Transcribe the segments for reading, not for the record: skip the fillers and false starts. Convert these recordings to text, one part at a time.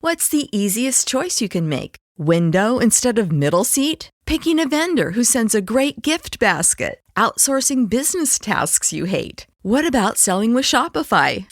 What's the easiest choice you can make? Window instead of middle seat? Picking a vendor who sends a great gift basket? Outsourcing business tasks you hate? What about selling with Shopify?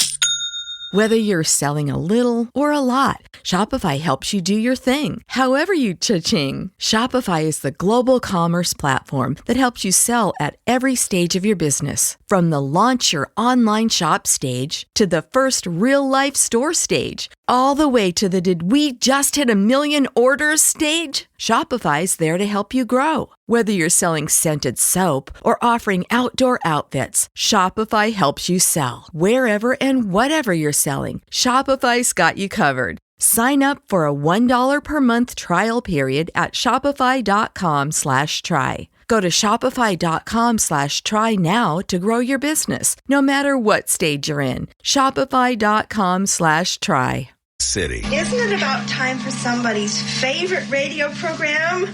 Whether you're selling a little or a lot, Shopify helps you do your thing, however you cha-ching. Shopify is the global commerce platform that helps you sell at every stage of your business. From the launch your online shop stage to the first real-life store stage, all the way to the did we just hit a million orders stage. Shopify's there to help you grow. Whether you're selling scented soap or offering outdoor outfits, Shopify helps you sell. Wherever and whatever you're selling, Shopify's got you covered. Sign up for a $1 per month trial period at shopify.com/try. Go to shopify.com/try now to grow your business, no matter what stage you're in. Shopify.com/try. City. Isn't it about time for somebody's favorite radio program?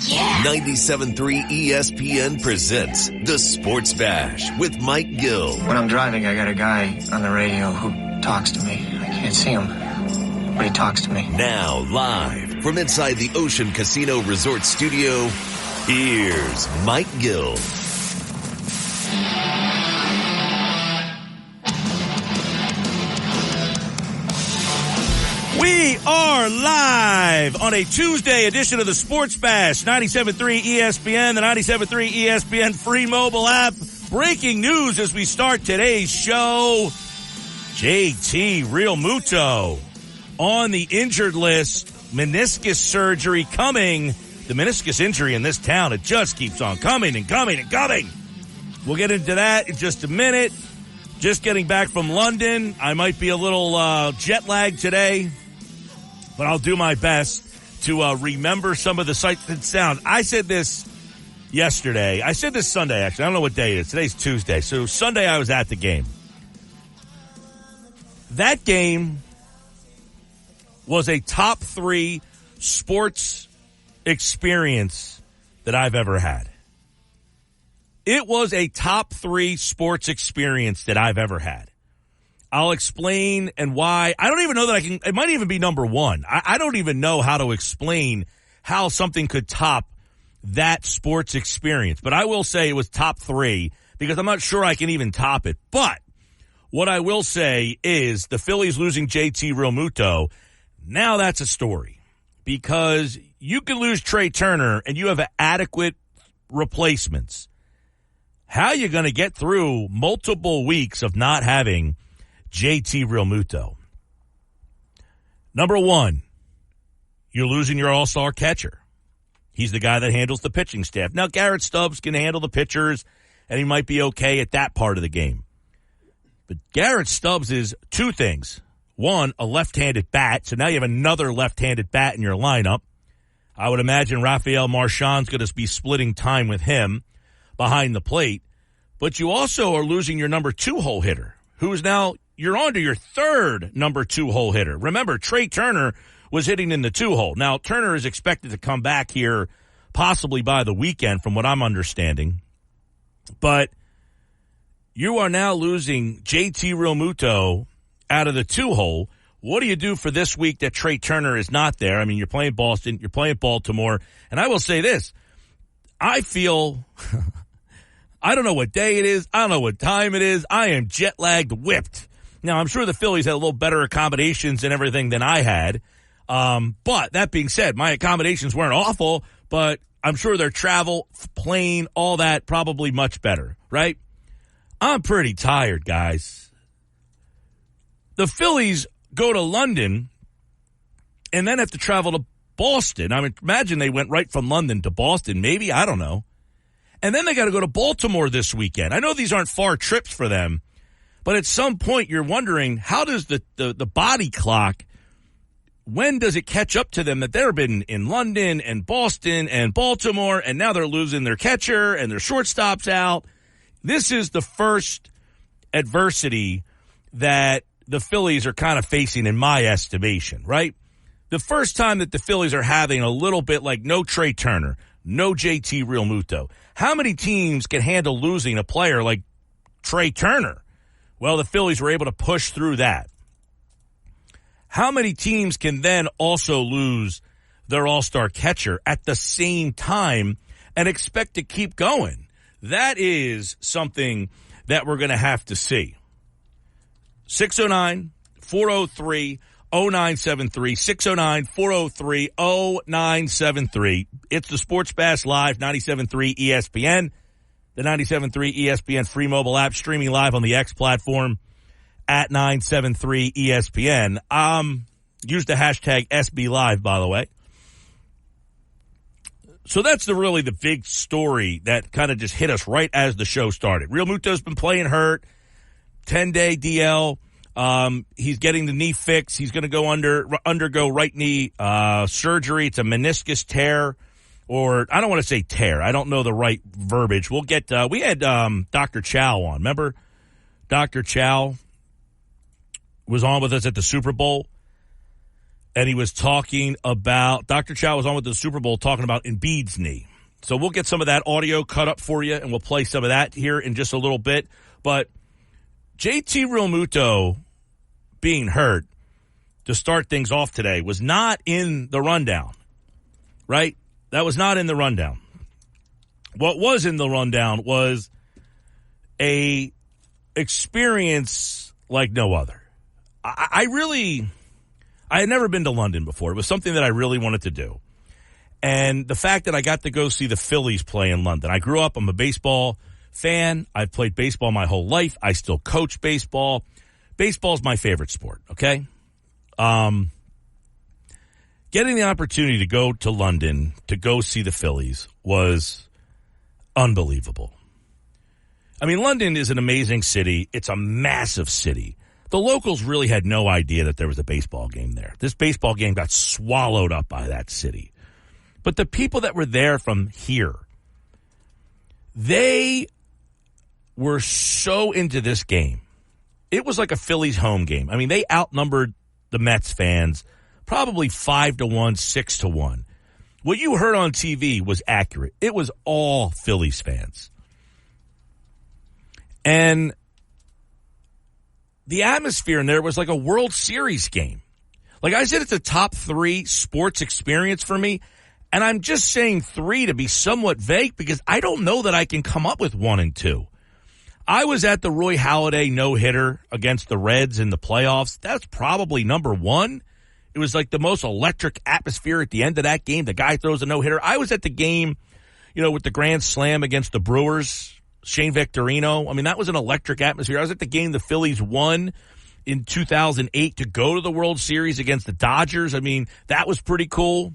Yeah. 97.3 ESPN presents The Sports Bash with Mike Gill. When I'm driving, I got a guy on the radio who talks to me. I can't see him, but he talks to me. Now, live from inside the Ocean Casino Resort Studio, here's Mike Gill. We are live on a Tuesday edition of the Sports Bash, 97.3 ESPN, the 97.3 ESPN free mobile app. Breaking news as we start today's show. JT Realmuto on the injured list. Meniscus surgery coming. The meniscus injury in this town, it just keeps on coming and coming and coming. We'll get into that in just a minute. Just getting back from London. I might be a little jet lagged today, but I'll do my best to remember some of the sights and sounds. I said this yesterday. I said this Sunday, actually. I don't know what day it is. Today's Tuesday. So Sunday I was at the game. That game was a top 3 sports experience that I've ever had. It was a top 3 sports experience that I've ever had. I'll explain and why. I don't even know that I can. It might even be number 1. I don't even know how to explain how something could top that sports experience. But I will say it was top 3 because I'm not sure I can even top it. But what I will say is the Phillies losing JT Realmuto, now that's a story. Because you can lose Trey Turner and you have adequate replacements. How are you going to get through multiple weeks of not having JT Realmuto? Number 1, you're losing your all-star catcher. He's the guy that handles the pitching staff. Now, Garrett Stubbs can handle the pitchers, and he might be okay at that part of the game. But Garrett Stubbs is 2 things. 1, a left-handed bat, so now you have another left-handed bat in your lineup. I would imagine Rafael Marchand's going to be splitting time with him behind the plate. But you also are losing your number 2 hole hitter, who is now, you're on to your 3rd number 2 hole hitter. Remember, Trey Turner was hitting in the 2 hole. Now, Turner is expected to come back here possibly by the weekend, from what I'm understanding. But you are now losing JT Realmuto out of the 2 hole. What do you do for this week that Trey Turner is not there? I mean, you're playing Boston, you're playing Baltimore. And I will say this, I feel, I don't know what day it is, I don't know what time it is, I am jet-lagged whipped. Now, I'm sure the Phillies had a little better accommodations and everything than I had. But that being said, my accommodations weren't awful, but I'm sure their travel, plane, all that, probably much better, right? I'm pretty tired, guys. The Phillies go to London and then have to travel to Boston. I mean, imagine they went right from London to Boston, maybe, I don't know. And then they got to go to Baltimore this weekend. I know these aren't far trips for them, but at some point you're wondering, how does the body clock, when does it catch up to them that they've been in London and Boston and Baltimore, and now they're losing their catcher and their shortstop's out? This is the first adversity that the Phillies are kind of facing, in my estimation, right? The first time that the Phillies are having a little bit like no Trey Turner, no JT Realmuto. How many teams can handle losing a player like Trey Turner? Well, the Phillies were able to push through that. how many teams can then also lose their all-star catcher at the same time and expect to keep going? That is something that we're going to have to see. 609-403-0973, 609-403-0973. It's the Sports Bash Live, 97.3 ESPN, the 97.3 ESPN free mobile app, streaming live on the X platform at 973 ESPN. Use the hashtag SB Live, by the way. So that's really the big story that kind of just hit us right as the show started. Real Muto's been playing hurt, 10-day DL. He's getting the knee fixed. He's going to undergo right knee surgery. It's a meniscus tear, or I don't want to say tear. I don't know the right verbiage. We'll get. We had Dr. Chow on. Remember, Dr. Chow was on with us at the Super Bowl, and he was talking about. Dr. Chow was on with the Super Bowl talking about Embiid's knee. So we'll get some of that audio cut up for you, and we'll play some of that here in just a little bit. But JT Realmuto being hurt to start things off today was not in the rundown, right? That was not in the rundown. What was in the rundown was a experience like no other. I had never been to London before. It was something that I really wanted to do. And the fact that I got to go see the Phillies play in London. I grew up, I'm a baseball fan. I've played baseball my whole life. I still coach baseball. Baseball is my favorite sport, okay? Getting the opportunity to go to London to go see the Phillies was unbelievable. I mean, London is an amazing city. It's a massive city. The locals really had no idea that there was a baseball game there. This baseball game got swallowed up by that city. But the people that were there from here, they were so into this game. It was like a Phillies home game. I mean, they outnumbered the Mets fans probably 5-1, 6-1. What you heard on TV was accurate. It was all Phillies fans. And the atmosphere in there was like a World Series game. Like I said, it's a top 3 sports experience for me. And I'm just saying 3 to be somewhat vague because I don't know that I can come up with 1 and 2. I was at the Roy Halladay no-hitter against the Reds in the playoffs. That's probably number 1. It was like the most electric atmosphere at the end of that game. The guy throws a no-hitter. I was at the game, with the grand slam against the Brewers, Shane Victorino. I mean, that was an electric atmosphere. I was at the game the Phillies won in 2008 to go to the World Series against the Dodgers. I mean, that was pretty cool.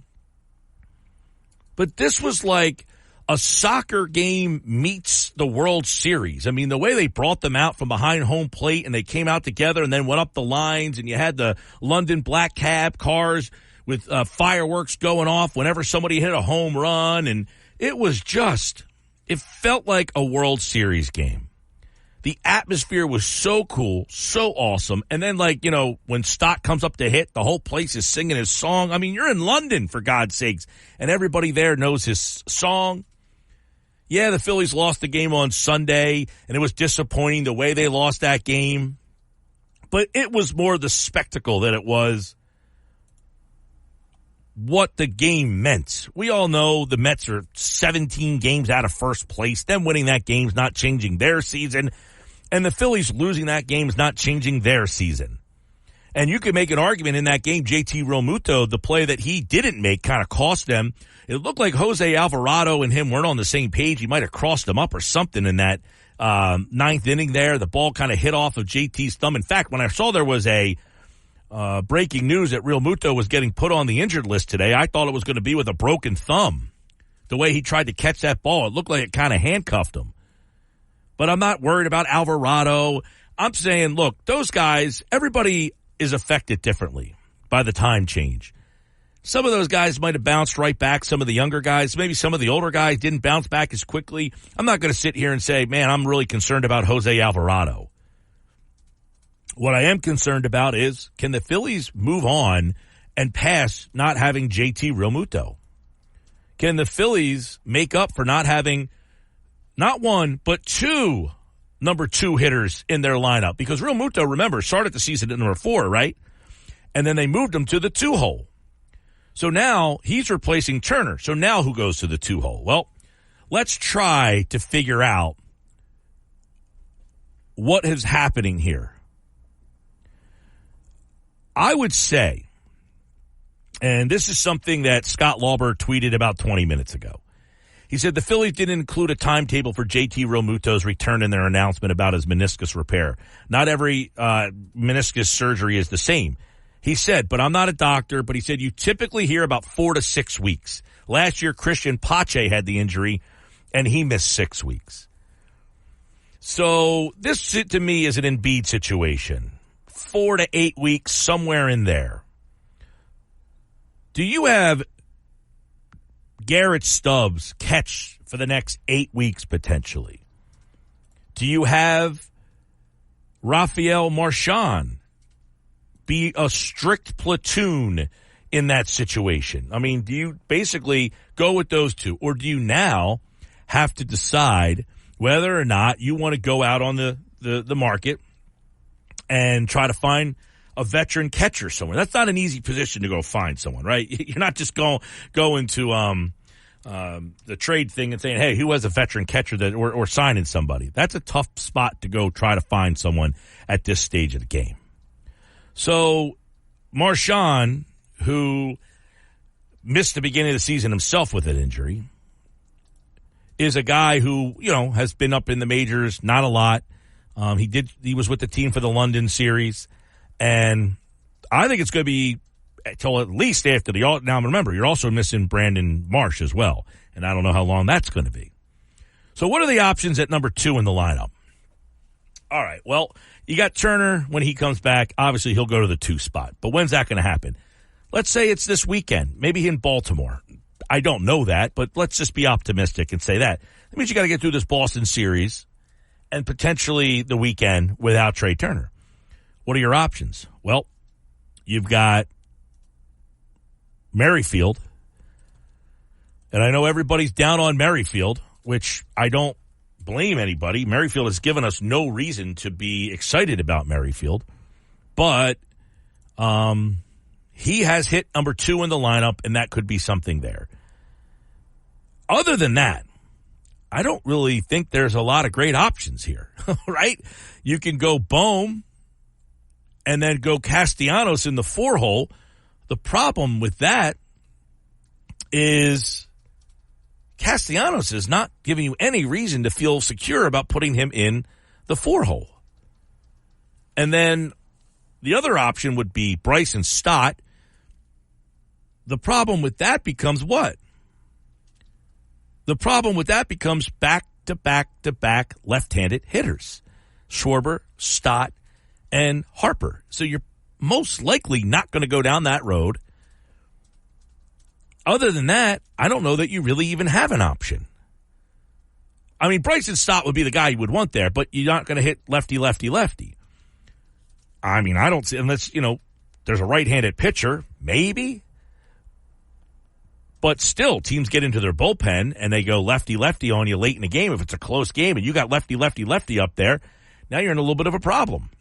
But this was like a soccer game meets the World Series. I mean, the way they brought them out from behind home plate and they came out together and then went up the lines and you had the London black cab cars with fireworks going off whenever somebody hit a home run. And it was just, it felt like a World Series game. The atmosphere was so cool, so awesome. And then, when Stott comes up to hit, the whole place is singing his song. I mean, you're in London, for God's sakes, and everybody there knows his song. Yeah, the Phillies lost the game on Sunday, and it was disappointing the way they lost that game. But it was more the spectacle than it was what the game meant. We all know the Mets are 17 games out of first place. Them winning that game's not changing their season. And the Phillies losing that game is not changing their season. And you could make an argument in that game, JT Realmuto, the play that he didn't make kind of cost them. It looked like Jose Alvarado and him weren't on the same page. He might have crossed him up or something in that ninth inning there. The ball kind of hit off of JT's thumb. In fact, when I saw there was a breaking news that Realmuto was getting put on the injured list today, I thought it was going to be with a broken thumb. The way he tried to catch that ball, it looked like it kind of handcuffed him. But I'm not worried about Alvarado. I'm saying, look, those guys, everybody is affected differently by the time change. Some of those guys might have bounced right back. Some of the younger guys, maybe some of the older guys didn't bounce back as quickly. I'm not going to sit here and say, man, I'm really concerned about Jose Alvarado. What I am concerned about is, can the Phillies move on and pass not having JT Realmuto? Can the Phillies make up for not having not 1, but 2 number 2 hitters in their lineup? Because Realmuto, remember, started the season at number 4, right? and then they moved him to the 2-hole. So now he's replacing Turner. So now who goes to the 2-hole? Well, let's try to figure out what is happening here. I would say, and this is something that Scott Lauber tweeted about 20 minutes ago. He said the Phillies didn't include a timetable for JT Realmuto's return in their announcement about his meniscus repair. Not every meniscus surgery is the same. He said, but I'm not a doctor, but he said you typically hear about 4 to 6 weeks. Last year, Christian Pache had the injury, and he missed 6 weeks. So this, to me, is an Embiid situation. 4 to 8 weeks, somewhere in there. Do you have Garrett Stubbs catch for the next 8 weeks potentially? Do you have Rafael Marchand be a strict platoon in that situation? I mean, do you basically go with those two? Or do you now have to decide whether or not you want to go out on the market and try to find a veteran catcher somewhere? That's not an easy position to go find someone, right? You're not just going to the trade thing and saying, hey, who has a veteran catcher that or signing somebody? That's a tough spot to go try to find someone at this stage of the game. So Marchand, who missed the beginning of the season himself with an injury, is a guy who, has been up in the majors, not a lot. He was with the team for the London series, and I think it's going to be until at least after the all. Now, remember, you're also missing Brandon Marsh as well, and I don't know how long that's going to be. So what are the options at number 2 in the lineup? All right, well, you got Turner when he comes back. Obviously, he'll go to the 2 spot, but when's that going to happen? Let's say it's this weekend, maybe in Baltimore. I don't know that, but let's just be optimistic and say that. That means you got to get through this Boston series and potentially the weekend without Trey Turner. What are your options? Well, you've got Merrifield, and I know everybody's down on Merrifield, which I don't blame anybody. Merrifield has given us no reason to be excited about Merrifield, but he has hit number 2 in the lineup, and that could be something there. Other than that, I don't really think there's a lot of great options here, right? You can go Bohm and then go Castellanos in the 4-hole. The problem with that is Castellanos is not giving you any reason to feel secure about putting him in the 4-hole. And then the other option would be Bryson Stott. The problem with that becomes what? The problem with that becomes back-to-back-to-back left-handed hitters. Schwarber, Stott, and Harper. So you're most likely not going to go down that road. Other than that, I don't know that you really even have an option. I mean, Bryson Stott would be the guy you would want there, but you're not going to hit lefty, lefty, lefty. I mean, I don't see, unless, there's a right-handed pitcher, maybe. But still, teams get into their bullpen and they go lefty-lefty on you late in the game. If it's a close game and you got lefty-lefty-lefty up there, now you're in a little bit of a problem.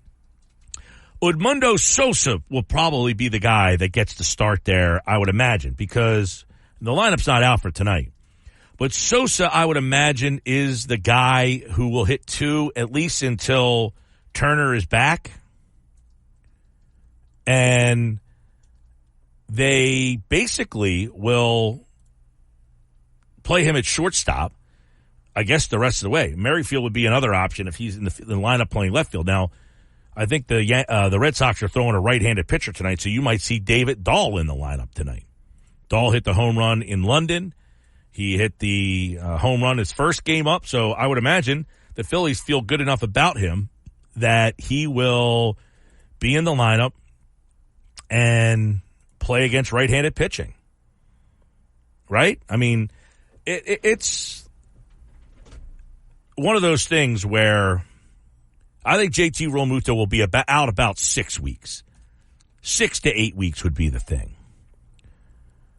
Edmundo Sosa will probably be the guy that gets to start there, I would imagine, because the lineup's not out for tonight. But Sosa, I would imagine, is the guy who will hit 2 at least until Turner is back. And they basically will play him at shortstop, I guess, the rest of the way. Merrifield would be another option if he's in the lineup playing left field. Now, I think the Red Sox are throwing a right-handed pitcher tonight, so you might see David Dahl in the lineup tonight. Dahl hit the home run in London. He hit the home run his first game up, so I would imagine the Phillies feel good enough about him that he will be in the lineup and play against right-handed pitching. Right? I mean, it's one of those things where I think JT Realmuto will be out about 6 weeks. 6 to 8 weeks would be the thing.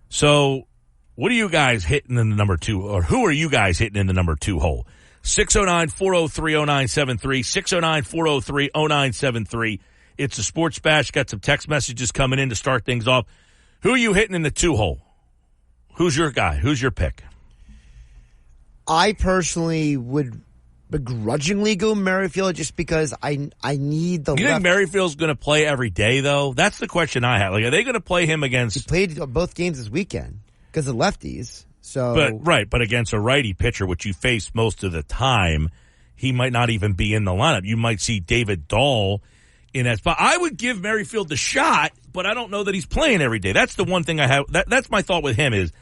So what are you guys hitting in the number 2, or who are you guys hitting in the number 2 hole? 609-403-0973, 609-403-0973 It's a Sports Bash. Got some text messages coming in to start things off. Who are you hitting in the 2-hole? Who's your guy? Who's your pick? I personally would begrudgingly go Merrifield just because I need the. You think Merrifield's going to play every day, though? That's the question I have. Like, are they going to play him against? He played both games this weekend because of lefties. So, but against a righty pitcher, which you face most of the time, he might not even be in the lineup. You might see David Dahl in that spot. I would give Merrifield the shot, but I don't know that he's playing every day. That's the one thing I have. That's my thought with him is.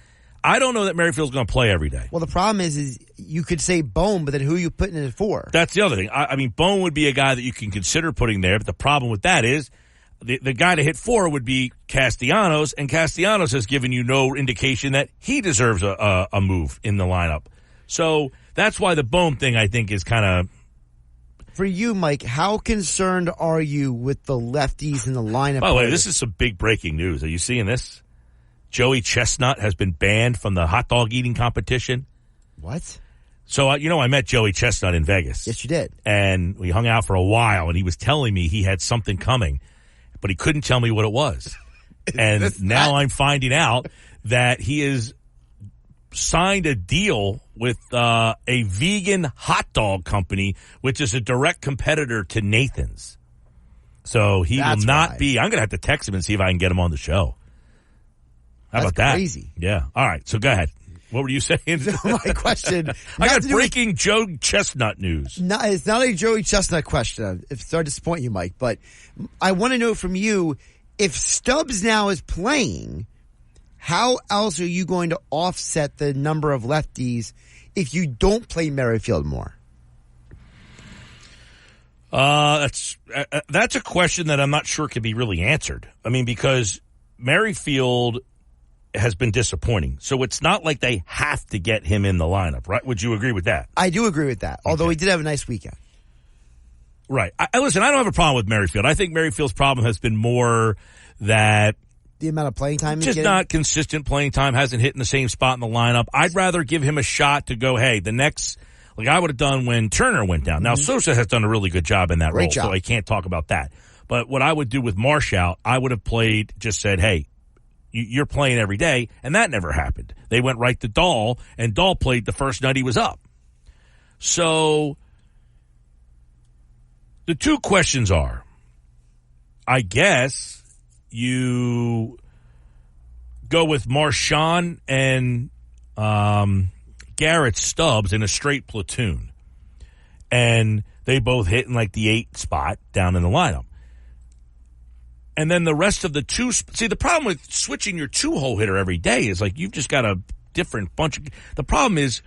I don't know that Merrifield's going to play every day. Well, the problem is you could say Bone, but then who are you putting it for? That's the other thing. I mean, Bone would be a guy that you can consider putting there, but the problem with that is the guy to hit for would be Castellanos, and Castellanos has given you no indication that he deserves a move in the lineup. So that's why the Bone thing, I think, is kind of... For you, Mike, how concerned are you with the lefties in the lineup? By the way, this is some big breaking news. Are you seeing this? Joey Chestnut has been banned from the hot dog eating competition. What? So, I met Joey Chestnut in Vegas. Yes, you did. And we hung out for a while, and he was telling me he had something coming, but he couldn't tell me what it was. And now I'm finding out that he has signed a deal with a vegan hot dog company, which is a direct competitor to Nathan's. So he will not be. I'm going to have to text him and see if I can get him on the show. How about that? Crazy. Yeah. All right. So go ahead. What were you saying? My question. I got breaking Joe Chestnut news. No, it's not a Joey Chestnut question. If sorry to disappoint you, Mike, but I want to know from you, if Stubbs now is playing, how else are you going to offset the number of lefties if you don't play Merrifield more? That's a question that I'm not sure can be really answered. I mean, because Merrifield has been disappointing. So it's not like they have to get him in the lineup, right? Would you agree with that? I do agree with that, although he did have a nice weekend. Right. Listen, I don't have a problem with Merrifield. I think Merrifield's problem has been more that the amount of playing time just not consistent playing time, hasn't hit in the same spot in the lineup. I'd rather give him a shot to go, hey, the next, like I would have done when Turner went down. Now, Sosa has done a really good job in that role, so I can't talk about that. But what I would do with Marshall, I would have just said, hey, you're playing every day, and that never happened. They went right to Dahl, and Dahl played the first night he was up. So the two questions are, I guess you go with Marchand and Garrett Stubbs in a straight platoon, and they both hit in like the 8 spot down in the lineup. And then the rest of the two, see, the problem with switching your 2-hole hitter every day is like you've just got a different bunch of, the problem is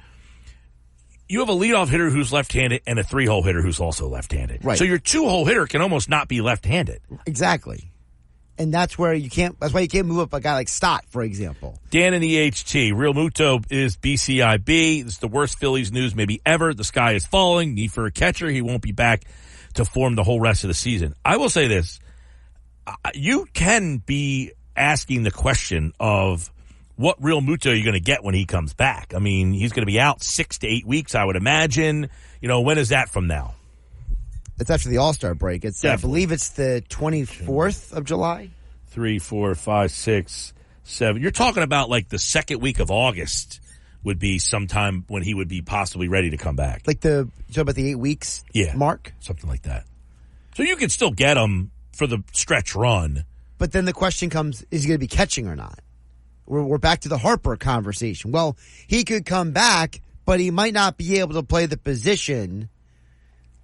you have a leadoff hitter who's left-handed and a 3-hole hitter who's also left-handed. Right. So your 2-hole hitter can almost not be left-handed. Exactly. And that's where that's why you can't move up a guy like Stott, for example. Dan in the HT, Real Muto is BCIB. This is the worst Phillies news maybe ever. The sky is falling. Need for a catcher. He won't be back to form the whole rest of the season. I will say this. You can be asking the question of what Real Muto are you going to get when he comes back? I mean, he's going to be out 6 to 8 weeks, I would imagine. When is that from now? It's after the All-Star break. It's I believe it's the 24th of July. 3, 4, 5, 6, 7. You're talking about like the second week of August would be sometime when he would be possibly ready to come back. Like you talk about the 8 weeks mark? Something like that. So you could still get him for the stretch run. But then the question comes, is he going to be catching or not? We're back to the Harper conversation. Well, he could come back, but he might not be able to play the position.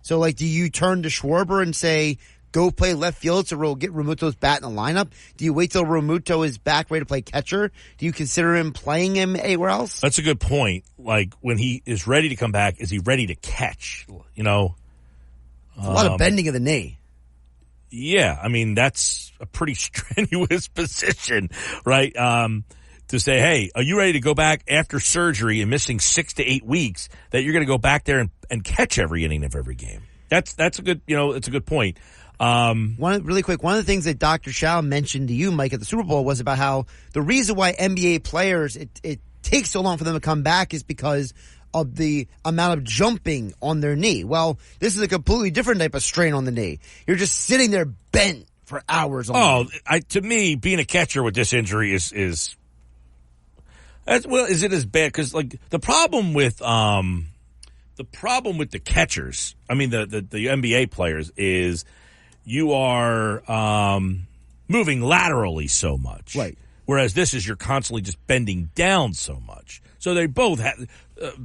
So, do you turn to Schwarber and say, go play left field so we'll get Realmuto's bat in the lineup? Do you wait till Realmuto is back ready to play catcher? Do you consider him playing him anywhere else? That's a good point. Like, when he is ready to come back, is he ready to catch? A lot of bending of the knee. Yeah, I mean, that's a pretty strenuous position, right? To say, hey, are you ready to go back after surgery and missing 6 to 8 weeks that you're going to go back there and catch every inning of every game? That's a good, it's a good point. One of the things that Dr. Shao mentioned to you, Mike, at the Super Bowl was about how the reason why NBA players, it takes so long for them to come back is because of the amount of jumping on their knee. Well, this is a completely different type of strain on the knee. You're just sitting there bent for hours on to me, being a catcher with this injury is is it as bad? Because like the problem with the catchers, I mean the NBA players, is you are moving laterally so much, right? Whereas this is you're constantly just bending down so much. So they both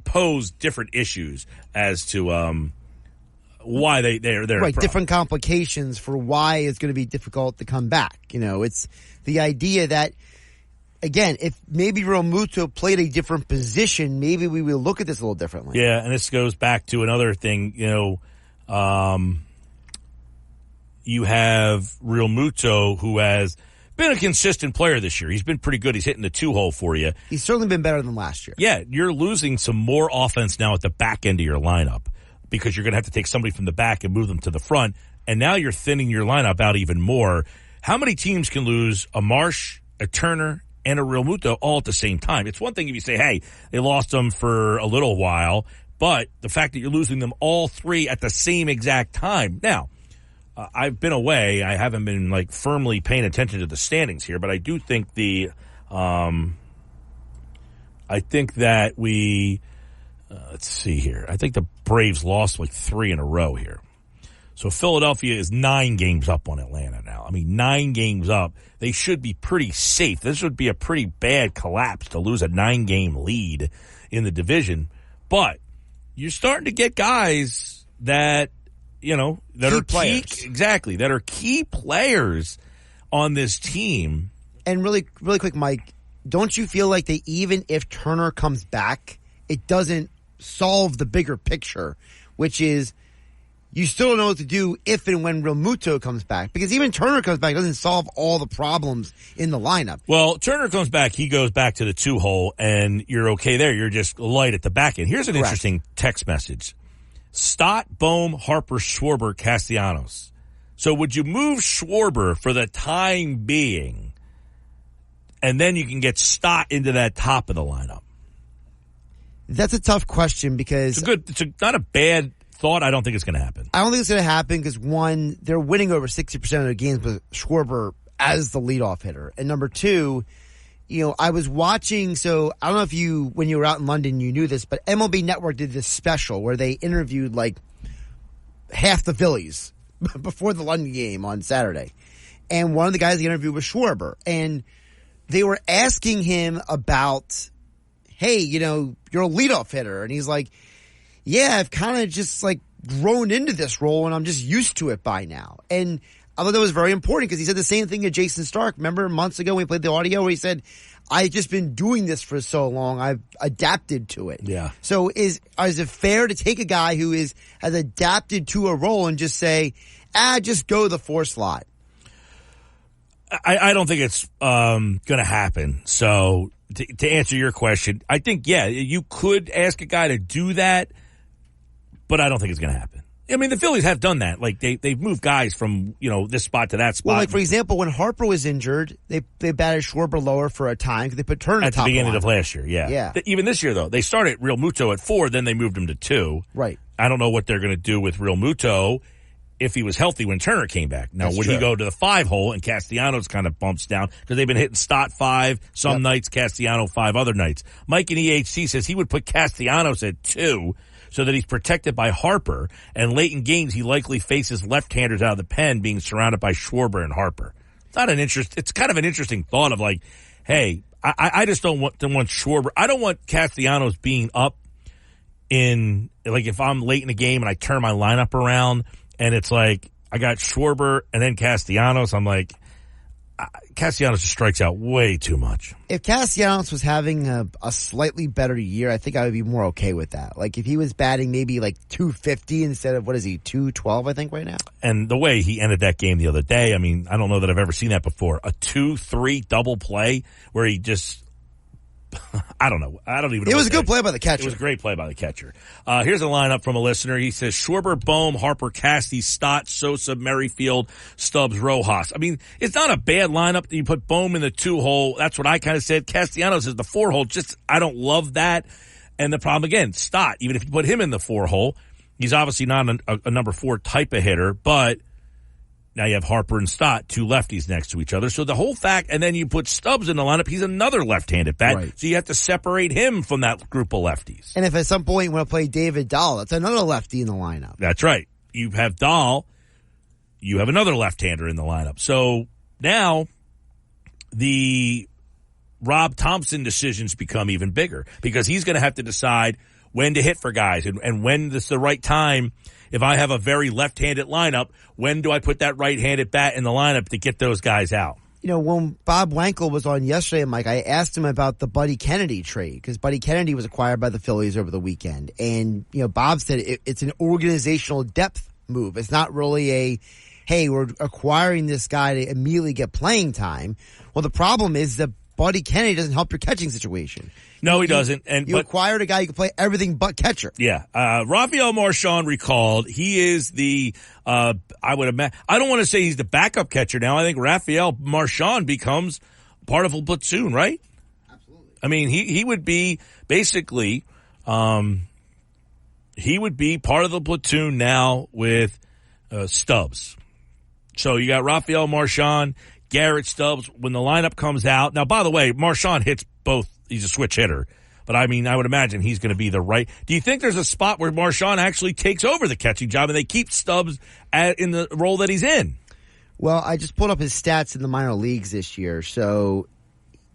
pose different issues as to why they're right. Different complications for why it's going to be difficult to come back. You know, it's the idea that, again, if maybe Real Muto played a different position, maybe we will look at this a little differently. Yeah, and this goes back to another thing. You know, you have Real Muto, who has been a consistent player this year. He's been pretty good. He's hitting the 2-hole for you. He's certainly been better than last year. Yeah, you're losing some more offense now at the back end of your lineup because you're going to have to take somebody from the back and move them to the front. And now you're thinning your lineup out even more. How many teams can lose a Marsh, a Turner, and a Real Muto all at the same time? It's one thing if you say, hey, they lost them for a little while, but the fact that you're losing them all three at the same exact time. Now, I've been away. I haven't been like firmly paying attention to the standings here, but I do think I think that let's see here. I think the Braves lost like 3 in a row here. So Philadelphia is 9 games up on Atlanta now. I mean, 9 games up. They should be pretty safe. This would be a pretty bad collapse to lose a 9-game lead in the division. But you're starting to get guys that, you know, that are key, exactly, that are key players on this team. And really quick, Mike, don't you feel like that even if Turner comes back, it doesn't solve the bigger picture, which is you still don't know what to do if and when Real Muto comes back, because even Turner comes back doesn't solve all the problems in the lineup. Well, Turner comes back, he goes back to the 2-hole, and you're okay there. You're just light at the back end. Here's an interesting text message. Stott, Bohm, Harper, Schwarber, Castellanos. So would you move Schwarber for the time being, and then you can get Stott into that top of the lineup? That's a tough question because it's not a bad thought. I don't think it's going to happen. I don't think it's going to happen because, one, they're winning over 60% of their games with Schwarber as the leadoff hitter. And number two, you know, I was watching, so I don't know if you, when you were out in London, you knew this, but MLB Network did this special where they interviewed like half the Phillies before the London game on Saturday. And one of the guys they interviewed was Schwarber. And they were asking him about, hey, you know, you're a leadoff hitter. And he's like, yeah, I've kind of just like grown into this role and I'm just used to it by now. And I thought that was very important because he said the same thing to Jason Stark. Remember months ago when we played the audio where he said, I've just been doing this for so long, I've adapted to it. Yeah. So is it fair to take a guy who has adapted to a role and just say, just go the 4 slot? I don't think it's going to happen. So to answer your question, I think, yeah, you could ask a guy to do that, but I don't think it's going to happen. I mean, the Phillies have done that. Like they've moved guys from, you know, this spot to that spot. Well, like for example, when Harper was injured, they batted Schwarber lower for a time because they put Turner at the beginning of last year. Yeah. Even this year though, they started Real Muto at 4, then they moved him to 2. Right. I don't know what they're going to do with Real Muto if he was healthy when Turner came back. Now, would he go to the 5-hole and Castellanos kind of bumps down because they've been hitting Stott 5 some nights, Castellanos 5 other nights. Mike in EHC says he would put Castellanos at 2. So that he's protected by Harper, and late in games he likely faces left-handers out of the pen, being surrounded by Schwarber and Harper. It's kind of an interesting thought of like, hey, I just don't want Schwarber. I don't want Castellanos being up in like if I'm late in the game and I turn my lineup around and it's like I got Schwarber and then Castellanos. I'm like, Castellanos just strikes out way too much. If Castellanos was having a slightly better year, I think I would be more okay with that. Like if he was batting maybe like 250 instead of, 212, I think right now? And the way he ended that game the other day, I mean, I don't know that I've ever seen that before. A 2-3 double play where he just, I don't know. I don't even know. It was a good play by the catcher. It was a great play by the catcher. Here's a lineup from a listener. He says, Schwarber, Bohm, Harper, Casti, Stott, Sosa, Merrifield, Stubbs, Rojas. I mean, it's not a bad lineup. You put Bohm in the 2-hole. That's what I kind of said. Castellanos is the 4-hole. Just, I don't love that. And the problem, again, Stott, even if you put him in the 4 hole, he's obviously not a number 4 type of hitter, but now you have Harper and Stott, 2 lefties next to each other. So the whole fact, and then you put Stubbs in the lineup, he's another left-handed bat. Right. So you have to separate him from that group of lefties. And if at some point you want to play David Dahl, that's another lefty in the lineup. That's right. You have Dahl, you have another left-hander in the lineup. So now the Rob Thompson decisions become even bigger because he's going to have to decide when to hit for guys and when this is the right time. If I have a very left-handed lineup, when do I put that right-handed bat in the lineup to get those guys out? You know, when Bob Wankel was on yesterday, Mike, I asked him about the Buddy Kennedy trade because Buddy Kennedy was acquired by the Phillies over the weekend. And, you know, Bob said it's an organizational depth move. It's not really a, hey, we're acquiring this guy to immediately get playing time. Well, the problem is that Buddy Kennedy doesn't help your catching situation. No, he doesn't. You acquired a guy who can play everything but catcher. Yeah. Rafael Marchand recalled. He is the, I would imagine, I don't want to say he's the backup catcher now. I think Rafael Marchand becomes part of a platoon, right? Absolutely. I mean, he would be basically, he would be part of the platoon now with Stubbs. So you got Rafael Marchand, Garrett Stubbs when the lineup comes out. Now, by the way, Marchand hits both. He's a switch hitter. But, I mean, I would imagine he's going to be the right. Do you think there's a spot where Marchand actually takes over the catching job and they keep Stubbs in the role that he's in? Well, I just pulled up his stats in the minor leagues this year. So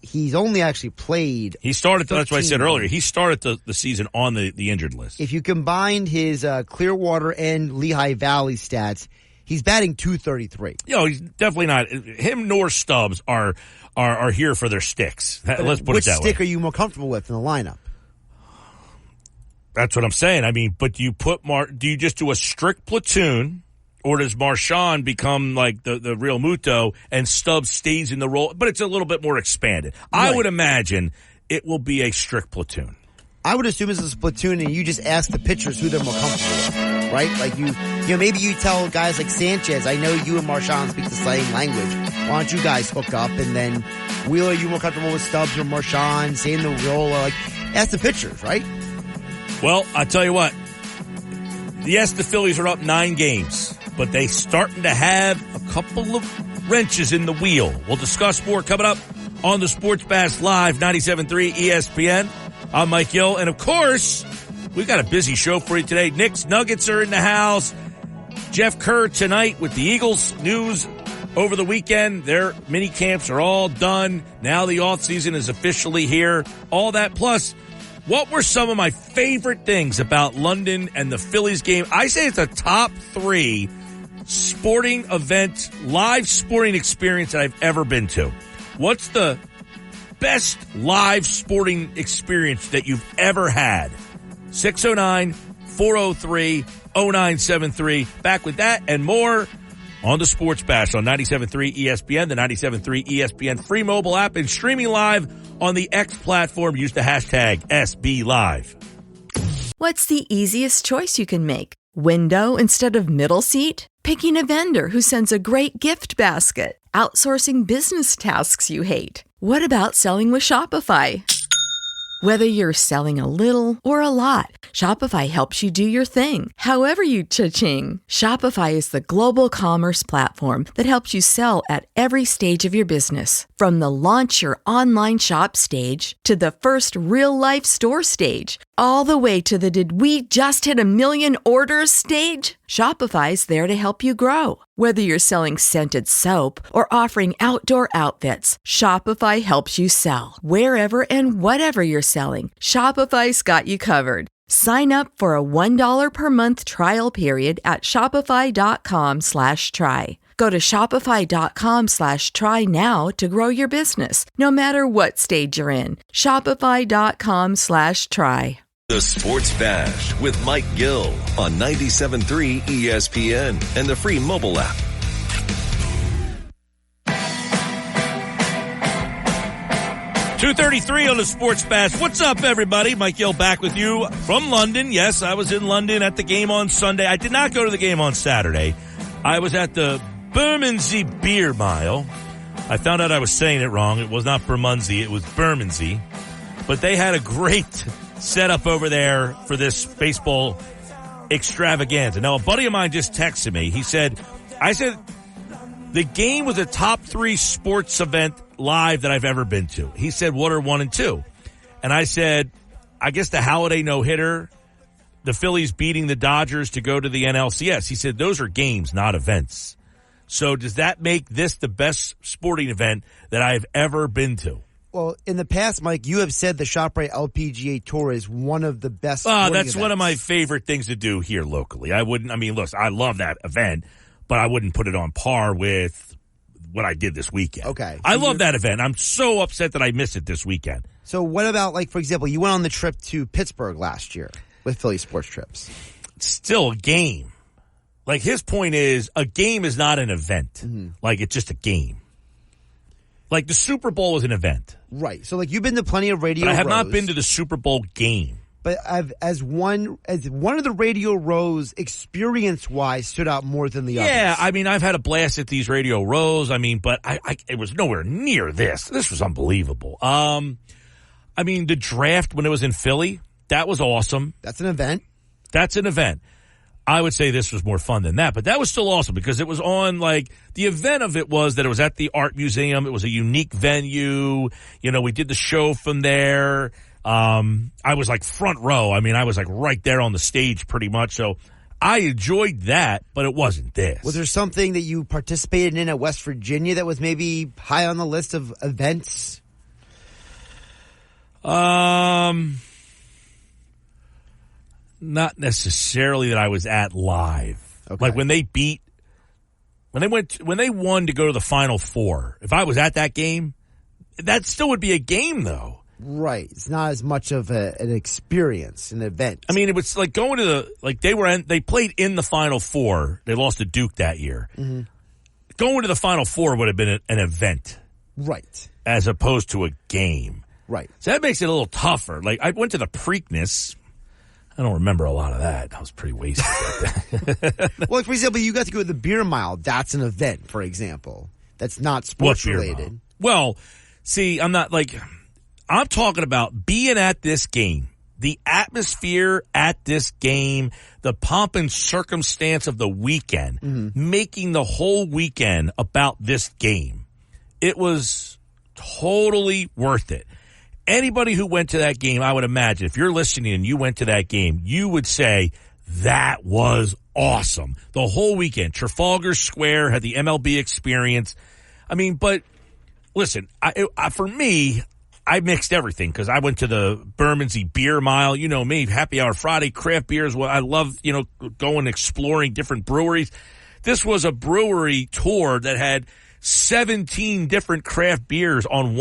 he's only actually played. He started, that's what I said earlier. He started the season on the injured list. If you combined his Clearwater and Lehigh Valley stats, he's batting .233. He's definitely not. Him nor Stubbs are here for their sticks. Let's put it that way. Which stick are you more comfortable with in the lineup? That's what I'm saying. I mean, but do you just do a strict platoon, or does Marchand become like the real Muto and Stubbs stays in the role? But it's a little bit more expanded. Right. I would imagine it will be a strict platoon. I would assume it's a platoon, and you just ask the pitchers who they're more comfortable with, right? Like you know, maybe you tell guys like Sanchez, I know you and Marchand speak the same language. Why don't you guys hook up? And then Wheeler, you more comfortable with Stubbs or Marchand? Same the role. Like, ask the pitchers, right? Well, I tell you what. Yes, the Phillies are up 9 games, but they starting to have a couple of wrenches in the wheel. We'll discuss more coming up on the Sports Bash Live, 97.3 ESPN. I'm Mike Gill, and of course, we've got a busy show for you today. Knicks Nuggets are in the house. Jeff Kerr tonight with the Eagles news over the weekend. Their mini camps are all done. Now the offseason is officially here. All that plus, what were some of my favorite things about London and the Phillies game? I say it's a top 3 sporting event, live sporting experience that I've ever been to. What's the best live sporting experience that you've ever had? 609-403-0973. Back with that and more on the Sports Bash on 97.3 ESPN, the 97.3 ESPN free mobile app, and streaming live on the X platform. Use the hashtag SBLive. What's the easiest choice you can make? Window instead of middle seat? Picking a vendor who sends a great gift basket? Outsourcing business tasks you hate? What about selling with Shopify? Whether you're selling a little or a lot, Shopify helps you do your thing, however you cha-ching. Shopify is the global commerce platform that helps you sell at every stage of your business. From the launch your online shop stage to the first real-life store stage, all the way to the did we just hit 1 million orders stage. Shopify's there to help you grow. Whether you're selling scented soap or offering outdoor outfits, Shopify helps you sell. Wherever and whatever you're selling, Shopify's got you covered. Sign up for a $1 per month trial period at shopify.com/try. Go to shopify.com/try now to grow your business, no matter what stage you're in. Shopify.com/try. The Sports Bash with Mike Gill on 97.3 ESPN and the free mobile app. .233 on the Sports Bash. What's up, everybody? Mike Gill back with you from London. Yes, I was in London at the game on Sunday. I did not go to the game on Saturday. I was at the Bermondsey Beer Mile. I found out I was saying it wrong. It was not Bermondsey. It was Bermondsey. But they had a great set up over there for this baseball extravaganza. Now, a buddy of mine just texted me. I said, the game was a top 3 sports event live that I've ever been to. He said, what are 1 and 2? And I said, I guess the Halladay no-hitter, the Phillies beating the Dodgers to go to the NLCS. He said, those are games, not events. So does that make this the best sporting event that I've ever been to? Well, in the past, Mike, you have said the ShopRite LPGA Tour is one of the best sporting That's events. one of my favorite things to do here locally. I love that event, but I wouldn't put it on par with what I did this weekend. Okay. I love that event. I'm so upset that I missed it this weekend. So what about, like, for example, you went on the trip to Pittsburgh last year with Philly Sports Trips. It's still a game. Like, his point is, a game is not an event. Mm-hmm. Like, it's just a game. Like, the Super Bowl is an event. Right. So, like, you've been to plenty of Radio But I have Rows, not been to the Super Bowl game. But as one of the Radio Rows, experience-wise, stood out more than the others. Yeah, I mean, I've had a blast at these Radio Rows. I mean, but it was nowhere near this. This was unbelievable. I mean, the draft when it was in Philly, that was awesome. That's an event. That's an event. I would say this was more fun than that, but that was still awesome because it was on, like, the event of it was that it was at the Art Museum. It was a unique venue. You know, we did the show from there. I was like front row. I mean, I was like right there on the stage pretty much. So I enjoyed that, but it wasn't this. Was there something that you participated in at West Virginia that was maybe high on the list of events? Not necessarily that I was at live. Okay. Like when they won to go to the Final Four. If I was at that game, that still would be a game though. Right. It's not as much of an experience, an event. I mean, it was like going to they played in the Final Four. They lost to Duke that year. Mm-hmm. Going to the Final Four would have been an event. Right. As opposed to a game. Right. So that makes it a little tougher. Like I went to the Preakness. I don't remember a lot of that. I was pretty wasted. Well, for example, you got to go to the Beer Mile. That's an event, for example. That's not sports related. Well, see, I'm talking about being at this game, the atmosphere at this game, the pomp and circumstance of the weekend, making the whole weekend about this game. It was totally worth it. Anybody who went to that game, I would imagine, if you're listening and you went to that game, you would say, that was awesome. The whole weekend, Trafalgar Square had the MLB experience. I mean, but listen, for me, I mixed everything because I went to the Bermondsey Beer Mile. You know me, Happy Hour Friday, craft beers. Well, I love, going exploring different breweries. This was a brewery tour that had 17 different craft beers on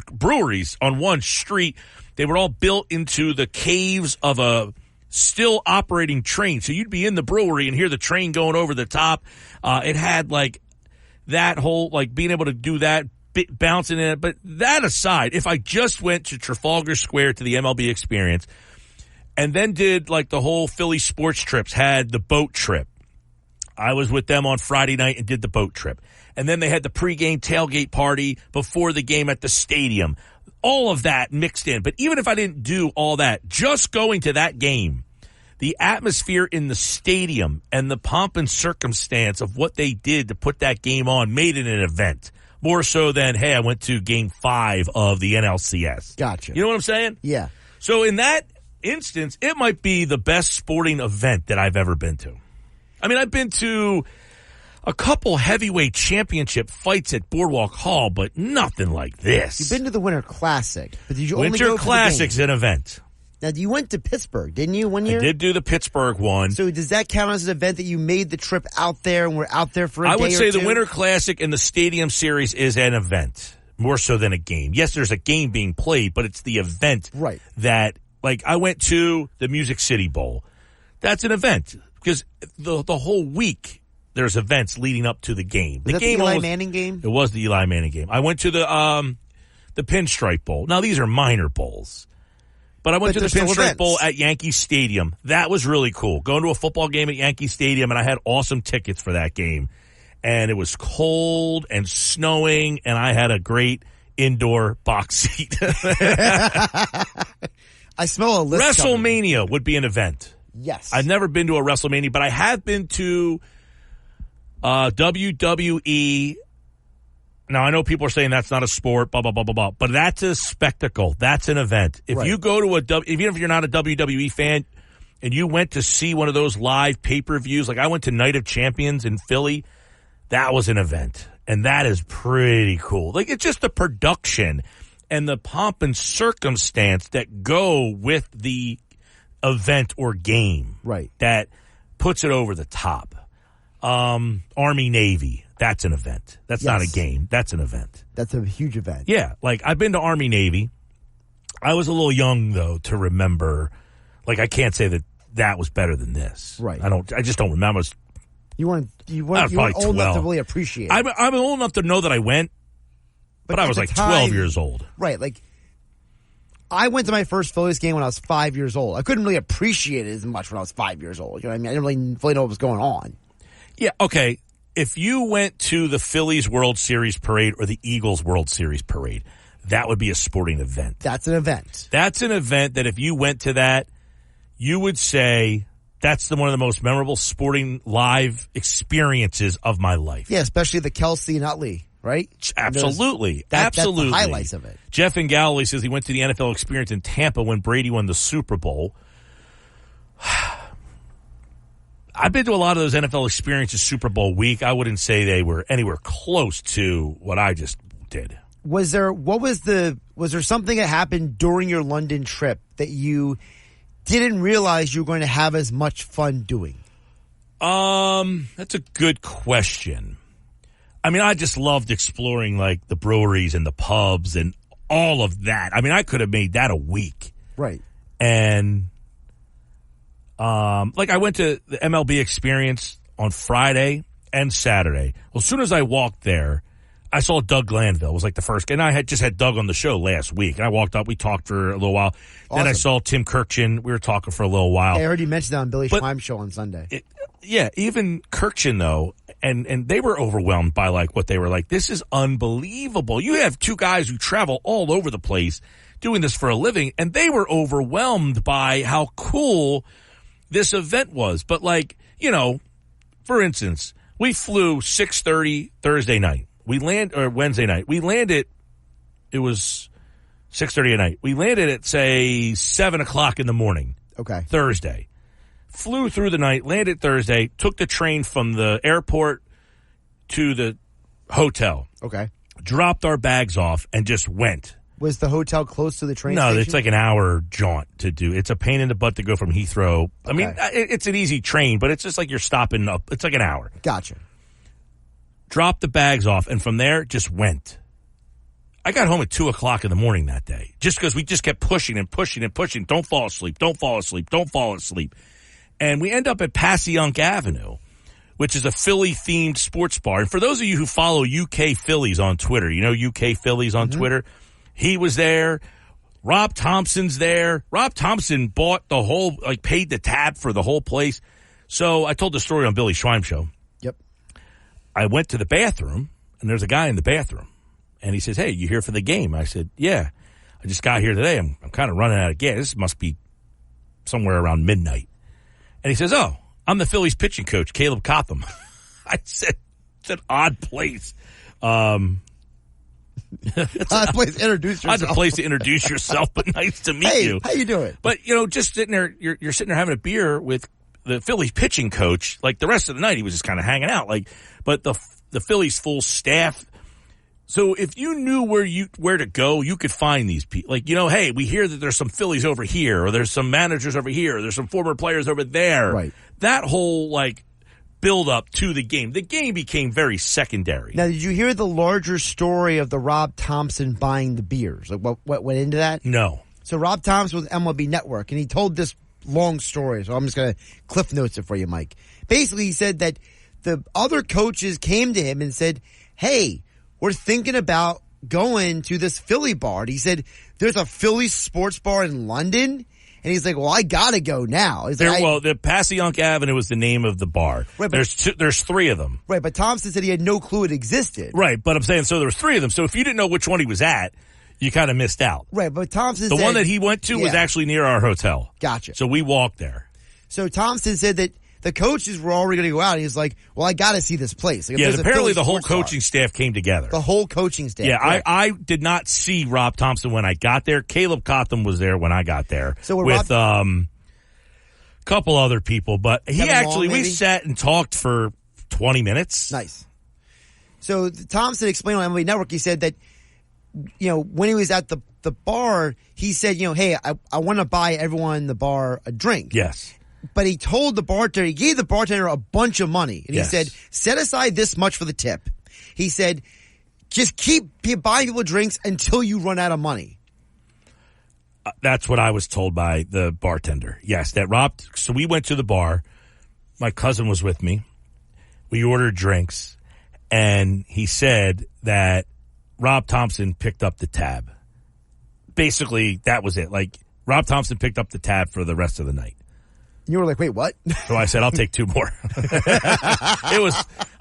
breweries on one street. They were all built into the caves of a still operating train. So you'd be in the brewery and hear the train going over the top. It had like that whole, like being able to do that, bouncing in it. But that aside, if I just went to Trafalgar Square to the MLB experience and then did like the whole Philly Sports Trips, had the boat trip. I was with them on Friday night and did the boat trip. And then they had the pregame tailgate party before the game at the stadium. All of that mixed in. But even if I didn't do all that, just going to that game, the atmosphere in the stadium and the pomp and circumstance of what they did to put that game on made it an event. More so than, hey, I went to Game 5 of the NLCS. Gotcha. You know what I'm saying? Yeah. So in that instance, it might be the best sporting event that I've ever been to. I mean, I've been to a couple heavyweight championship fights at Boardwalk Hall, but nothing like this. You've been to the Winter Classic, but did you only go Winter for Classic's the game? an event. Now, you went to Pittsburgh, didn't you, one year? I did do the Pittsburgh one. So does that count as an event that you made the trip out there and were out there for a day or two? I would say the Winter Classic and the Stadium Series is an event, more so than a game. Yes, there's a game being played, but it's the event that, like, I went to the Music City Bowl. That's an event because the whole week there's events leading up to the game. Was that the Eli Manning game? It was the Eli Manning game. I went to the Pinstripe Bowl. Now, these are minor bowls. But I went to the Pinstripe Bowl at Yankee Stadium. That was really cool. Going to a football game at Yankee Stadium, and I had awesome tickets for that game. And it was cold and snowing, and I had a great indoor box seat. I smell a list WrestleMania would be an event. Yes. I've never been to a WrestleMania, but I have been to WWE. Now, I know people are saying that's not a sport, blah, blah, blah, blah, blah, but that's a spectacle. That's an event. If you go to even if you're not a WWE fan and you went to see one of those live pay-per-views, like I went to Night of Champions in Philly, that was an event. And that is pretty cool. Like, it's just the production and the pomp and circumstance that go with the event or game. Right. That puts it over the top. Army, Navy, that's an event. That's not a game. That's an event. That's a huge event. Yeah. Like, I've been to Army, Navy. I was a little young, though, to remember. Like, I can't say that was better than this. Right. I just don't remember. You weren't probably old enough 12. to really appreciate it. I'm old enough to know that I went, but I was like 12 years old. Right. Like, I went to my first Phillies game when I was 5 years old. I couldn't really appreciate it as much when I was 5 years old. You know what I mean? I didn't really know what was going on. Yeah, okay. If you went to the Phillies World Series parade or the Eagles World Series parade, that would be a sporting event. That's an event. That's an event that if you went to that, you would say that's one of the most memorable sporting live experiences of my life. Yeah, especially the Kelsey and Utley, right? Absolutely. That's Absolutely. the highlights of it. Jeff in Galilee says he went to the NFL experience in Tampa when Brady won the Super Bowl. I've been to a lot of those NFL experiences Super Bowl week. I wouldn't say they were anywhere close to what I just did. Was there something that happened during your London trip that you didn't realize you were going to have as much fun doing? That's a good question. I mean, I just loved exploring like the breweries and the pubs and all of that. I mean, I could have made that a week. Right. And like I went to the MLB experience on Friday and Saturday. Well, as soon as I walked there, I saw Doug Glanville. It was like the first, and I had just had Doug on the show last week. And I walked up, we talked for a little while. Awesome. Then I saw Tim Kirkchin. We were talking for a little while. I heard you mentioned that on Billy Schweim's show on Sunday. Even Kirkchin though, and they were overwhelmed by like what they were like. This is unbelievable. You have two guys who travel all over the place doing this for a living, and they were overwhelmed by how cool this event was. But like, you know, for instance, we flew 6:30 Thursday night. Wednesday night. We landed, it was 6:30 at night. We landed at, say, 7 o'clock in the morning. Okay. Thursday. Flew through the night, landed Thursday, took the train from the airport to the hotel. Okay. Dropped our bags off and just went. Was the hotel close to the train station? No, it's like an hour jaunt to do. It's a pain in the butt to go from Heathrow. Okay. I mean, it's an easy train, but it's just like you're stopping up. It's like an hour. Gotcha. Dropped the bags off, and from there, just went. I got home at 2 o'clock in the morning that day, just because we just kept pushing and pushing and pushing. Don't fall asleep. Don't fall asleep. Don't fall asleep. And we end up at Passyunk Avenue, which is a Philly-themed sports bar. And for those of you who follow UK Phillies on Twitter, you know UK Phillies on Twitter? He was there. Rob Thompson's there. Rob Thompson bought the whole, like, paid the tab for the whole place. So I told the story on Billy Schweim show. Yep. I went to the bathroom, and there's a guy in the bathroom. And he says, "Hey, you here for the game?" I said, "Yeah. I just got here today. I'm kind of running out of gas. This must be somewhere around midnight." And he says, "Oh, I'm the Phillies pitching coach, Caleb Cotham." I said, "It's an odd place." Odd place to introduce yourself. Odd place to introduce yourself, but nice to meet you. How you doing? But, you know, just sitting there, you're sitting there having a beer with the Phillies pitching coach. Like, the rest of the night, he was just kind of hanging out. Like, but the Phillies full staff. So if you knew where to go, you could find these people. Like, you know, hey, we hear that there's some Phillies over here, or there's some managers over here, or there's some former players over there. Right. That whole, like, build up to the game. The game became very secondary. Now, did you hear the larger story of the Rob Thompson buying the beers? Like, what went into that? No. So Rob Thompson was MLB Network, and he told this long story. So I'm just going to cliff notes it for you, Mike. Basically, he said that the other coaches came to him and said, "Hey, we're thinking about going to this Philly bar." And he said, "There's a Philly sports bar in London." And he's like, "Well, I gotta go now." He's like, the Passyunk Avenue was the name of the bar. Right, there's three of them. Right, but Thompson said he had no clue it existed. Right, but I'm saying, so there was three of them. So if you didn't know which one he was at, you kind of missed out. Right, but Thompson The said, one that he went to was Yeah. actually near our hotel. Gotcha. So we walked there. So Thompson said that the coaches were already going to go out. And he's like, well, I got to see this place. Like, if Yeah, there's a apparently Philly the whole sports bar- coaching staff came together. The whole coaching staff. Yeah, correct. I did not see Rob Thompson when I got there. Caleb Cotham was there when I got there So when with a couple other people. But he Kevin actually, Long, we maybe? sat and talked for 20 minutes. Nice. So Thompson explained on MLB Network, he said that, when he was at the bar, he said, hey, I want to buy everyone in the bar a drink. Yes. But he told the bartender, he gave the bartender a bunch of money. And Yes. he said, set aside this much for the tip. He said, just keep buying people drinks until you run out of money. That's what I was told by the bartender. Yes, that Rob. So we went to the bar. My cousin was with me. We ordered drinks. And he said that Rob Thompson picked up the tab. Basically, that was it. Like, Rob Thompson picked up the tab for the rest of the night. You were like, wait, what? So I said, I'll take 2 more.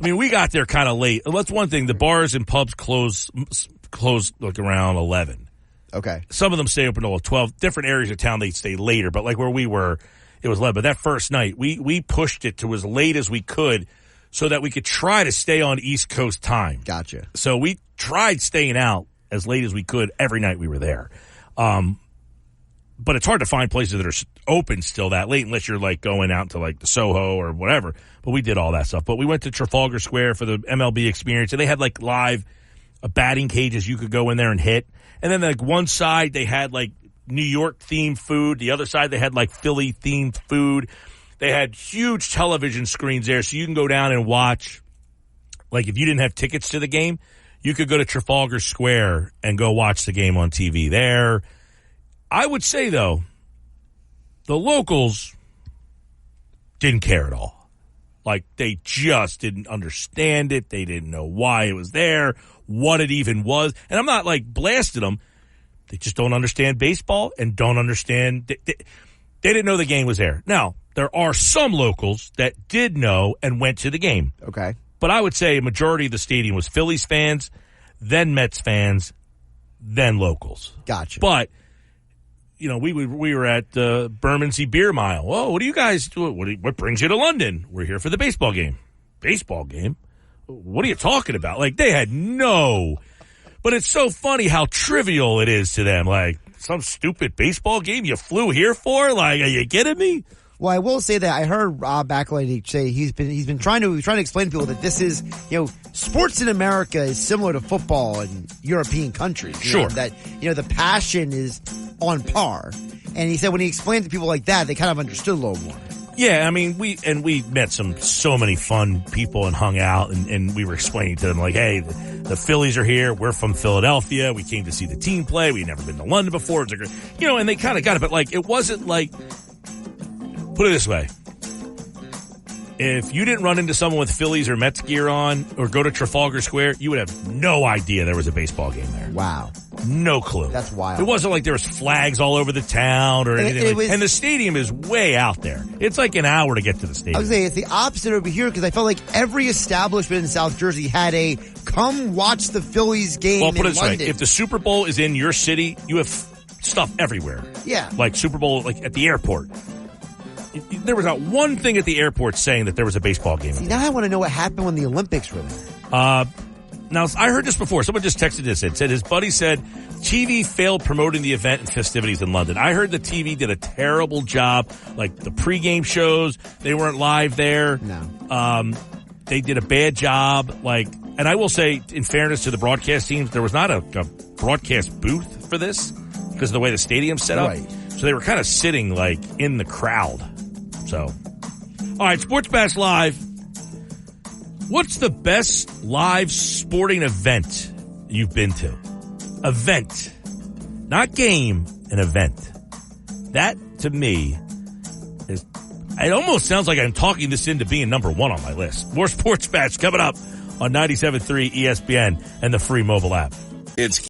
We got there kind of late. That's one thing. The bars and pubs close like around 11. Okay. Some of them stay open till 12. Different areas of town, they stay later. But like where we were, it was 11. But that first night, we pushed it to as late as we could so that we could try to stay on East Coast time. Gotcha. So we tried staying out as late as we could every night we were there. But it's hard to find places that are open still that late unless you're like going out to like the Soho or whatever. But we did all that stuff. But we went to Trafalgar Square for the MLB experience, and they had like live batting cages you could go in there and hit. And then like one side they had like New York themed food. The other side they had like Philly themed food. They had huge television screens there, so you can go down and watch. Like if you didn't have tickets to the game, you could go to Trafalgar Square and go watch the game on TV there. I would say, though, the locals didn't care at all. Like, they just didn't understand it. They didn't know why it was there, what it even was. And I'm not, like, blasting them. They just don't understand baseball and don't understand. They didn't know the game was there. Now, there are some locals that did know and went to the game. Okay. But I would say a majority of the stadium was Phillies fans, then Mets fans, then locals. Gotcha. But we were at Bermondsey Beer Mile. Oh, what do you guys do? What brings you to London? We're here for the baseball game. Baseball game? What are you talking about? Like, they had no. But it's so funny how trivial it is to them. Like, some stupid baseball game you flew here for? Like, are you kidding me? Well, I will say that I heard Rob Backlund say he's been trying to explain to people that this is, sports in America is similar to football in European countries. Sure. That, the passion is on par. And he said when he explained to people like that, they kind of understood a little more. Yeah, we met so many fun people and hung out, and we were explaining to them, like, hey, the Phillies are here. We're from Philadelphia. We came to see the team play. We'd never been to London before. It's like, and they kind of got it, but like, it wasn't like, put it this way. If you didn't run into someone with Phillies or Mets gear on or go to Trafalgar Square, you would have no idea there was a baseball game there. Wow. No clue. That's wild. It wasn't like there was flags all over the town or anything. And the stadium is way out there. It's like an hour to get to the stadium. I was saying it's the opposite over here because I felt like every establishment in South Jersey had a come watch the Phillies game Well, put it in this way. London. If the Super Bowl is in your city, you have stuff everywhere. Yeah. Like Super Bowl, like at the airport. There was not one thing at the airport saying that there was a baseball game. See, now I want to know what happened when the Olympics were there. Now, I heard this before. Someone just texted this in. Said his buddy said TV failed promoting the event and festivities in London. I heard the TV did a terrible job. Like the pregame shows, they weren't live there. No. They did a bad job. And I will say, in fairness to the broadcast teams, there was not a broadcast booth for this because of the way the stadium's set up. Right. So they were kind of sitting in the crowd. So, all right, Sports Bash Live. What's the best live sporting event you've been to? Event. Not game, an event. That, to me, it almost sounds like I'm talking this into being number one on my list. More Sports Bash coming up on 97.3 ESPN and the free mobile app. It's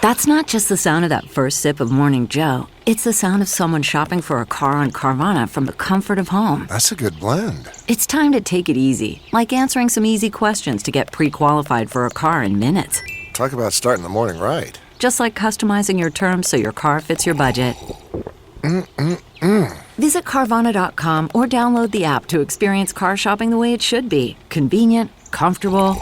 That's not just the sound of that first sip of Morning Joe. It's the sound of someone shopping for a car on Carvana from the comfort of home. That's a good blend. It's time to take it easy, like answering some easy questions to get pre-qualified for a car in minutes. Talk about starting the morning right. Just like customizing your terms so your car fits your budget. Visit Carvana.com or download the app to experience car shopping the way it should be. Convenient, comfortable.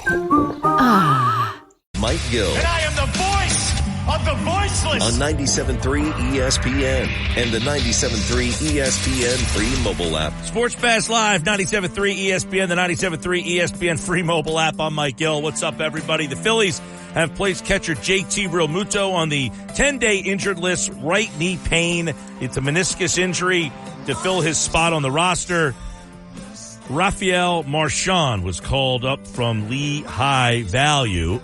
Mike Gill. And I am the voice of the voiceless. On 97.3 ESPN and the 97.3 ESPN free mobile app. Sports Bash Live, 97.3 ESPN, the 97.3 ESPN free mobile app. I'm Mike Gill. What's up, everybody? The Phillies have placed catcher JT Realmuto on the 10-day injured list, right knee pain. It's a meniscus injury to fill his spot on the roster. Rafael Marchand was called up from Lehigh Valley,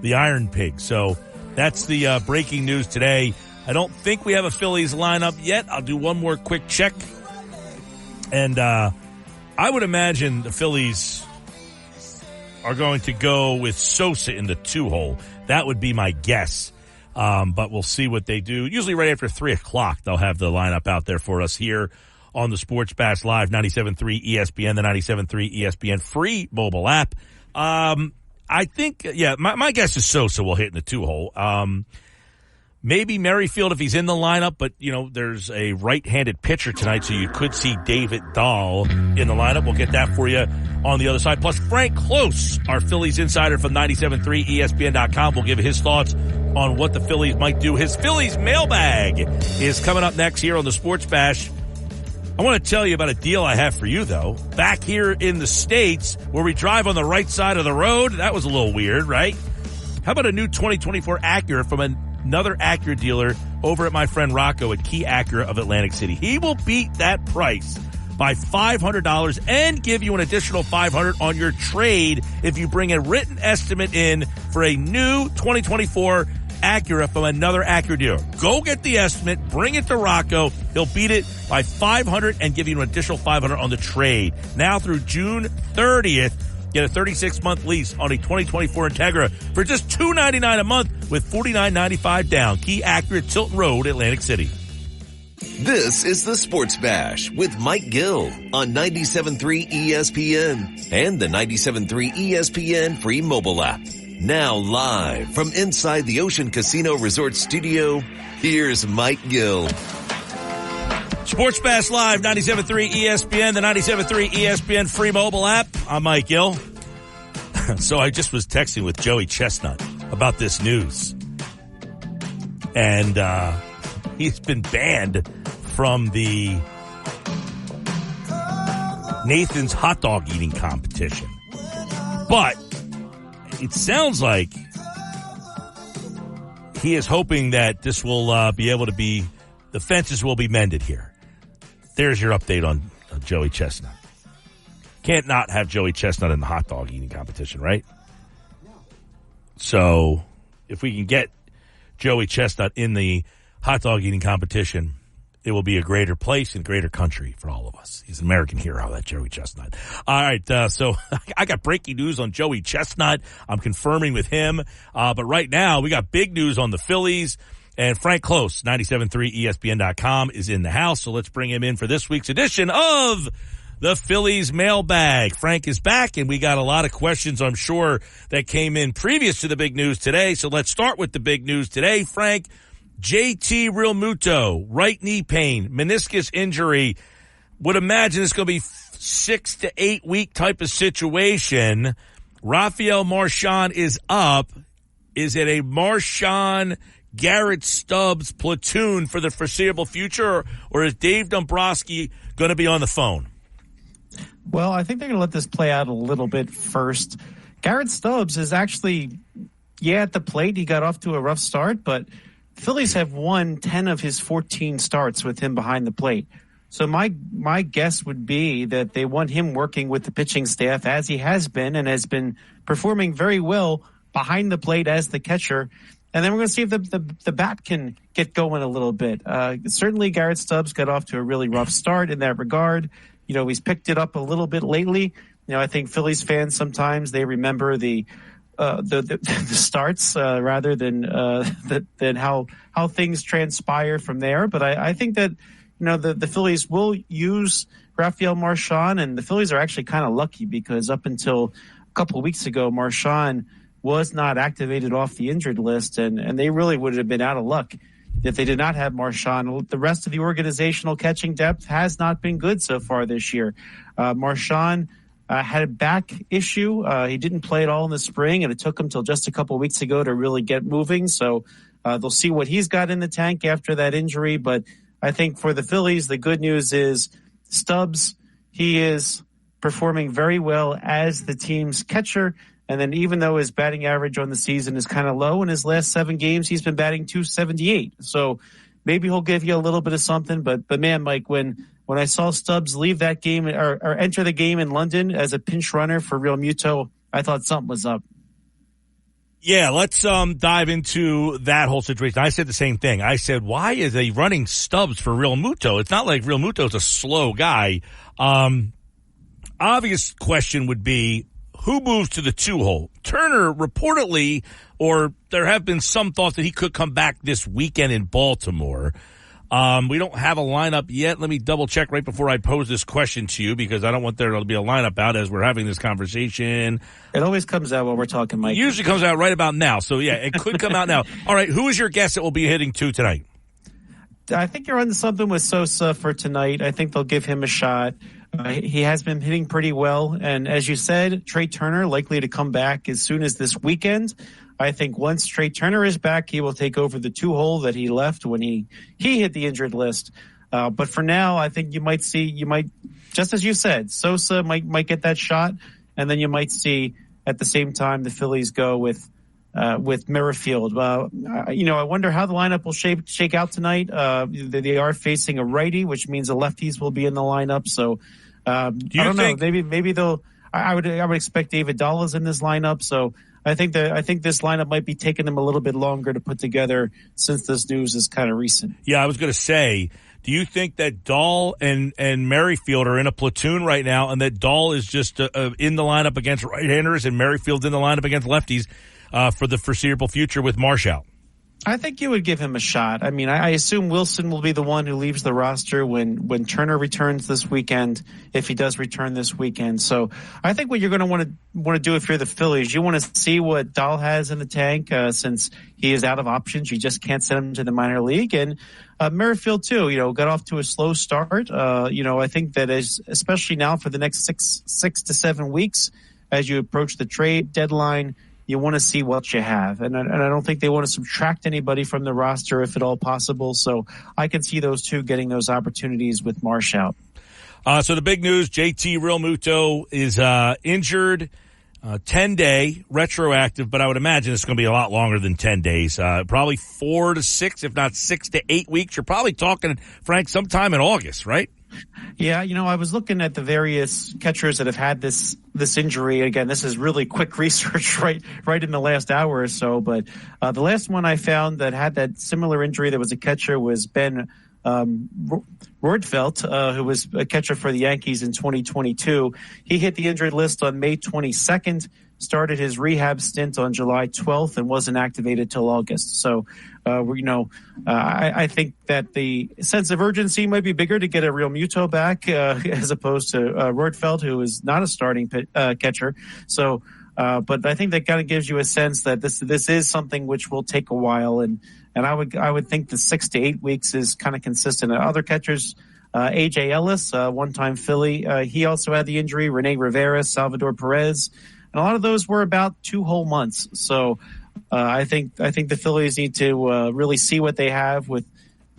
the Iron Pig. So that's the breaking news today. I don't think we have a Phillies lineup yet. I'll do one more quick check. And I would imagine the Phillies are going to go with Sosa in the 2-hole. That would be my guess. But we'll see what they do. Usually right after 3 o'clock, they'll have the lineup out there for us here on the Sports Bash Live, 97.3 ESPN, the 97.3 ESPN free mobile app. I think, my guess is Sosa will hit in the 2-hole. Maybe Merrifield if he's in the lineup, but, there's a right-handed pitcher tonight, so you could see David Dahl in the lineup. We'll get that for you on the other side. Plus, Frank Close, our Phillies insider from 97.3 ESPN.com, will give his thoughts on what the Phillies might do. His Phillies mailbag is coming up next here on the Sports Bash. I want to tell you about a deal I have for you, though. Back here in the States, where we drive on the right side of the road, that was a little weird, right? How about a new 2024 Acura from another Acura dealer over at my friend Rocco at Key Acura of Atlantic City? He will beat that price by $500 and give you an additional $500 on your trade if you bring a written estimate in for a new 2024 Acura from another Acura dealer. Go get the estimate, bring it to Rocco. He'll beat it by $500 and give you an additional $500 on the trade. Now through June 30th, get a 36-month lease on a 2024 Integra for just $299 a month with $49.95 down. Key Acura, Tilton Road, Atlantic City. This is the Sports Bash with Mike Gill on 97.3 ESPN and the 97.3 ESPN free mobile app. Now live from inside the Ocean Casino Resort Studio, here's Mike Gill. Sports Bash Live, 97.3 ESPN, the 97.3 ESPN free mobile app. I'm Mike Gill. So I just was texting with Joey Chestnut about this news. And he's been banned from the Nathan's hot dog eating competition. But it sounds like he is hoping that this will be able to be, the fences will be mended here. There's your update on Joey Chestnut. Can't not have Joey Chestnut in the hot dog eating competition, right? So if we can get Joey Chestnut in the hot dog eating competition, it will be a greater place and greater country for all of us. He's an American hero, that Joey Chestnut. All right, so I got breaking news on Joey Chestnut. I'm confirming with him. But right now, we got big news on the Phillies. And Frank Close, 97.3 ESPN.com, is in the house. So let's bring him in for this week's edition of the Phillies mailbag. Frank is back, and we got a lot of questions, I'm sure, that came in previous to the big news today. So let's start with the big news today. Frank, JT Realmuto, right knee pain, meniscus injury. Would imagine it's going to be 6 to 8 week type of situation. Rafael Marchand is up. Is it a Marchand Garrett Stubbs platoon for the foreseeable future, or is Dave Dombrowski going to be on the phone? Well, I think they're going to let this play out a little bit first. Garrett Stubbs is actually, at the plate. He got off to a rough start, but Phillies have won 10 of his 14 starts with him behind the plate. So my guess would be that they want him working with the pitching staff as he has been and has been performing very well behind the plate as the catcher. And then we're going to see if the bat can get going a little bit. Certainly Garrett Stubbs got off to a really rough start in that regard. He's picked it up a little bit lately. I think Phillies fans sometimes they remember the starts rather than how things transpire from there. But I think that the Phillies will use Rafael Marchand, and the Phillies are actually kind of lucky because up until a couple of weeks ago, Marchand was not activated off the injured list, and they really would have been out of luck if they did not have Marchand. The rest of the organizational catching depth has not been good so far this year. Marchand had a back issue. He didn't play at all in the spring, and it took him till just a couple of weeks ago to really get moving. So they'll see what he's got in the tank after that injury. But I think for the Phillies, the good news is Stubbs, he is performing very well as the team's catcher. And then even though his batting average on the season is kind of low, in his last 7 games, he's been batting .278. So maybe he'll give you a little bit of something. But man, Mike, when I saw Stubbs leave that game or enter the game in London as a pinch runner for Real Muto, I thought something was up. Yeah, let's dive into that whole situation. I said the same thing. I said, why is he running Stubbs for Real Muto? It's not like Real Muto's a slow guy. Obvious question would be, who moves to the 2-hole? Turner reportedly, or there have been some thoughts that he could come back this weekend in Baltimore. We don't have a lineup yet. Let me double check right before I pose this question to you, because I don't want there to be a lineup out as we're having this conversation. It always comes out while we're talking, Mike. It usually comes out right about now. So yeah, it could come out now. All right. Who is your guess that will be hitting 2 tonight? I think you're on something with Sosa for tonight. I think they'll give him a shot. He has been hitting pretty well. And as you said, Trey Turner likely to come back as soon as this weekend. I think once Trey Turner is back, he will take over the 2-hole that he left when he hit the injured list. But for now, I think you might, just as you said, Sosa might get that shot. And then you might see at the same time the Phillies go with Merrifield. I wonder how the lineup will shake out tonight. They are facing a righty, which means the lefties will be in the lineup. So I don't know. Maybe they'll. I would expect David Dahl in this lineup. So I think this lineup might be taking them a little bit longer to put together since this news is kind of recent. Yeah, I was going to say, do you think that Dahl and Merrifield are in a platoon right now, and that Dahl is just in the lineup against right-handers and Merrifield's in the lineup against lefties for the foreseeable future with Marsh out? I think you would give him a shot. I mean, I assume Wilson will be the one who leaves the roster when Turner returns this weekend, if he does return this weekend. So I think what you're going to want to do if you're the Phillies, you want to see what Dahl has in the tank, since he is out of options. You just can't send him to the minor league. And Merrifield too, got off to a slow start. I think that especially now for the next six to 7 weeks, as you approach the trade deadline, you want to see what you have. And I don't think they want to subtract anybody from the roster if at all possible. So I can see those two getting those opportunities with Marsh out. So the big news, JT Realmuto is injured, 10-day, retroactive, but I would imagine it's going to be a lot longer than 10 days. Probably 4 to 6, if not 6 to 8 weeks. You're probably talking, Frank, sometime in August, right? Yeah, I was looking at the various catchers that have had this injury. Again, this is really quick research right in the last hour or so. But the last one I found that had that similar injury that was a catcher was Ben Rortvedt, who was a catcher for the Yankees in 2022. He hit the injured list on May 22nd, started his rehab stint on July 12th, and wasn't activated till August. So, I think that the sense of urgency might be bigger to get a Real Muto back as opposed to Rortvedt, who is not a starting catcher. So, but I think that kind of gives you a sense that this is something which will take a while, and I would think the 6 to 8 weeks is kind of consistent. Other catchers, AJ Ellis, one-time Philly, he also had the injury. Rene Rivera, Salvador Perez, and a lot of those were about 2 whole months. So I think the Phillies need to really see what they have with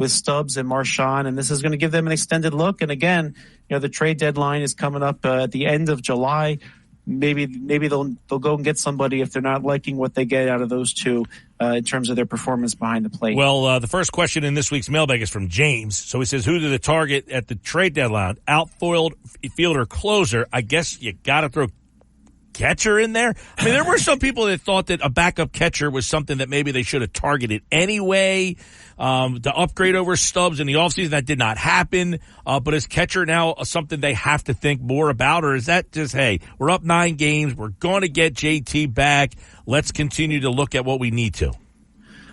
Stubbs and Marchand, and this is going to give them an extended look. And again, the trade deadline is coming up at the end of July. Maybe they'll go and get somebody if they're not liking what they get out of those two in terms of their performance behind the plate. Well, the first question in this week's mailbag is from James. So he says, who did the target at the trade deadline? Outfielder, closer. I guess you got to throw catcher in there. I mean, there were some people that thought that a backup catcher was something that maybe they should have targeted anyway. The upgrade over Stubbs in the offseason, that did not happen. But is catcher now something they have to think more about? Or is that just, hey, we're up 9 games. We're going to get JT back. Let's continue to look at what we need to.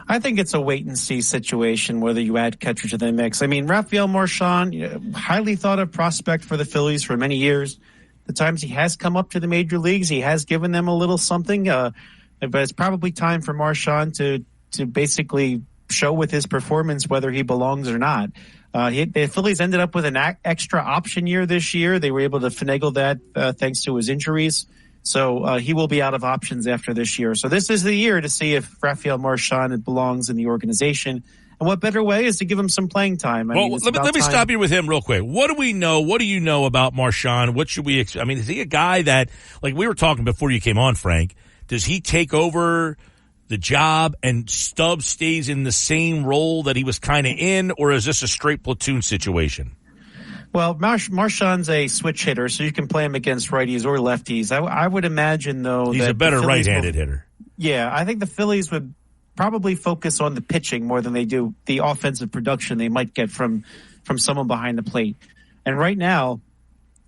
I think it's a wait-and-see situation whether you add catcher to the mix. I mean, Rafael Marchand, highly thought-of prospect for the Phillies for many years. The times he has come up to the major leagues, he has given them a little something. But it's probably time for Marchand to basically show with his performance whether he belongs or not. The Phillies ended up with an extra option year this year. They were able to finagle that thanks to his injuries. So he will be out of options after this year. So this is the year to see if Rafael Marchand belongs in the organization. And what better way is to give him some playing time? Let me stop you with him real quick. What do we know? What do you know about Marchand? What should we expect? I mean, is he a guy that, like we were talking before you came on, Frank, does he take over the job and Stubbs stays in the same role that he was kind of in, or is this a straight platoon situation? Well, Marchand's a switch hitter, so you can play him against righties or lefties. I would imagine, though, he's a better right-handed hitter. Yeah, I think the Phillies would probably focus on the pitching more than they do the offensive production they might get from someone behind the plate. And right now,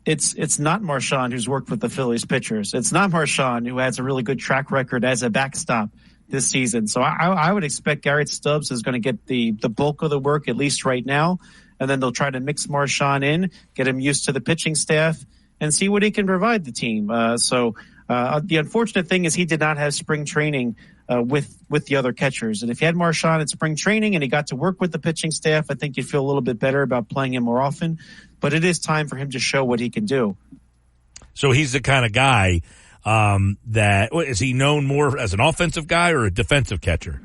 it's not Marchand who's worked with the Phillies pitchers. It's not Marchand who has a really good track record as a backstop this season. So I would expect Garrett Stubbs is going to get the bulk of the work, at least right now. And then they'll try to mix Marchand in, get him used to the pitching staff, and see what he can provide the team. The unfortunate thing is he did not have spring training with the other catchers. And if you had Marchand at spring training and he got to work with the pitching staff, I think you'd feel a little bit better about playing him more often. But it is time for him to show what he can do. So he's the kind of guy that is he known more as an offensive guy or a defensive catcher?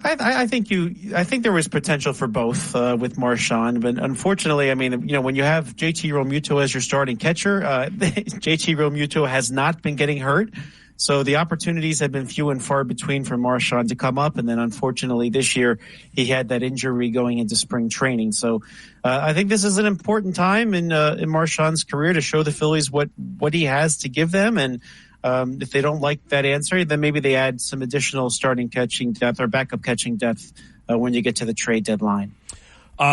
I think there was potential for both with Marchand, but unfortunately, I mean, when you have JT Realmuto as your starting catcher, JT Realmuto has not been getting hurt, so the opportunities have been few and far between for Marchand to come up, and then unfortunately this year he had that injury going into spring training. So I think this is an important time in Marchand's career to show the Phillies what he has to give them, and if they don't like that answer, then maybe they add some additional starting catching depth or backup catching depth when you get to the trade deadline.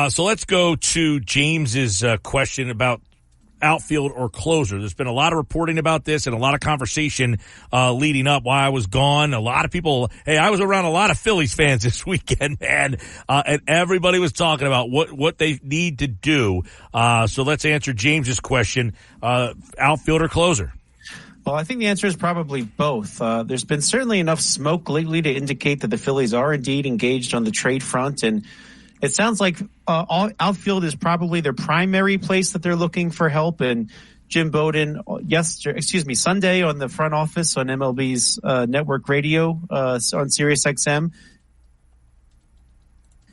So let's go to James's question about outfield or closer. There's been a lot of reporting about this and a lot of conversation leading up while I was gone. A lot of people, I was around a lot of Phillies fans this weekend, man, and everybody was talking about what they need to do. So let's answer James's question, outfield or closer. Well, I think the answer is probably both. There's been certainly enough smoke lately to indicate that the Phillies are indeed engaged on the trade front, and it sounds like outfield is probably their primary place that they're looking for help. And Jim Bowden, Sunday on the front office on MLB's network radio on SiriusXM,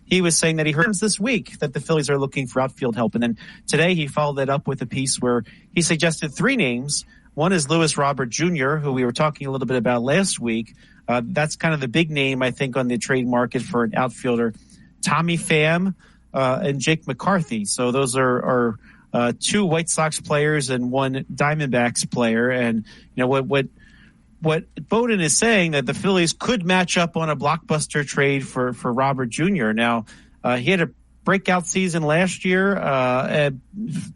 he was saying that he heard this week that the Phillies are looking for outfield help, and then today he followed that up with a piece where he suggested three names. One is Lewis Robert Jr., who we were talking a little bit about last week. That's kind of the big name, I think, on the trade market for an outfielder. Tommy Pham and Jake McCarthy. So those are two White Sox players and one Diamondbacks player. And what Bowden is saying that the Phillies could match up on a blockbuster trade for Robert Jr. Now, he had a breakout season last year,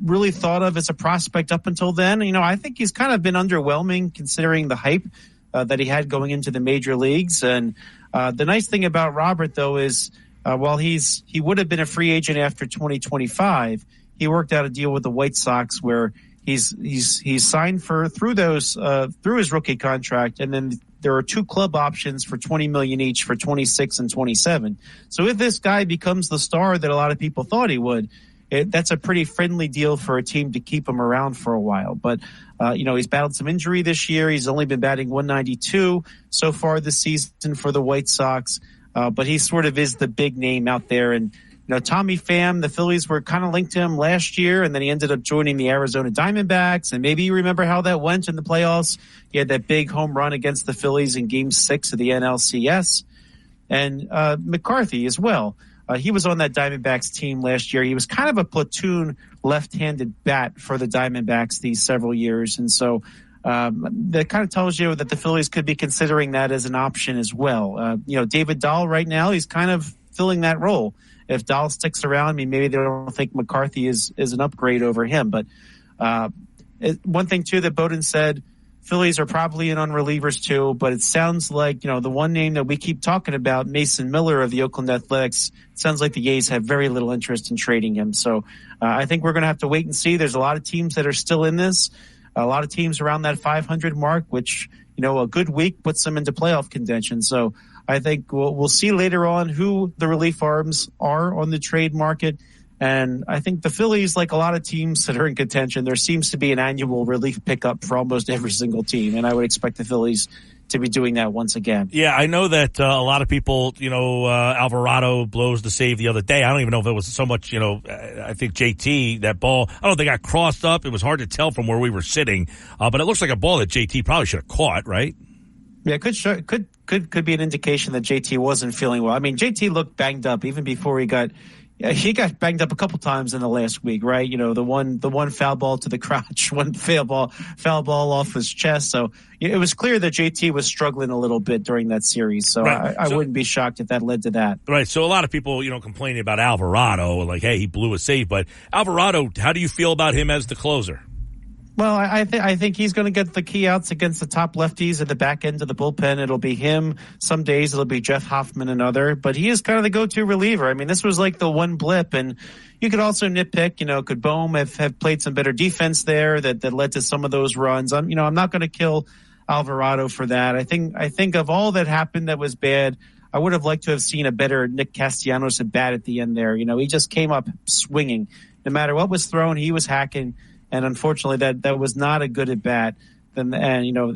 really thought of as a prospect up until then. I think he's kind of been underwhelming considering the hype that he had going into the major leagues. And the nice thing about Robert, though, is while he would have been a free agent after 2025, he worked out a deal with the White Sox where he's signed through his rookie contract, and then there are two club options for $20 million each for 26 and 27. So if this guy becomes the star that a lot of people thought he would, that's a pretty friendly deal for a team to keep him around for a while. But he's battled some injury this year. He's only been batting 192 so far this season for the White Sox. But he sort of is the big name out there. And Tommy Pham, the Phillies were kind of linked to him last year, and then he ended up joining the Arizona Diamondbacks. And maybe you remember how that went in the playoffs. He had that big home run against the Phillies in Game 6 of the NLCS. And McCarthy as well. He was on that Diamondbacks team last year. He was kind of a platoon left-handed bat for the Diamondbacks these several years. And so that kind of tells you that the Phillies could be considering that as an option as well. David Dahl right now, he's kind of filling that role. If Dahl sticks around, maybe they don't think McCarthy is an upgrade over him. But one thing, too, that Bowden said, Phillies are probably in on relievers, too. But it sounds like, the one name that we keep talking about, Mason Miller of the Oakland Athletics, it sounds like the A's have very little interest in trading him. So I think we're going to have to wait and see. There's a lot of teams that are still in this. a lot of teams around that 500 mark, which, a good week puts them into playoff contention. So I think we'll see later on who the relief arms are on the trade market. And I think the Phillies, like a lot of teams that are in contention, there seems to be an annual relief pickup for almost every single team. And I would expect the Phillies to be doing that once again. Yeah, I know that a lot of people, Alvarado blows the save the other day. I don't even know if it was so much, I think JT, that ball, I don't think got crossed up. It was hard to tell from where we were sitting. But it looks like a ball that JT probably should have caught, right? Yeah, could be an indication that JT wasn't feeling well. I mean, JT looked banged up even before he got banged up a couple times in the last week, right? The one foul ball to the crotch, one foul ball off his chest. So it was clear that JT was struggling a little bit during that series. So right. I wouldn't be shocked if that led to that. Right. So a lot of people, complaining about Alvarado, like, hey, he blew a save. But Alvarado, how do you feel about him as the closer? Well, I think he's going to get the key outs against the top lefties at the back end of the bullpen. It'll be him. Some days it'll be Jeff Hoffman another. But he is kind of the go-to reliever. I mean, this was like the one blip. And you could also nitpick, could Bohm have played some better defense there that led to some of those runs? I'm not going to kill Alvarado for that. I think of all that happened that was bad, I would have liked to have seen a better Nick Castellanos at bat at the end there. He just came up swinging. No matter what was thrown, he was hacking. And unfortunately, that was not a good at bat. And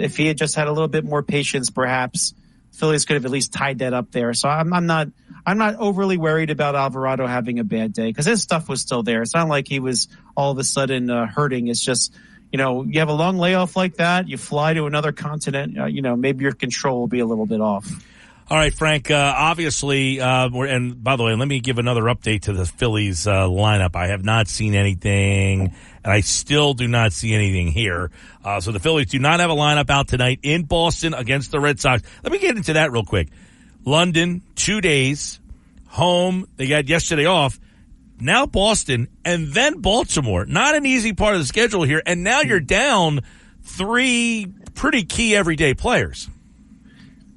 if he had just had a little bit more patience, perhaps Phillies could have at least tied that up there. So I'm not overly worried about Alvarado having a bad day because his stuff was still there. It's not like he was all of a sudden hurting. It's just, you have a long layoff like that. You fly to another continent. Maybe your control will be a little bit off. All right, Frank, obviously, and by the way, let me give another update to the Phillies lineup. I have not seen anything, and I still do not see anything here. So the Phillies do not have a lineup out tonight in Boston against the Red Sox. Let me get into that real quick. London, 2 days, home, they got yesterday off, now Boston, and then Baltimore. Not an easy part of the schedule here, and now you're down 3 pretty key everyday players.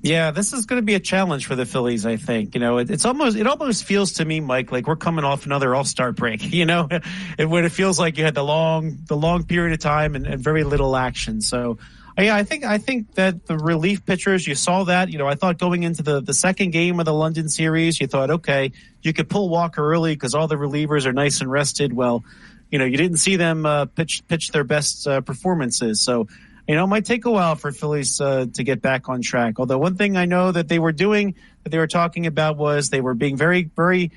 Yeah, this is going to be a challenge for the Phillies, I think. It almost feels to me, Mike, like we're coming off another All-Star break, when it feels like you had the long period of time and very little action. So, yeah, I think that the relief pitchers, you saw that. I thought going into the second game of the London series, you thought, okay, you could pull Walker early because all the relievers are nice and rested. Well, you didn't see them pitch their best performances. So, it might take a while for Phillies to get back on track. Although one thing I know that they were doing, that they were talking about, was they were being very, very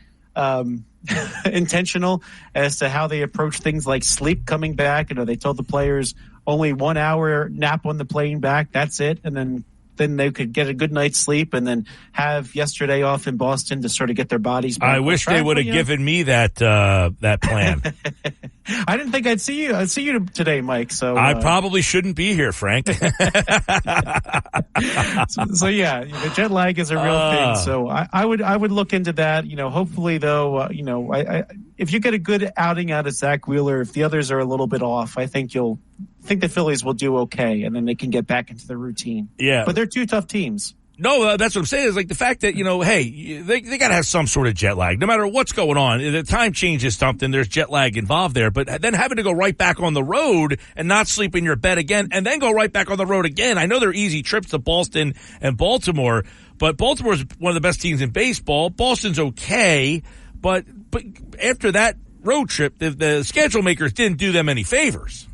intentional as to how they approach things like sleep coming back. They told the players only 1 hour nap on the plane back. That's it. And then they could get a good night's sleep and then have yesterday off in Boston to sort of get their bodies back. I wish they would have given me that plan. I didn't think I'd see you today, Mike. So I probably shouldn't be here, Frank. so yeah, the jet lag is a real thing. So I would look into that. Hopefully though, if you get a good outing out of Zach Wheeler, if the others are a little bit off, I think the Phillies will do okay, and then they can get back into the routine. Yeah, but they're 2 tough teams. No, that's what I'm saying. Is like the fact that, hey, they got to have some sort of jet lag. No matter what's going on, the time change is something. There's jet lag involved there. But then having to go right back on the road and not sleep in your bed again and then go right back on the road again. I know they're easy trips to Boston and Baltimore, but Baltimore's one of the best teams in baseball. Boston's okay, but after that road trip, the schedule makers didn't do them any favors.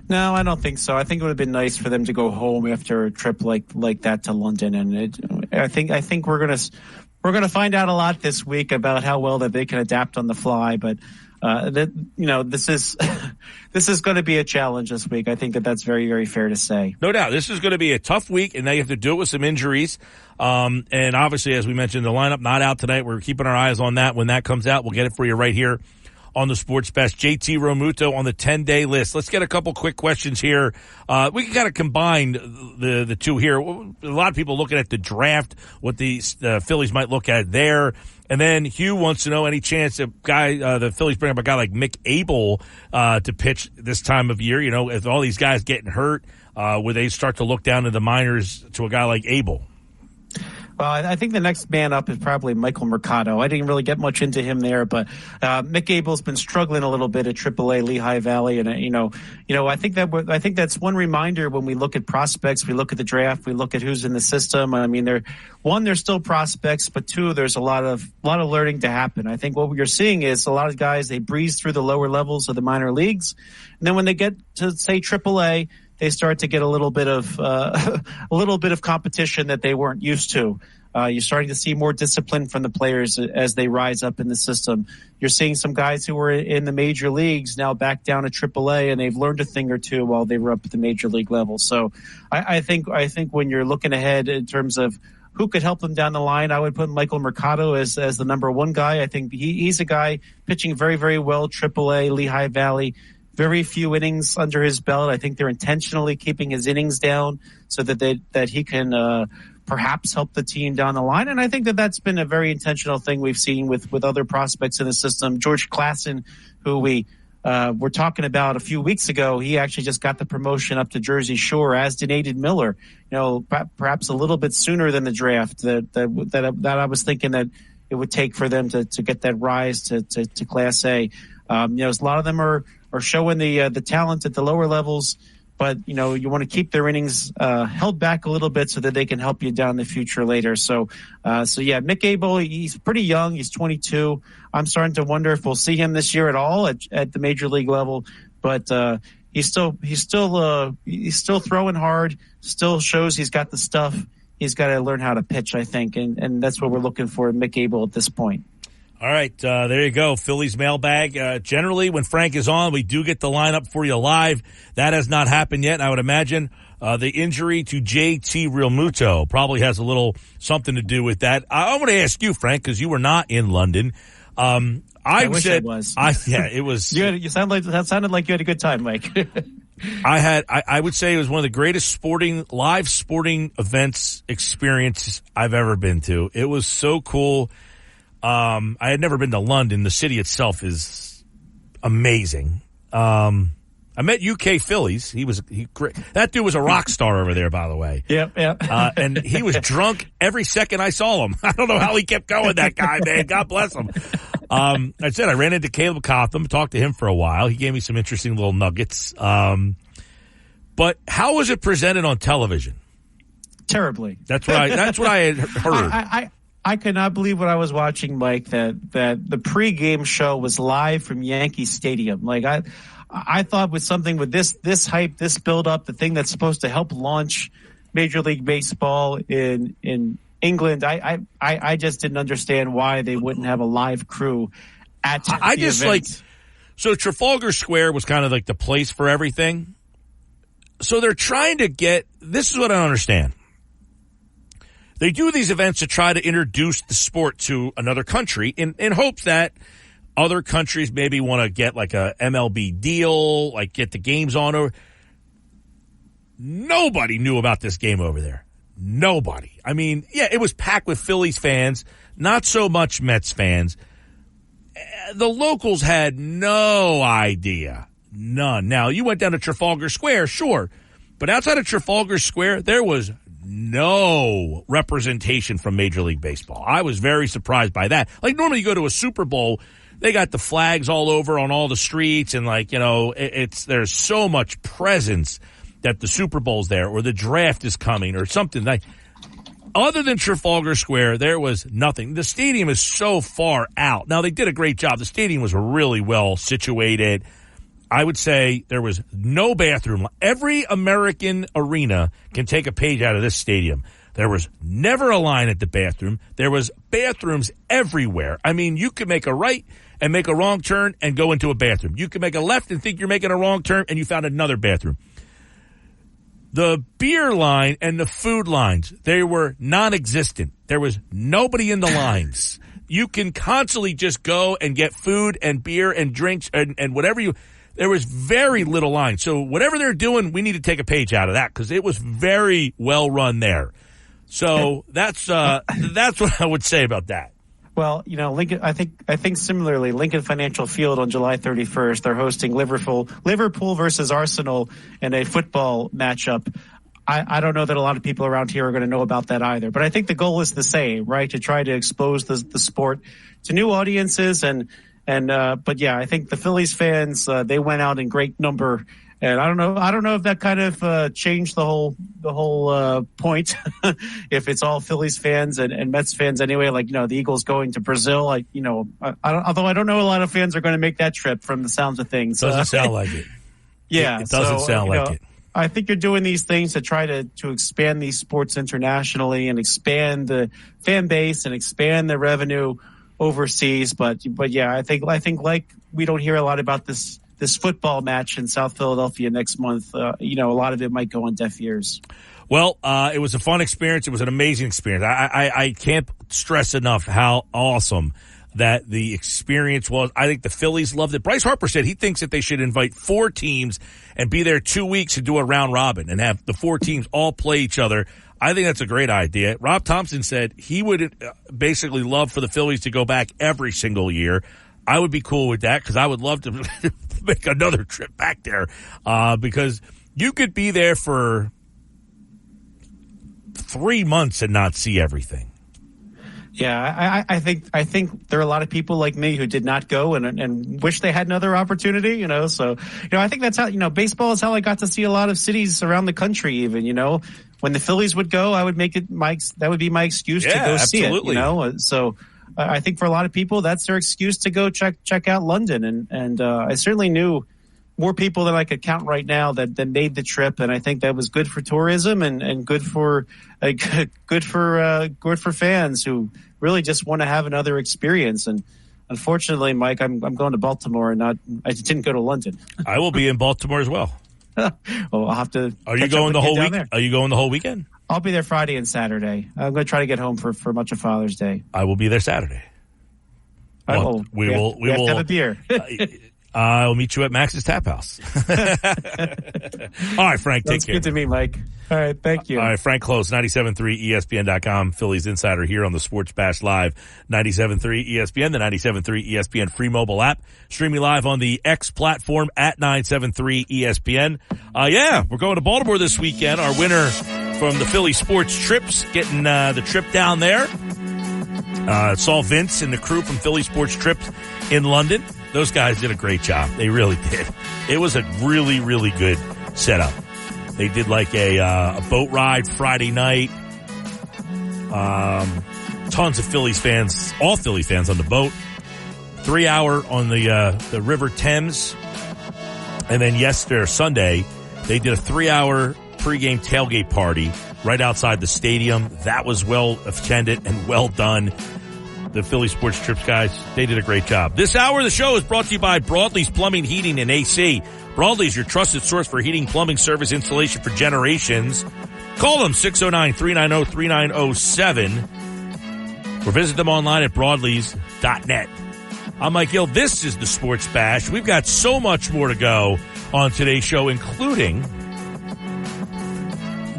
No, I don't think so. I think it would have been nice for them to go home after a trip like that to London. And I think we're gonna find out a lot this week about how well that they can adapt on the fly. But this is going to be a challenge this week. I think that's very, very fair to say. No doubt, this is going to be a tough week, and now you have to do it with some injuries. And obviously, as we mentioned, the lineup not out tonight. We're keeping our eyes on that. When that comes out, we'll get it for you right here on the Sports Bash. JT Realmuto on the 10-day list. Let's get a couple quick questions here. We can kind of combine the two here. A lot of people looking at the draft, what the Phillies might look at there. And then Hugh wants to know any chance the Phillies bring up a guy like Mick Abel to pitch this time of year. If all these guys getting hurt, would they start to look down to the minors to a guy like Abel? Well, I think the next man up is probably Michael Mercado. I didn't really get much into him there, but Mick Abel's been struggling a little bit at AAA Lehigh Valley, and I think that's one reminder when we look at prospects, we look at the draft, we look at who's in the system. I mean, they're still prospects, but two, there's a lot of learning to happen. I think what you're seeing is a lot of guys, they breeze through the lower levels of the minor leagues, and then when they get to say AAA, they start to get a little bit of competition that they weren't used to. You're starting to see more discipline from the players as they rise up in the system. You're seeing some guys who were in the major leagues now back down at AAA, and they've learned a thing or two while they were up at the major league level. So I think when you're looking ahead in terms of who could help them down the line, I would put Michael Mercado as the number one guy. I think he's a guy pitching very, very well, AAA, Lehigh Valley. Very few innings under his belt. I think they're intentionally keeping his innings down so that he can perhaps help the team down the line. And I think that's been a very intentional thing we've seen with other prospects in the system. George Klassen, who we were talking about a few weeks ago, he actually just got the promotion up to Jersey Shore, as did Aiden Miller. Perhaps a little bit sooner than the draft that I was thinking that it would take for them to get that rise to Class A. A lot of them are showing the talent at the lower levels, but you want to keep their innings held back a little bit so that they can help you down the future later. So Mick Abel, he's pretty young. He's 22. I'm starting to wonder if we'll see him this year at all at the major league level. But he's still throwing hard. Still shows he's got the stuff. He's got to learn how to pitch, I think, and that's what we're looking for in Mick Abel at this point. All right, there you go. Phillies mailbag. Generally, when Frank is on, we do get the lineup for you live. That has not happened yet. I would imagine the injury to JT Realmuto probably has a little something to do with that. I want to ask you, Frank, because you were not in London. I wish I was. It was. You sounded like you had a good time, Mike. I would say it was one of the greatest live sporting events experiences I've ever been to. It was so cool. I had never been to London. The city itself is amazing. I met UK Phillies. He great. That dude was a rock star over there, by the way. Yep. And he was drunk every second I saw him. I don't know how he kept going, that guy, man. God bless him. I said I ran into Caleb Cotham, talked to him for a while. He gave me some interesting little nuggets. But how was it presented on television? Terribly. That's what I had heard. I could not believe what I was watching, Mike, that the pregame show was live from Yankee Stadium. Like I thought with something with this hype, this build up, the thing that's supposed to help launch Major League Baseball in England, I just didn't understand why they wouldn't have a live crew at the event. So Trafalgar Square was kind of like the place for everything. So they're trying to this is what I don't understand. They do these events to try to introduce the sport to another country in hopes that other countries maybe want to get like a MLB deal, like get the games on over. Nobody knew about this game over there. Nobody. I mean, yeah, it was packed with Phillies fans, not so much Mets fans. The locals had no idea. None. Now, you went down to Trafalgar Square, sure. But outside of Trafalgar Square, there was no representation from Major League Baseball. I was very surprised by that. Like normally you go to a Super Bowl, they got the flags all over on all the streets and there's so much presence that the Super Bowl's there or the draft is coming or something like. Other than Trafalgar Square, there was nothing. The stadium is so far out. Now they did a great job. The stadium was really well situated. I would say there was no bathroom. Every American arena can take a page out of this stadium. There was never a line at the bathroom. There was bathrooms everywhere. I mean, you could make a right and make a wrong turn and go into a bathroom. You could make a left and think you're making a wrong turn and you found another bathroom. The beer line and the food lines, they were non-existent. There was nobody in the lines. You can constantly just go and get food and beer and drinks and whatever you... There was very little line. So whatever they're doing, we need to take a page out of that because it was very well run there. So that's what I would say about that. Well, Lincoln. I think similarly, Lincoln Financial Field on July 31st, they're hosting Liverpool versus Arsenal in a football matchup. I don't know that a lot of people around here are going to know about that either. But I think the goal is the same, right? To try to expose the sport to new audiences. But yeah, I think the Phillies fans, they went out in great number. And I don't know if that kind of changed the whole point. If it's all Phillies fans and Mets fans anyway, like, the Eagles going to Brazil, although I don't know a lot of fans are going to make that trip from the sounds of things. Doesn't sound like it. Yeah. It doesn't sound like it. I think you're doing these things to try to expand these sports internationally and expand the fan base and expand the revenue overseas. But yeah, I think like we don't hear a lot about this football match in South Philadelphia next month. A lot of it might go on deaf ears. Well, it was a fun experience. It was an amazing experience. I can't stress enough how awesome that the experience was. I think the Phillies loved it. Bryce Harper said he thinks that they should invite 4 teams and be there 2 weeks and do a round robin and have the 4 teams all play each other. I think that's a great idea. Rob Thompson said he would basically love for the Phillies to go back every single year. I would be cool with that because I would love to make another trip back there because you could be there for 3 months and not see everything. Yeah, I think there are a lot of people like me who did not go and wish they had another opportunity, So, I think that's how, baseball is how I got to see a lot of cities around the country even, When the Phillies would go, I would make it that would be my excuse to go absolutely. See it, So I think for a lot of people, that's their excuse to go check out London. And I certainly knew more people than I could count right now that made the trip. And I think that was good for tourism and good for fans who really just want to have another experience. And unfortunately, Mike, I'm going to Baltimore and I didn't go to London. I will be in Baltimore as well. Well, I'll have to. Are you going the whole week? Are you going the whole weekend? I'll be there Friday and Saturday. I'm going to try to get home for much of Father's Day. I will be there Saturday. We will have a beer. I'll meet you at Max's Tap House. All right, Frank, take care. That's good to me, Mike. All right, thank you. All right, Frank Close, 97.3 ESPN.com, Phillies Insider here on the Sports Bash Live, 97.3 ESPN, the 97.3 ESPN free mobile app, streaming live on the X platform at 97.3 ESPN. We're going to Baltimore this weekend. Our winner from the Philly Sports Trips getting the trip down there. Saw Vince and the crew from Philly Sports Trips in London. Those guys did a great job. They really did. It was a really, really good setup. They did like a boat ride Friday night. Tons of Phillies fans, all Philly fans on the boat. 3 hour on the River Thames. And then Sunday, they did a 3 hour pregame tailgate party right outside the stadium. That was well attended and well done. The Philly Sports Trips guys, they did a great job. This hour of the show is brought to you by Broadlee's Plumbing, Heating, and AC. Broadlee's your trusted source for heating, plumbing, service, installation for generations. Call them 609-390-3907 or visit them online at broadlees.net. I'm Mike Gill. This is the Sports Bash. We've got so much more to go on today's show, including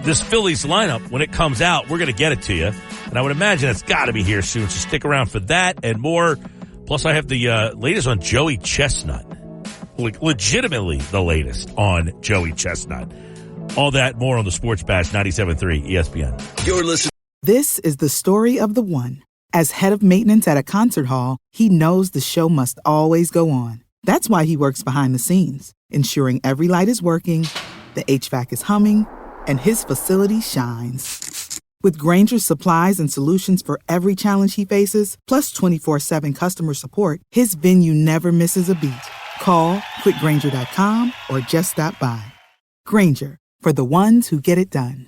this Phillies lineup. When it comes out, we're going to get it to you. And I would imagine it's got to be here soon, so stick around for that and more. Plus, I have the latest on Joey Chestnut. Legitimately the latest on Joey Chestnut. All that more on the Sports Bash 97.3 ESPN. You're listening. This is the story of the one. As head of maintenance at a concert hall, he knows the show must always go on. That's why he works behind the scenes, ensuring every light is working, the HVAC is humming, and his facility shines. With Grainger's supplies and solutions for every challenge he faces, plus 24/7 customer support, his venue never misses a beat. Call quickgrainger.com or just stop by. Grainger, for the ones who get it done.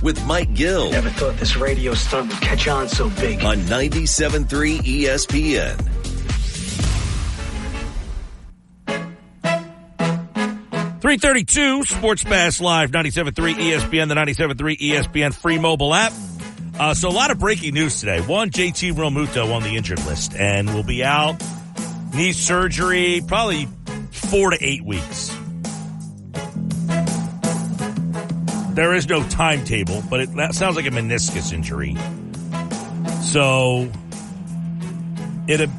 With Mike Gill. Never thought this radio stunt would catch on so big. On 97.3 ESPN. .332 Sports Bash Live, 97.3 ESPN, the 97.3 ESPN free mobile app. So a lot of breaking news today. One, JT Realmuto on the injured list and will be out. Knee surgery, probably 4 to 8 weeks. There is no timetable, but that sounds like a meniscus injury. So it'd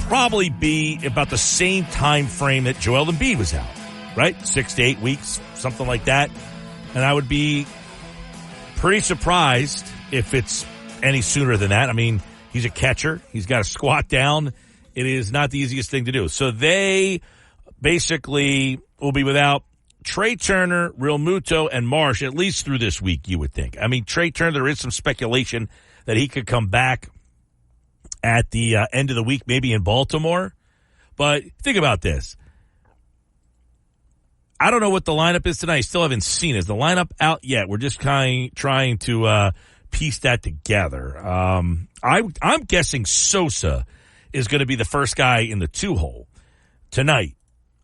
probably be about the same time frame that Joel Embiid was out. right? 6 to 8 weeks, something like that. And I would be pretty surprised if it's any sooner than that. I mean, he's a catcher. He's got to squat down. It is not the easiest thing to do. So they basically will be without Trey Turner, Real Muto, and Marsh, at least through this week, you would think. I mean, Trey Turner, there is some speculation that he could come back at the end of the week, maybe in Baltimore. But think about this. I don't know what the lineup is tonight. I still haven't seen it. Is the lineup out yet? We're just trying to piece that together. I'm guessing Sosa is going to be the first guy in the 2-hole tonight.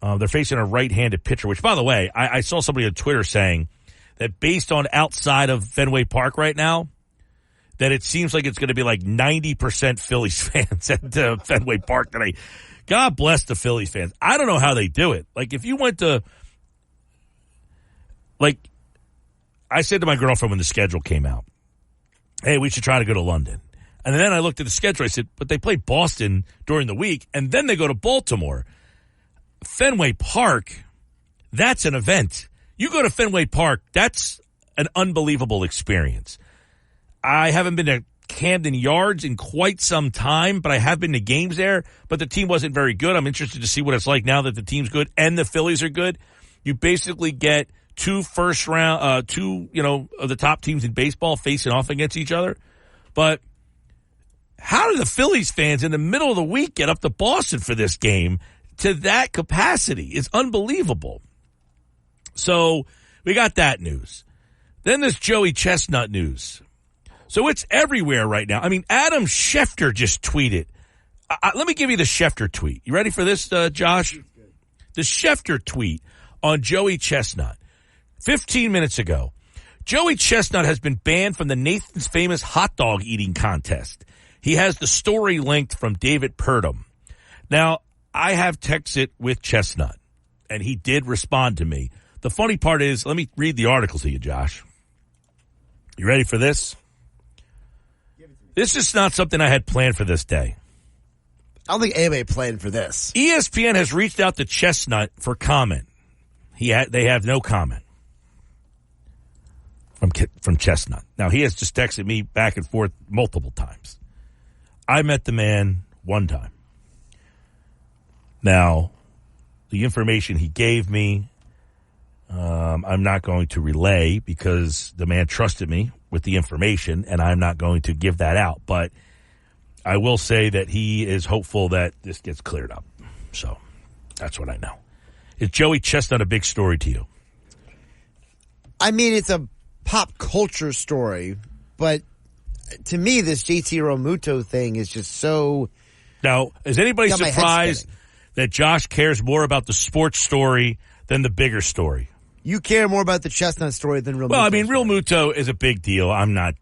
They're facing a right-handed pitcher, which, by the way, I saw somebody on Twitter saying that based on outside of Fenway Park right now, that it seems like it's going to be like 90% Phillies fans at Fenway Park tonight. God bless the Phillies fans. I don't know how they do it. Like, if you went to, like, I said to my girlfriend when the schedule came out, hey, we should try to go to London. And then I looked at the schedule. I said, but they play Boston during the week, and then they go to Baltimore. Fenway Park, that's an event. You go to Fenway Park, that's an unbelievable experience. I haven't been to Camden Yards in quite some time, but I have been to games there, but the team wasn't very good. I'm interested to see what it's like now that the team's good and the Phillies are good. You basically get two of the top teams in baseball facing off against each other. But how do the Phillies fans in the middle of the week get up to Boston for this game to that capacity? It's unbelievable. So we got that news. Then there's Joey Chestnut news. So it's everywhere right now. I mean, Adam Schefter just tweeted. Let me give you the Schefter tweet. You ready for this, Josh? The Schefter tweet on Joey Chestnut. 15 minutes ago, Joey Chestnut has been banned from the Nathan's Famous hot dog eating contest. He has the story linked from David Purdom. Now, I have texted with Chestnut, and he did respond to me. The funny part is, let me read the article to you, Josh. You ready for this? This is not something I had planned for this day. I don't think anybody planned for this. ESPN has reached out to Chestnut for comment. They have no comment from Chestnut. Now, he has just texted me back and forth multiple times. I met the man one time. Now, the information he gave me, I'm not going to relay because the man trusted me with the information, and I'm not going to give that out. But I will say that he is hopeful that this gets cleared up. So that's what I know. Is Joey Chestnut a big story to you? I mean, it's a pop culture story, but to me, this JT Realmuto thing is just so... Now, is anybody surprised that Josh cares more about the sports story than the bigger story? You care more about the Chestnut story than Realmuto. Well, I mean, Realmuto is a big deal. I'm not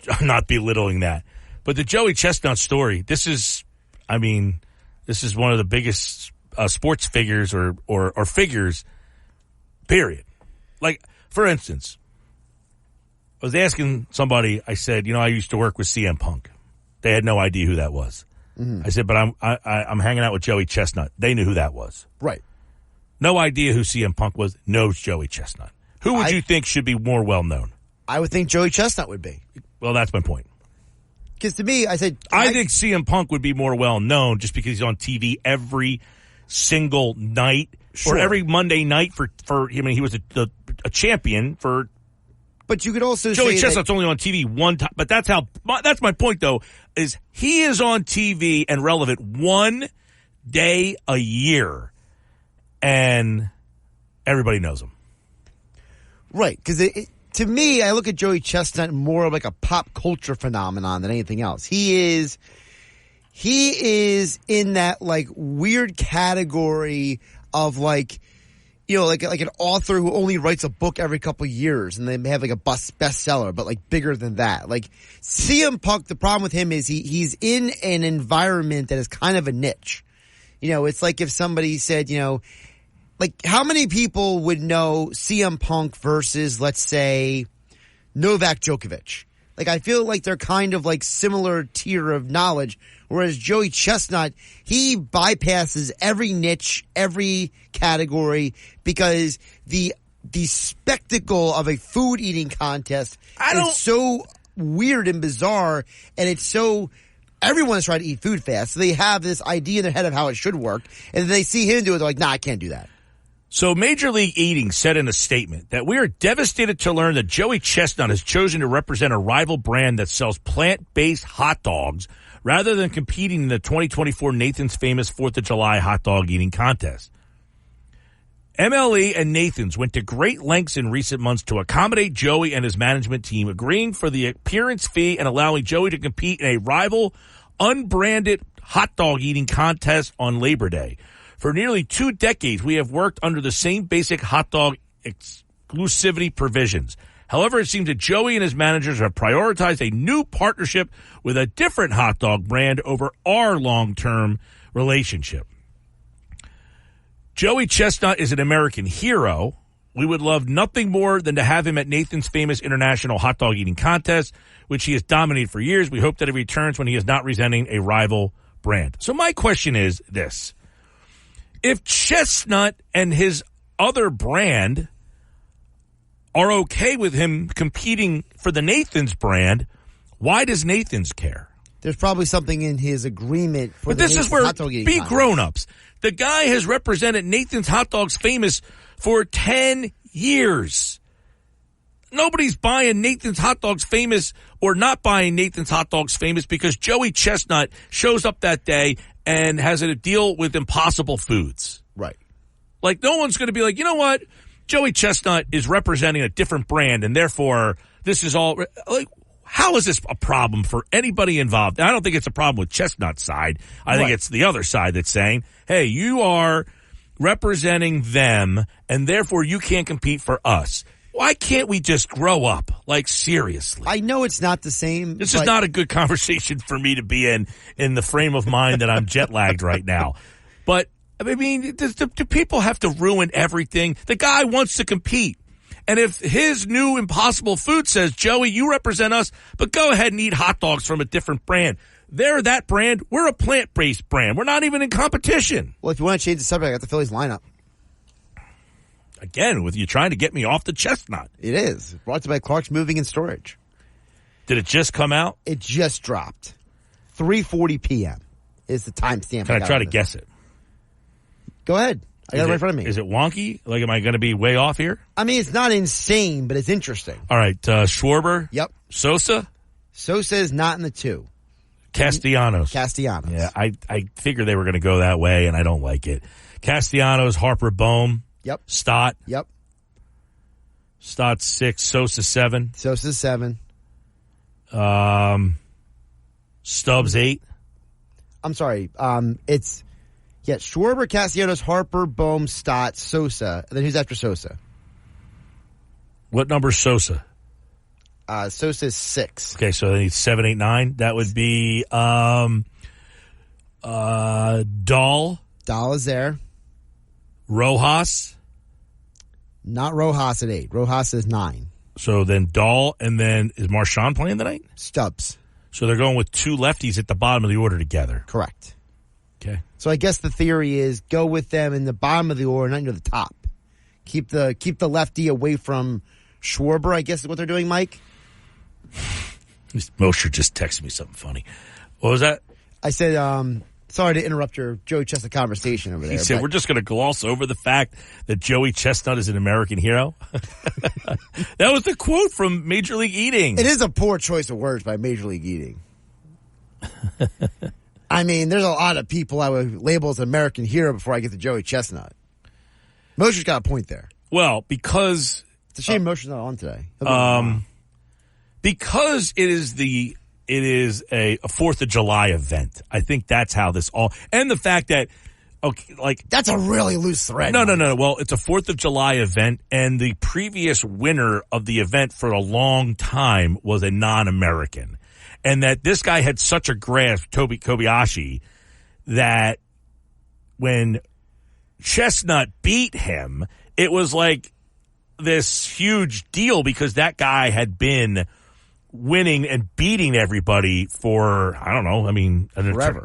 belittling that. But the Joey Chestnut story, this is one of the biggest sports figures or figures, period. Like, for instance, I was asking somebody, I said, I used to work with CM Punk. They had no idea who that was. Mm-hmm. I said, but I'm hanging out with Joey Chestnut. They knew who that was. Right. No idea who CM Punk was, knows Joey Chestnut. Who would you think should be more well-known? I would think Joey Chestnut would be. Well, that's my point. Because to me, I think CM Punk would be more well-known just because he's on TV every single night. Sure. Or every Monday night he was a champion for... But you could also Joey say Chestnut's only on TV one time. But that's my point, though, is he is on TV and relevant one day a year. And everybody knows him. Right, because to me, I look at Joey Chestnut more of like a pop culture phenomenon than anything else. He is in that like weird category of like, like an author who only writes a book every couple of years and they have like a bestseller, but like bigger than that. Like CM Punk, the problem with him is he's in an environment that is kind of a niche. It's like if somebody said, like, how many people would know CM Punk versus, let's say, Novak Djokovic? Like, I feel like they're kind of like similar tier of knowledge, whereas Joey Chestnut, he bypasses every niche, every category, because the spectacle of a food eating contest is so weird and bizarre, and it's so, everyone's trying to eat food fast, so they have this idea in their head of how it should work, and then they see him do it, they're like, nah, I can't do that. So Major League Eating said in a statement that we are devastated to learn that Joey Chestnut has chosen to represent a rival brand that sells plant-based hot dogs rather than competing in the 2024 Nathan's Famous 4th of July hot dog eating contest. MLE and Nathan's went to great lengths in recent months to accommodate Joey and his management team, agreeing for the appearance fee and allowing Joey to compete in a rival, unbranded hot dog eating contest on Labor Day. For nearly 2 decades, we have worked under the same basic hot dog exclusivity provisions. However, it seems that Joey and his managers have prioritized a new partnership with a different hot dog brand over our long-term relationship. Joey Chestnut is an American hero. We would love nothing more than to have him at Nathan's Famous International Hot Dog Eating Contest, which he has dominated for years. We hope that he returns when he is not representing a rival brand. So my question is this. If Chestnut and his other brand are okay with him competing for the Nathan's brand, why does Nathan's care? There's probably something in his agreement for but the this Nathan's is where hot dog eating be contest. grown-ups. The guy has represented Nathan's Hot Dogs Famous for 10 years. Nobody's buying Nathan's Hot Dogs Famous or not buying Nathan's Hot Dogs Famous because Joey Chestnut shows up that day and has a deal with Impossible Foods. Right. Like, no one's going to be like, you know what? Joey Chestnut is representing a different brand, and therefore this is all like, how is this a problem for anybody involved? I don't think it's a problem with Chestnut's side. I think it's the other side that's saying, hey, you are representing them, and therefore you can't compete for us. Why can't we just grow up? Like, seriously. I know it's not the same. This is not a good conversation for me to be in the frame of mind that I'm jet lagged right now. But, I mean, do people have to ruin everything? The guy wants to compete. And if his new Impossible Food says, Joey, you represent us, but go ahead and eat hot dogs from a different brand. They're that brand. We're a plant-based brand. We're not even in competition. Well, if you want to change the subject, I got the Phillies lineup. Again, with you trying to get me off the Chestnut. It is. Brought to you by Clark's Moving and Storage. Did it just come out? It just dropped. 3:40 p.m. is the timestamp. Can I try to guess it? Go ahead. I got it right in front of me. Is it wonky? Like, am I going to be way off here? I mean, it's not insane, but it's interesting. All right. Schwarber? Yep. Sosa? Sosa is not in the 2. Castellanos. Yeah, I figured they were going to go that way, and I don't like it. Castellanos, Harper, Bohm. Yep. Stott. Yep. Stott 6, Sosa 7. Sosa 7. Stubbs 8. I'm sorry. It's Schwarber, Castellanos, Harper, Bohm, Stott, Sosa. And then who's after Sosa? What number's Sosa? Sosa is 6. Okay, so they need 7, 8, 9. That would be Dahl. Dahl is there. Rojas. Not Rojas at 8. Rojas is 9. So then Dahl, and then is Marchand playing tonight? Stubbs. So they're going with 2 lefties at the bottom of the order together. Correct. Okay. So I guess the theory is go with them in the bottom of the order, not near the top. Keep the lefty away from Schwarber, I guess is what they're doing, Mike. Mosher just texted me something funny. What was that? I said, sorry to interrupt your Joey Chestnut conversation over there. He said, we're just going to gloss over the fact that Joey Chestnut is an American hero. That was the quote from Major League Eating. It is a poor choice of words by Major League Eating. I mean, there's a lot of people I would label as an American hero before I get to Joey Chestnut. Mosher's got a point there. Well, because... It's a shame Mosher's not on today. Because it is a 4th of July event. I think that's how this all, and the fact that, okay, like. That's a really loose thread. No. Well, it's a 4th of July event, and the previous winner of the event for a long time was a non-American. And that this guy had such a grasp, Kobayashi, that when Chestnut beat him, it was like this huge deal because that guy had been winning and beating everybody for, I don't know, I mean,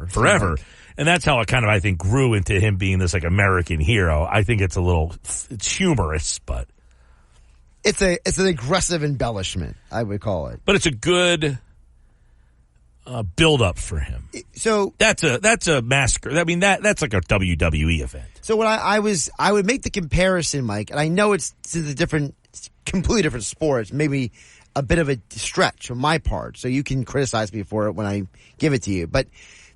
forever. And that's how it kind of, I think, grew into him being this like American hero. I think it's humorous, but it's an aggressive embellishment, I would call it. But it's a good build up for him. So that's a massacre. I mean, that's like a WWE event. So what I would make the comparison, Mike, and I know it's completely different sports, maybe a bit of a stretch on my part, so you can criticize me for it when I give it to you. But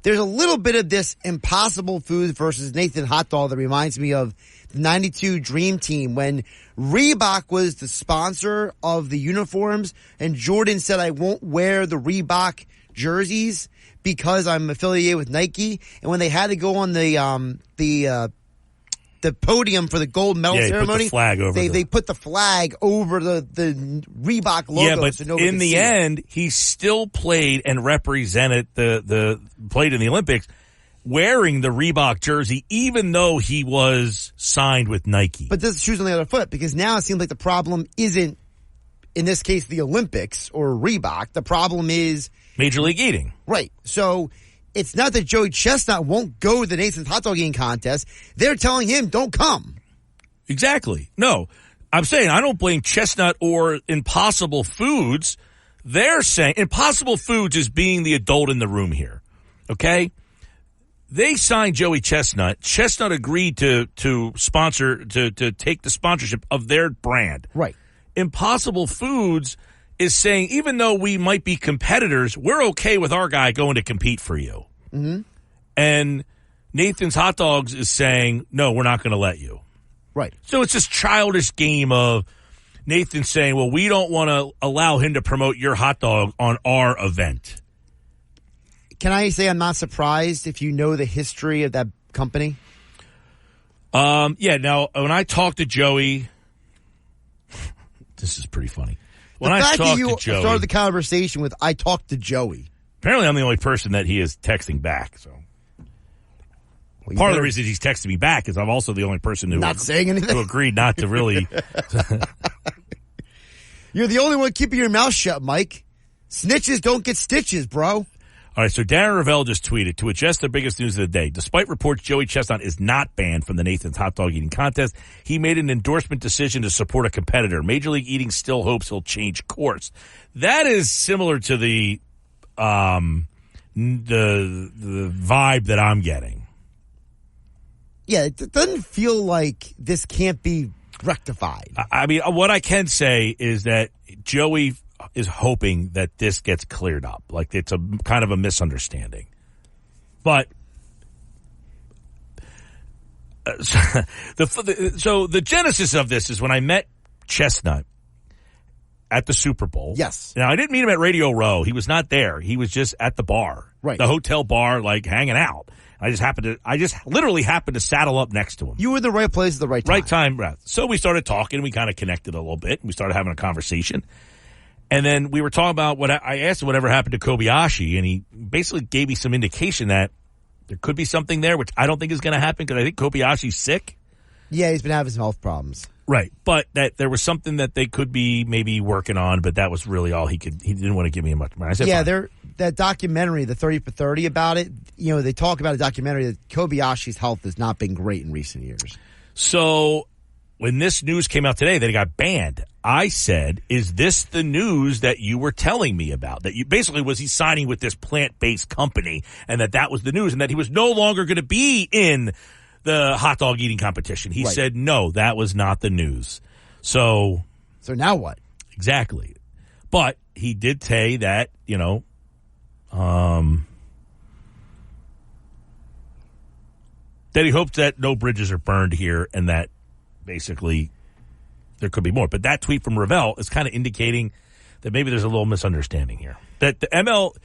there's a little bit of this Impossible Foods versus Nathan Hot Dog that reminds me of the 92 Dream Team when Reebok was the sponsor of the uniforms and Jordan said, I won't wear the Reebok jerseys because I'm affiliated with Nike. And when they had to go on the podium for the gold medal ceremony, put the flag over they put the flag over the Reebok logo. Yeah, but so in the end, he still played and represented played in the Olympics wearing the Reebok jersey, even though he was signed with Nike. But this shoes on the other foot, because now it seems like the problem isn't, in this case, the Olympics or Reebok. The problem is Major League Eating. Right. So it's not that Joey Chestnut won't go to the Nathan's Hot Dog Eating Contest. They're telling him, don't come. Exactly. No, I'm saying I don't blame Chestnut or Impossible Foods. They're saying Impossible Foods is being the adult in the room here. Okay? They signed Joey Chestnut. Chestnut agreed to sponsor, to take the sponsorship of their brand. Right. Impossible Foods is saying, even though we might be competitors, we're okay with our guy going to compete for you. Mm-hmm. And Nathan's Hot Dogs is saying, no, we're not going to let you. Right. So it's this childish game of Nathan saying, well, we don't want to allow him to promote your hot dog on our event. Can I say I'm not surprised if you know the history of that company? Yeah, now, when I talked to Joey, this is pretty funny. When I talked to Joey, started the conversation with, I talked to Joey. Apparently I'm the only person that he is texting back, so. Well, part of the reason he's texting me back is I'm also the only person who agreed not to really. You're the only one keeping your mouth shut, Mike. Snitches don't get stitches, bro. All right, so Darren Ravel just tweeted, to adjust the biggest news of the day. Despite reports Joey Chestnut is not banned from the Nathan's Hot Dog Eating Contest, he made an endorsement decision to support a competitor. Major League Eating still hopes he'll change course. That is similar to the vibe that I'm getting. Yeah, it doesn't feel like this can't be rectified. I mean, what I can say is that Joey is hoping that this gets cleared up. Like it's a kind of a misunderstanding. But so the genesis of this is when I met Chestnut at the Super Bowl. Yes. Now, I didn't meet him at Radio Row. He was not there. He was just at the bar. Right. The hotel bar, like hanging out. I just literally happened to saddle up next to him. You were in the right place at the right time. Right time. Right. So we started talking. We kind of connected a little bit. We started having a conversation. And then we were talking about I asked him whatever happened to Kobayashi, and he basically gave me some indication that there could be something there, which I don't think is going to happen because I think Kobayashi's sick. Yeah, he's been having some health problems. Right. But that there was something that they could be maybe working on, but that was really all he didn't want to give me much more. I said, yeah, that documentary, the 30 for 30 about it, you know, they talk about a documentary that Kobayashi's health has not been great in recent years. So when this news came out today that he got banned, I said, is this the news that you were telling me about? That you basically was he signing with this plant-based company and that was the news and that he was no longer going to be in the hot dog eating competition. He said, no, that was not the news. So now what? Exactly. But he did say that, you know, that he hopes that no bridges are burned here and that basically there could be more. But that tweet from Ravel is kind of indicating that maybe there's a little misunderstanding here. That the ML,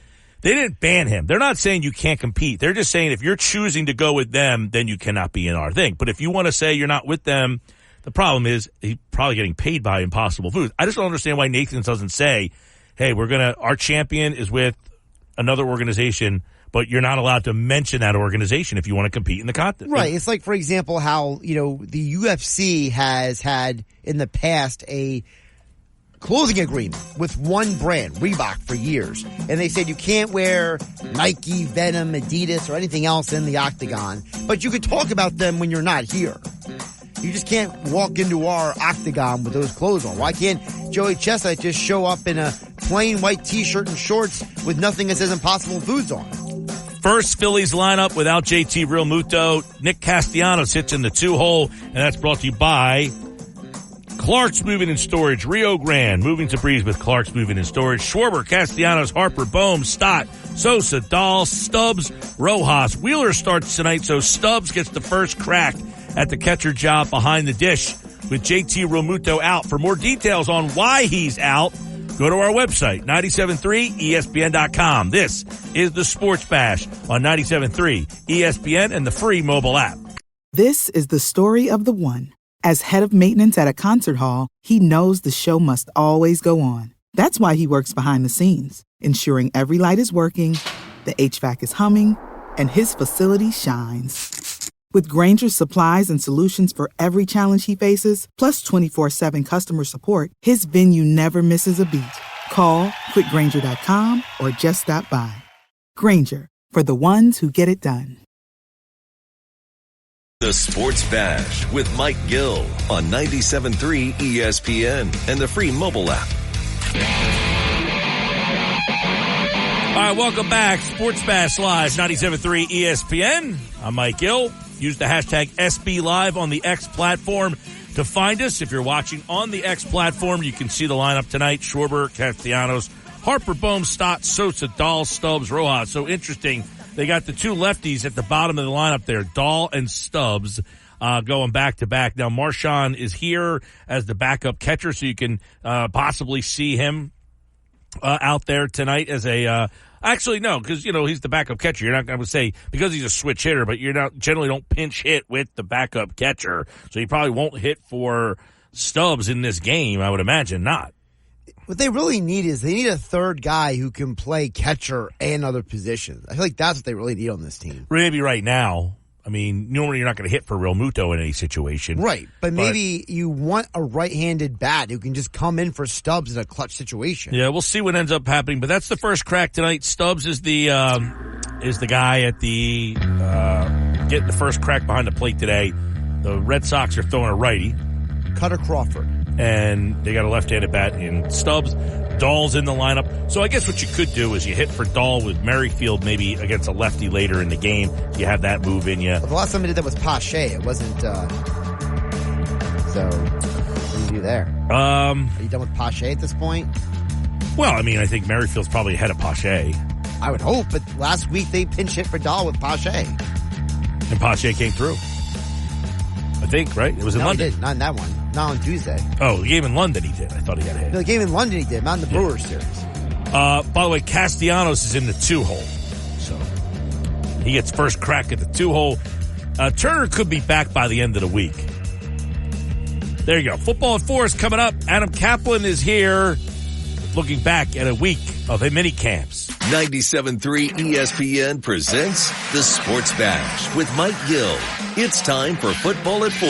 they didn't ban him. They're not saying you can't compete. They're just saying if you're choosing to go with them, then you cannot be in our thing. But if you want to say you're not with them, the problem is he's probably getting paid by Impossible Foods. I just don't understand why Nathan doesn't say, hey, our champion is with another organization, but you're not allowed to mention that organization if you want to compete in the contest. Right. It's like, for example, how, you know, the UFC has had in the past a clothing agreement with one brand, Reebok, for years. And they said you can't wear Nike, Venom, Adidas, or anything else in the octagon, but you could talk about them when you're not here. You just can't walk into our octagon with those clothes on. Why can't Joey Chestnut just show up in a plain white t-shirt and shorts with nothing that says Impossible Foods on? First Phillies lineup without JT Realmuto. Nick Castellanos hits in the 2-hole, and that's brought to you by Clark's Moving and Storage. Rio Grande moving to breeze with Clark's Moving and Storage. Schwarber, Castellanos, Harper, Bohm, Stott, Sosa, Dahl, Stubbs, Rojas. Wheeler starts tonight, so Stubbs gets the first crack at the catcher job behind the dish with JT Realmuto out. For more details on why he's out, go to our website, 973ESPN.com. This is the Sports Bash on 97.3 ESPN and the free mobile app. This is the story of the one. As head of maintenance at a concert hall, he knows the show must always go on. That's why he works behind the scenes, ensuring every light is working, the HVAC is humming, and his facility shines. With Grainger's supplies and solutions for every challenge he faces, plus 24/7 customer support, his venue never misses a beat. Call quickgrainger.com or just stop by. Grainger, for the ones who get it done. The Sports Bash with Mike Gill on 97.3 ESPN and the free mobile app. All right, welcome back. Sports Bash Live, 97.3 ESPN. I'm Mike Gill. Use the hashtag SBLive on the X platform to find us. If you're watching on the X platform, you can see the lineup tonight. Schwarber, Castellanos, Harper, Bohm, Stott, Sosa, Dahl, Stubbs, Rojas. So interesting. They got the two lefties at the bottom of the lineup there, Dahl and Stubbs, going back to back. Now, Marchand is here as the backup catcher, so you can possibly see him out there tonight as a actually, no, because, he's the backup catcher. You're not going to say because he's a switch hitter, but you're not generally don't pinch hit with the backup catcher. So he probably won't hit for Stubbs in this game, I would imagine not. What they really need is they need a third guy who can play catcher and other positions. I feel like that's what they really need on this team. Maybe right now. I mean, normally you're not going to hit for Realmuto in any situation. Right, but maybe you want a right-handed bat who can just come in for Stubbs in a clutch situation. Yeah, we'll see what ends up happening, but that's the first crack tonight. Stubbs is the guy at the getting the first crack behind the plate today. The Red Sox are throwing a righty. Cutter Crawford. And they got a left-handed bat in Stubbs. Dahl's in the lineup. So I guess what you could do is you hit for Dahl with Merrifield maybe against a lefty later in the game. You have that move in you. Well, the last time I did that was Pache. It wasn't, so what do you do there? Are you done with Pache at this point? Well, I mean, I think Merrifield's probably ahead of Pache. I would hope, but last week they pinch hit for Dahl with Pache. And Pache came through. I think, right? It was in London. He did. Not in that one. Not on Tuesday. Oh, the game in London he did. I thought he got a hit. No, the game in London he did, not in the Brewers series. By the way, Castellanos is in the 2-hole. So he gets first crack at the 2-hole. Turner could be back by the end of the week. There you go. Football at 4 is coming up. Adam Kaplan is here looking back at a week of mini camps. 97.3 ESPN presents the Sports Bash with Mike Gill. It's time for Football at 4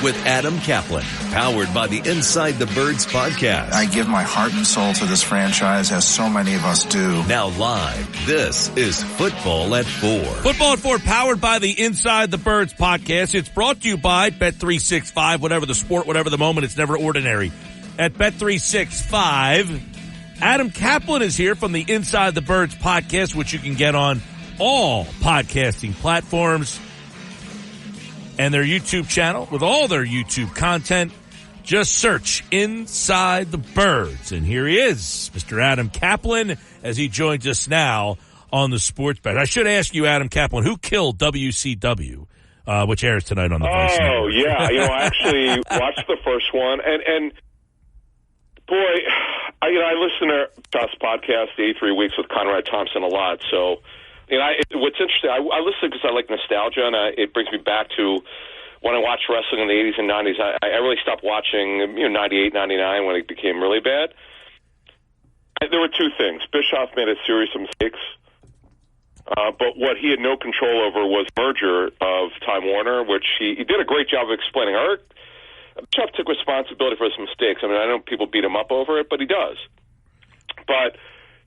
with Adam Kaplan, powered by the Inside the Birds podcast. I give my heart and soul to this franchise, as so many of us do. Now live, this is Football at 4. Football at 4, powered by the Inside the Birds podcast. It's brought to you by Bet365. Whatever the sport, whatever the moment, it's never ordinary. At Bet365, Adam Kaplan is here from the Inside the Birds podcast, which you can get on all podcasting platforms and their YouTube channel with all their YouTube content. Just search Inside the Birds. And here he is, Mr. Adam Kaplan, as he joins us now on the Sports Bash. I should ask you, Adam Kaplan, who killed WCW, which airs tonight on the Vice Network? Oh, yeah. I actually watched the first one. And boy, I listen to Josh's podcast, the 83 Weeks with Conrad Thompson, a lot. So, what's interesting, I listen because I like nostalgia, and it brings me back to when I watched wrestling in the 80s and 90s. I really stopped watching, 98, 99 when it became really bad. There were two things. Bischoff made a series of mistakes, but what he had no control over was merger of Time Warner, which he did a great job of explaining. Bischoff took responsibility for his mistakes. I mean, I know people beat him up over it, but he does. But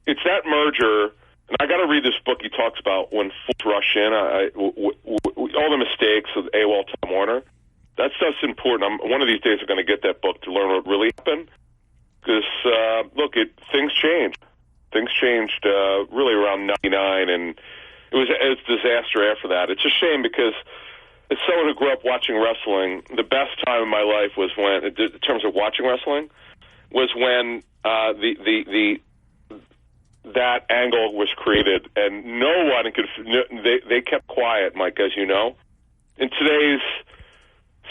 it's that merger, and I got to read this book he talks about when Fultz rushed in, all the mistakes of AWOL Time Warner. That stuff's important. One of these days I'm going to get that book to learn what really happened. Because, look, things changed. Things changed really around 99, and it was a disaster after that. It's a shame because as someone who grew up watching wrestling, the best time in my life was when, in terms of watching wrestling, was when that angle was created, and no one could. They kept quiet, Mike, as you know. In today's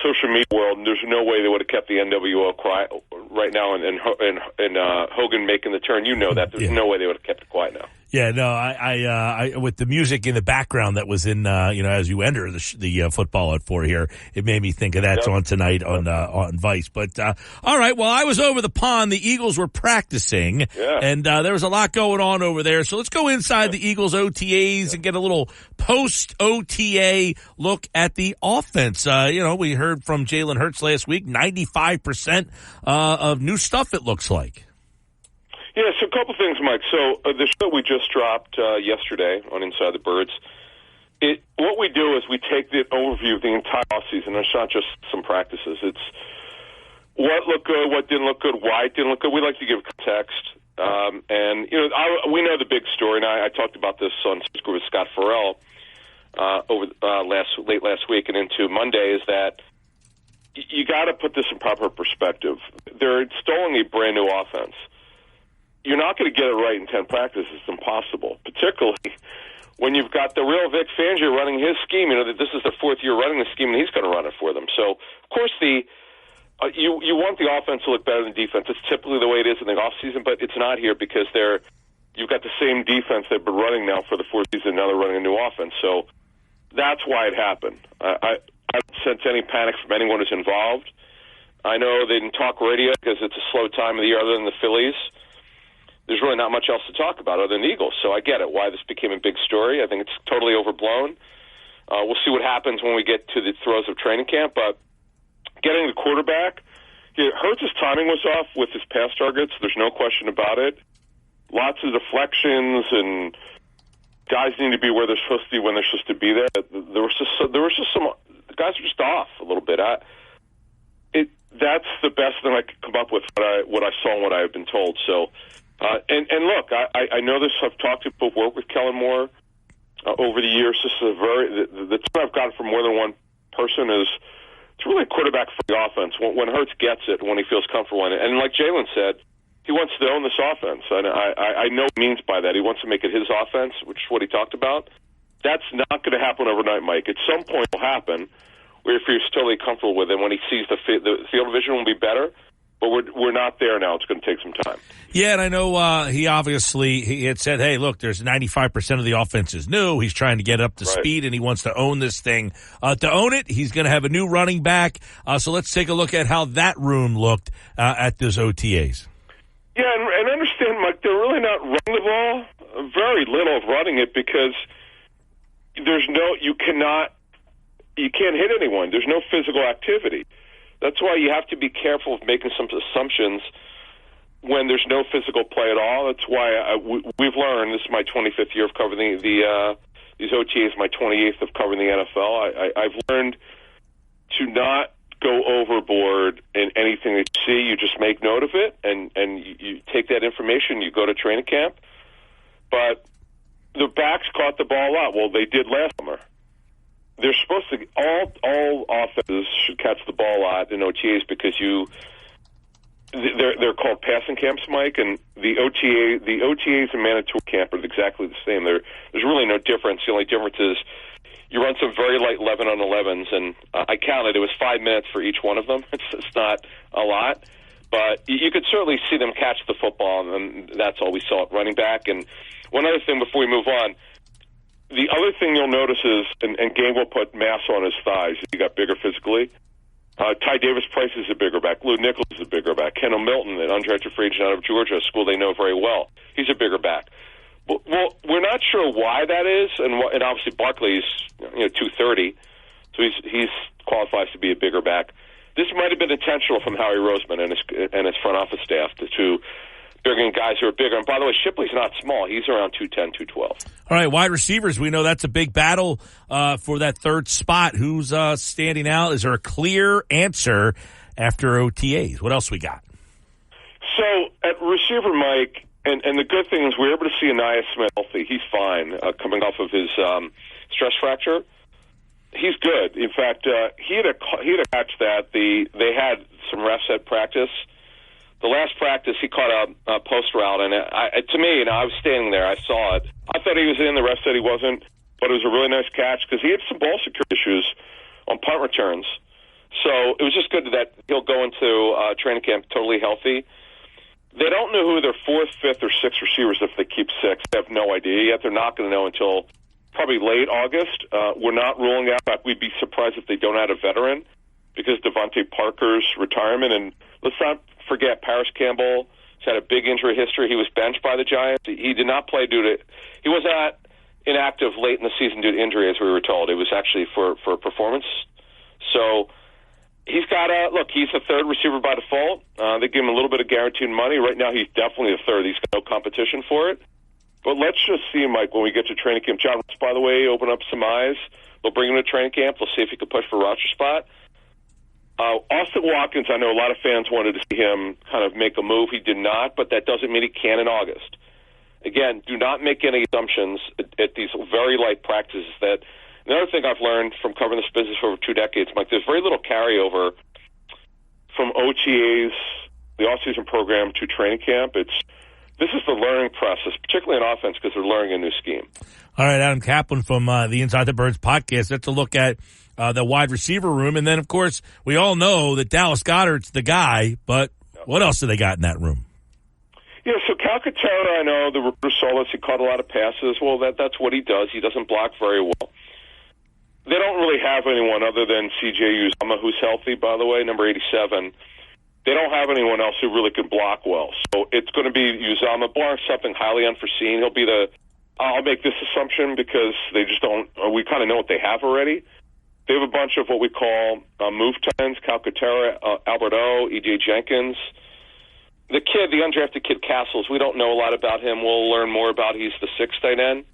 social media world, there's no way they would have kept the NWO quiet right now, and Hogan making the turn. You know that there's no way they would have kept it quiet now. Yeah, no, I with the music in the background that was in, as you enter the football at 4 here, it made me think of that on tonight on Vice. But all right, well, I was over the pond. The Eagles were practicing, and there was a lot going on over there. So let's go inside the Eagles OTAs and get a little post OTA look at the offense. We heard from Jalen Hurts last week, 95% of new stuff. It looks like. Yeah, so a couple things, Mike. So the show we just dropped yesterday on Inside the Birds, what we do is we take the overview of the entire offseason. It's not just some practices. It's what looked good, what didn't look good, why it didn't look good. We like to give context. We know the big story, and I talked about this on with Scott Farrell late last week and into Monday, is that you got to put this in proper perspective. They're installing a brand-new offense. You're not going to get it right in 10 practices. It's impossible, particularly when you've got the real Vic Fangio running his scheme. You know that this is the 4th year running the scheme, and he's going to run it for them. So, of course, you want the offense to look better than defense. It's typically the way it is in the offseason, but it's not here because you've got the same defense they've been running now for the 4th season. Now they're running a new offense. So that's why it happened. I don't sense any panic from anyone who's involved. I know they didn't talk radio because it's a slow time of the year other than the Phillies. There's really not much else to talk about other than the Eagles. So I get it, why this became a big story. I think it's totally overblown. We'll see what happens when we get to the throes of training camp. But getting the quarterback, Hurts' timing was off with his pass targets. There's no question about it. Lots of deflections, and guys need to be where they're supposed to be when they're supposed to be there. There was just some the guys are just off a little bit. That's the best thing I could come up with, what I saw and what I have been told. So. And look, I know this. I've talked to people who work with Kellen Moore over the years. This is the time I've gotten from more than one person is it's really a quarterback for the offense. When Hurts gets it, when he feels comfortable in it, and like Jalen said, he wants to own this offense, and I know what he means by that. He wants to make it his offense, which is what he talked about. That's not going to happen overnight, Mike. At some point, it will happen where if he's totally comfortable with it, when he sees the field vision will be better. But we're not there now. It's going to take some time. Yeah, and I know he had said, hey, look, there's 95% of the offense is new. He's trying to get up to speed, and he wants to own this thing. To own it, he's going to have a new running back. So let's take a look at how that room looked at those OTAs. Yeah, and understand, Mike, they're really not running the ball. Very little of running it because you can't hit anyone. There's no physical activity. That's why you have to be careful of making some assumptions when there's no physical play at all. That's why we've learned, this is my 25th year of covering these OTAs, my 28th of covering the NFL. I've learned to not go overboard in anything that you see. You just make note of it, and you take that information, you go to training camp. But the backs caught the ball a lot. Well, they did last summer. They're supposed to all offenses should catch the ball a lot in OTAs because they're called passing camps, Mike, and the OTAs and mandatory camp are exactly the same. There's really no difference. The only difference is you run some very light 11-on-11s, and I counted. It was 5 minutes for each one of them. It's not a lot, but you could certainly see them catch the football, and that's all we saw at running back. And one other thing before we move on. The other thing you'll notice is, and Game will put mass on his thighs, he got bigger physically. Ty Davis-Price is a bigger back. Lou Nichols is a bigger back. Kendall Milton, an undrafted free agent out of Georgia, a school they know very well. He's a bigger back. Well, we're not sure why that is, and obviously Barkley's 230, so he's qualifies to be a bigger back. this might have been intentional from Howie Roseman and his front office staff to bring in guys who are bigger. And by the way, Shipley's not small. He's around 210, 212. All right, wide receivers. We know that's a big battle for that third spot. Who's standing out? Is there a clear answer after OTAs? What else we got? So at receiver, Mike, and the good thing is we were able to see Ainias Smith healthy. He's fine coming off of his stress fracture. He's good. In fact, he had a catch that they had some refs at practice. The last practice, he caught a post route, and to me, I was standing there. I saw it. I thought he was in. The ref said he wasn't, but it was a really nice catch because he had some ball security issues on punt returns. So it was just good that he'll go into training camp totally healthy. They don't know who their fourth, fifth, or sixth receivers if they keep six. They have no idea yet. They're not going to know until probably late August. We're not ruling out. We'd be surprised if they don't add a veteran because Devontae Parker's retirement. And let's not forget Paris Campbell has had a big injury history. He was benched by the Giants. He did not play he was not inactive late in the season due to injury, as we were told. It was actually for performance. So he's got he's the third receiver by default. They give him a little bit of guaranteed money. Right now, he's definitely the third. He's got no competition for it. But let's just see, Mike, when we get to training camp. John Ross, by the way, open up some eyes. They'll bring him to training camp. They'll see if he can push for a roster spot. Austin Watkins, I know a lot of fans wanted to see him kind of make a move. He did not, but that doesn't mean he can in August. Again, do not make any assumptions at these very light practices. Another thing I've learned from covering this business for over 2 decades, Mike, there's very little carryover from OTAs, the off-season program, to training camp. This is the learning process, particularly in offense, because they're learning a new scheme. All right, Adam Kaplan from the Inside the Birds podcast. That's a look at the wide receiver room. And then, of course, we all know that Dallas Goedert's the guy, but what else do they got in that room? Yeah, so Calcaterra, I know the recruiter saw this. He caught a lot of passes. Well, that's what he does. He doesn't block very well. They don't really have anyone other than C.J. Uzomah, who's healthy, by the way, number 87. They don't have anyone else who really can block well. So it's going to be Uzomah, barring something highly unforeseen. He'll be I'll make this assumption because they just don't, we kind of know what they have already. They have a bunch of what we call move tight ends, Calcaterra, Albert O, E.J. Jenkins. The undrafted kid Castles, we don't know a lot about him. We'll learn more about. He's the sixth tight end.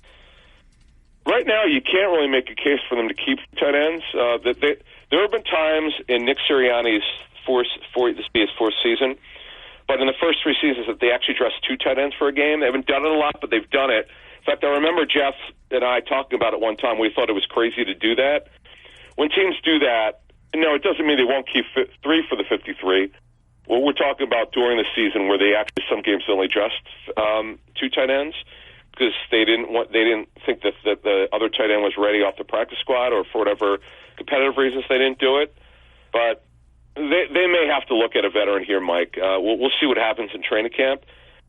Right now, you can't really make a case for them to keep tight ends. There have been times in Nick Sirianni's his fourth season, but in the first 3 seasons that they actually dressed 2 tight ends for a game. They haven't done it a lot, but they've done it. In fact, I remember Jeff and I talking about it one time. We thought it was crazy to do that. When teams do that, no, it doesn't mean they won't keep 3 for the 53. What we're talking about during the season, where they actually some games only dressed 2 tight ends because they didn't think that the other tight end was ready off the practice squad, or for whatever competitive reasons they didn't do it. But they may have to look at a veteran here, Mike. We'll see what happens in training camp.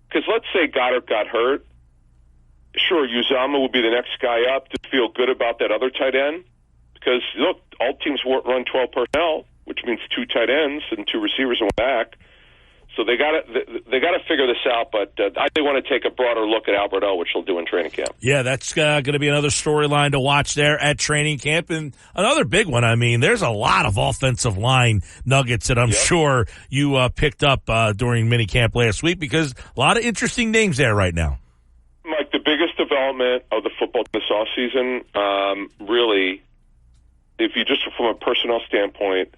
Because let's say Goddard got hurt. Sure, Uzomah will be the next guy up to feel good about that other tight end. Because, look, all teams run 12 personnel, which means 2 tight ends and 2 receivers in the back. So they got to figure this out, but they want to take a broader look at Albert O, which they'll do in training camp. Yeah, that's going to be another storyline to watch there at training camp. And another big one, I mean, there's a lot of offensive line nuggets that I'm sure you picked up during minicamp last week, because a lot of interesting names there right now. Mike, the biggest development of the football this offseason, really, if you just from a personnel standpoint,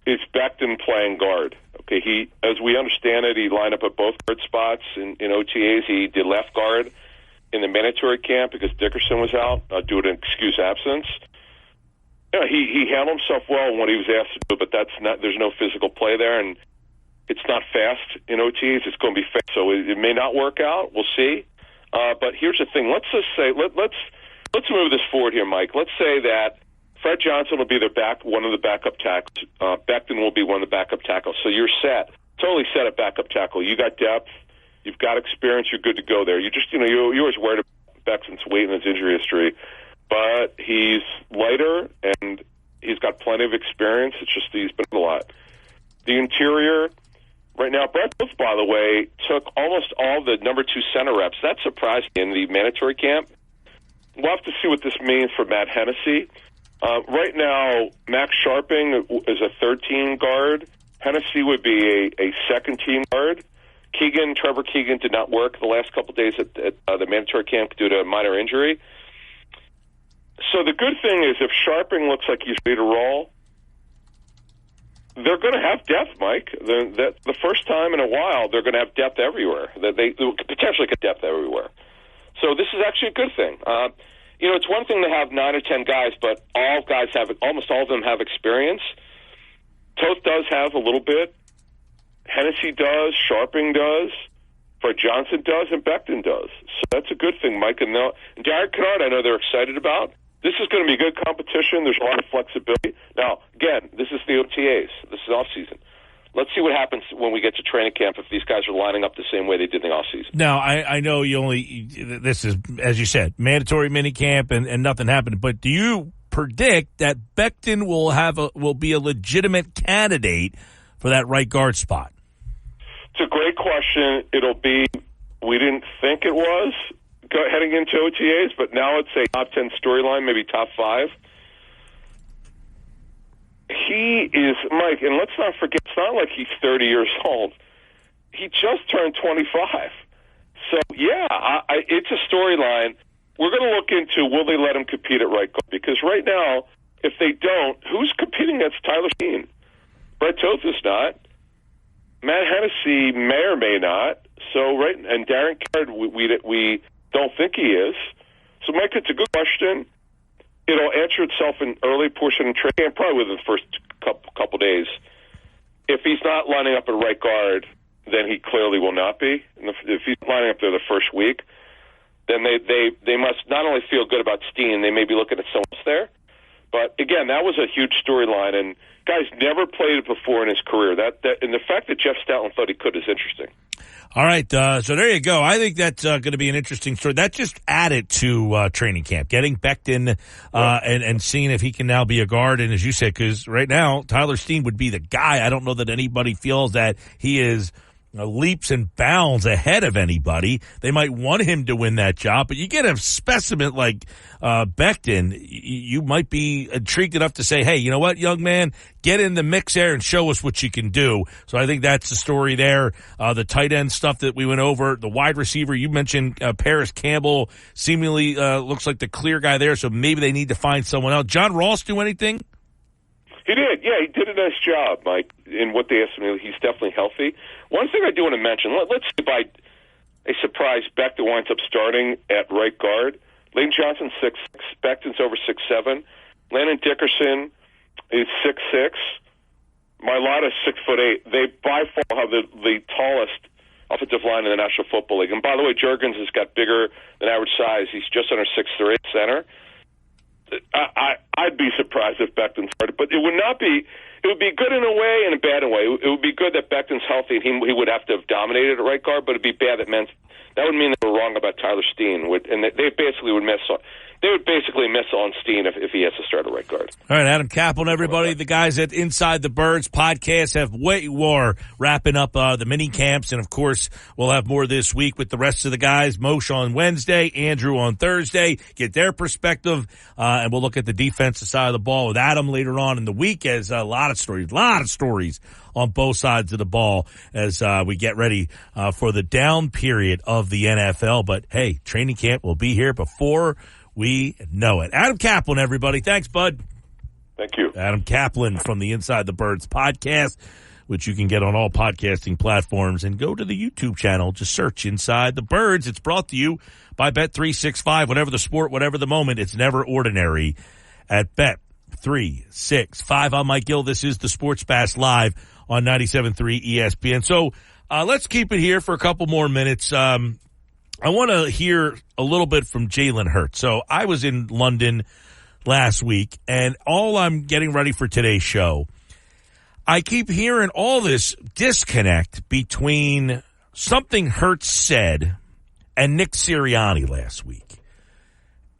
is Becton playing guard. Okay, as we understand it, he lined up at both guard spots in OTAs. He did left guard in the mandatory camp because Dickerson was out due to an excused absence. You know, he handled himself well in what he was asked to do, but there's no physical play there, and it's not fast in OTAs. It's going to be fast, so it may not work out. We'll see. But here's the thing. Let's just say let's move this forward here, Mike. Let's say that Fred Johnson will be one of the backup tackles. Becton will be one of the backup tackles. So you're set, totally set at backup tackle. You got depth, you've got experience, you're good to go there. You just, you're always worried about Becton's weight and his injury history, but he's lighter and he's got plenty of experience. It's just he's been a lot. The interior right now, Brett Booth, by the way, took almost all the number 2 center reps. That surprised me in the mandatory camp. We'll have to see what this means for Matt Hennessy. Right now, Max Sharping is a third-team guard. Hennessy would be a second-team guard. Trevor Keegan did not work the last couple of days at the mandatory camp due to a minor injury. So the good thing is if Sharping looks like he's ready to roll, they're going to have depth, Mike. The first time in a while, they're going to have depth everywhere. They potentially get depth everywhere. So this is actually a good thing. It's one thing to have 9 or 10 guys, but almost all of them have experience. Toth does have a little bit. Hennessy does. Sharping does. Fred Johnson does, and Becton does. So that's a good thing, Mike. And Derek Kennard, I know they're excited about. This is going to be good competition. There's a lot of flexibility. Now, again, this is the OTAs. This is off-season. Let's see what happens when we get to training camp if these guys are lining up the same way they did in the off-season. Now, I know this is, as you said, mandatory minicamp and nothing happened, but do you predict that Becton will be a legitimate candidate for that right guard spot? It's a great question. We didn't think it was heading into OTAs, but now it's a top 10 storyline, maybe top 5. He is, Mike, and let's not forget, it's not like he's 30 years old. He just turned 25. So, yeah, it's a storyline. We're going to look into will they let him compete at right guard? Because right now, if they don't, who's competing against Tyler Steen? Brett Toth is not. Matt Hennessy may or may not. So, and Darren Kennard, we don't think he is. So, Mike, it's a good question. It'll answer itself in early portion of training, probably within the first couple days. If he's not lining up at right guard, then he clearly will not be. And if he's lining up there the first week, then they must not only feel good about Steen, they may be looking at someone else there. But again, that was a huge storyline, and guy's never played it before in his career. And the fact that Jeff Stoutland thought he could is interesting. All right, so there you go. I think that's going to be an interesting story. That just added to training camp, getting Becton and seeing if he can now be a guard. And as you said, because right now Tyler Steen would be the guy. I don't know that anybody feels that he is leaps and bounds ahead of anybody. They might want him to win that job, but you get a specimen like Becton, you might be intrigued enough to say, hey, you know what, young man, get in the mix there and show us what you can do. So I think that's the story there. The tight end stuff that we went over, the wide receiver, you mentioned Paris Campbell seemingly looks like the clear guy there, so maybe they need to find someone else. John Ross do anything? He did, yeah. He did a nice job, Mike, in what they asked him. He's definitely healthy. One thing I do want to mention, let's say by a surprise, Becton winds up starting at right guard. Lane Johnson, 6'6", Becton's over 6'7". Landon Dickerson is 6'6". Mailata's 6'8". They by far have the tallest offensive line in the National Football League. And by the way, Juergens has got bigger than average size. He's just under 6'3" center. I'd be surprised if Becton started, but it would not be. It would be good in a way and a bad in a way. It would be good that Becton's healthy and he would have to have dominated at right guard, but it'd be bad that would mean they were wrong about Tyler Steen, and they basically would miss. They would basically miss on Steen if he has to start at right guard. All right, Adam Kaplan, everybody. The guys at Inside the Birds podcast have way more wrapping up the mini camps, and of course, we'll have more this week with the rest of the guys. Moshe on Wednesday, Andrew on Thursday. Get their perspective, and we'll look at the defensive side of the ball with Adam later on in the week. As a lot of stories on both sides of the ball as we get ready for the down period of the NFL. But hey, training camp will be here before we know it. Adam Kaplan, everybody. Thanks, bud. Thank you. Adam Kaplan from the Inside the Birds podcast, which you can get on all podcasting platforms. And go to the YouTube channel. Just search Inside the Birds. It's brought to you by Bet365. Whatever the sport, whatever the moment, it's never ordinary at Bet365. I'm Mike Gill. This is the Sports Bash live on 97.3 ESPN. So let's keep it here for a couple more minutes. I want to hear a little bit from Jalen Hurts. So I was in London last week, and all I'm getting ready for today's show, I keep hearing all this disconnect between something Hurts said and Nick Sirianni last week.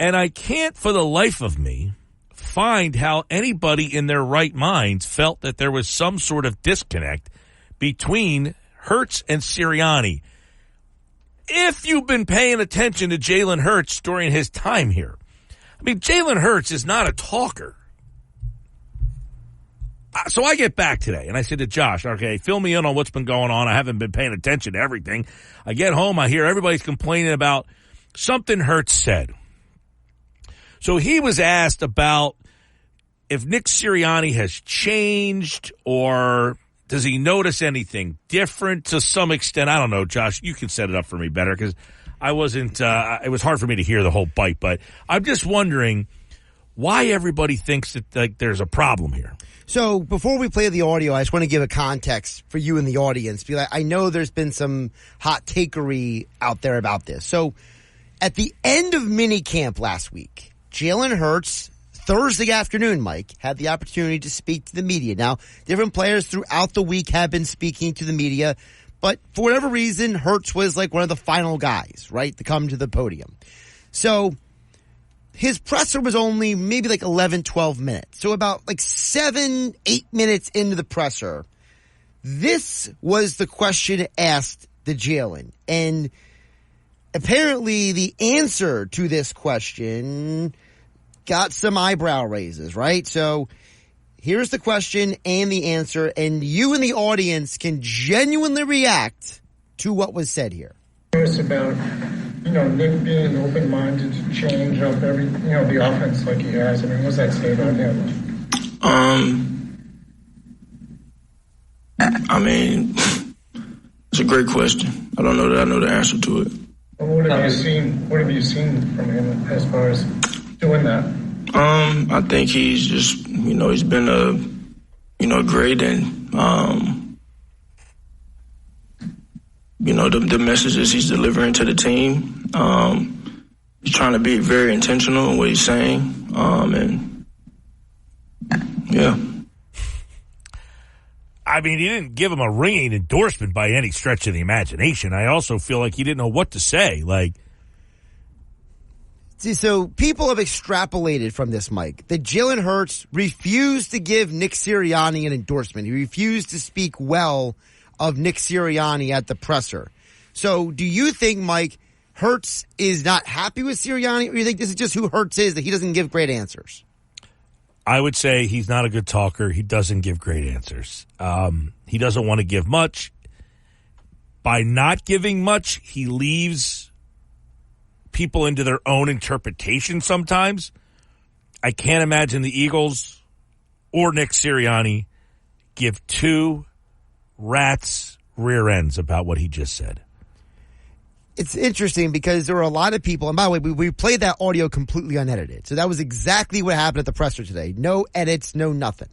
And I can't for the life of me find how anybody in their right minds felt that there was some sort of disconnect between Hurts and Sirianni. If you've been paying attention to Jalen Hurts during his time here, I mean, Jalen Hurts is not a talker. So I get back today, and I said to Josh, okay, fill me in on what's been going on. I haven't been paying attention to everything. I get home, I hear everybody's complaining about something Hurts said. So he was asked about if Nick Sirianni has changed, or does he notice anything different to some extent? I don't know, Josh. You can set it up for me better because I wasn't it was hard for me to hear the whole bite, but I'm just wondering why everybody thinks that like there's a problem here. So before we play the audio, I just want to give a context for you in the audience. I know there's been some hot takery out there about this. So at the end of minicamp last week, Jalen Hurts, Thursday afternoon, Mike, had the opportunity to speak to the media. Now, different players throughout the week have been speaking to the media, but for whatever reason, Hurts was like one of the final guys, right, to come to the podium. So his presser was only maybe like 11, 12 minutes. So about like 7, 8 minutes into the presser, this was the question asked to Jalen. And apparently the answer to this question got some eyebrow raises, right? So here's the question and the answer, and you in the audience can genuinely react to what was said here. It's about, Nick being open-minded to change up the offense like he has. I mean, what's that say about him? I mean, it's a great question. I don't know that I know the answer to it. Well, what have you seen from him as far as doing that? I think he's just, he's been great, and the messages he's delivering to the team. He's trying to be very intentional in what he's saying. And yeah. I mean, he didn't give him a ringing endorsement by any stretch of the imagination. I also feel like he didn't know what to say. So people have extrapolated from this, Mike, that Jalen Hurts refused to give Nick Sirianni an endorsement. He refused to speak well of Nick Sirianni at the presser. So do you think, Mike, Hurts is not happy with Sirianni, or do you think this is just who Hurts is, that he doesn't give great answers? I would say he's not a good talker. He doesn't give great answers. He doesn't want to give much. By not giving much, he leaves people into their own interpretation sometimes. I can't imagine the Eagles or Nick Sirianni give two rats rear ends about what he just said. It's interesting because there were a lot of people, and by the way, we played that audio completely unedited. So that was exactly what happened at the presser today. No edits, no nothing.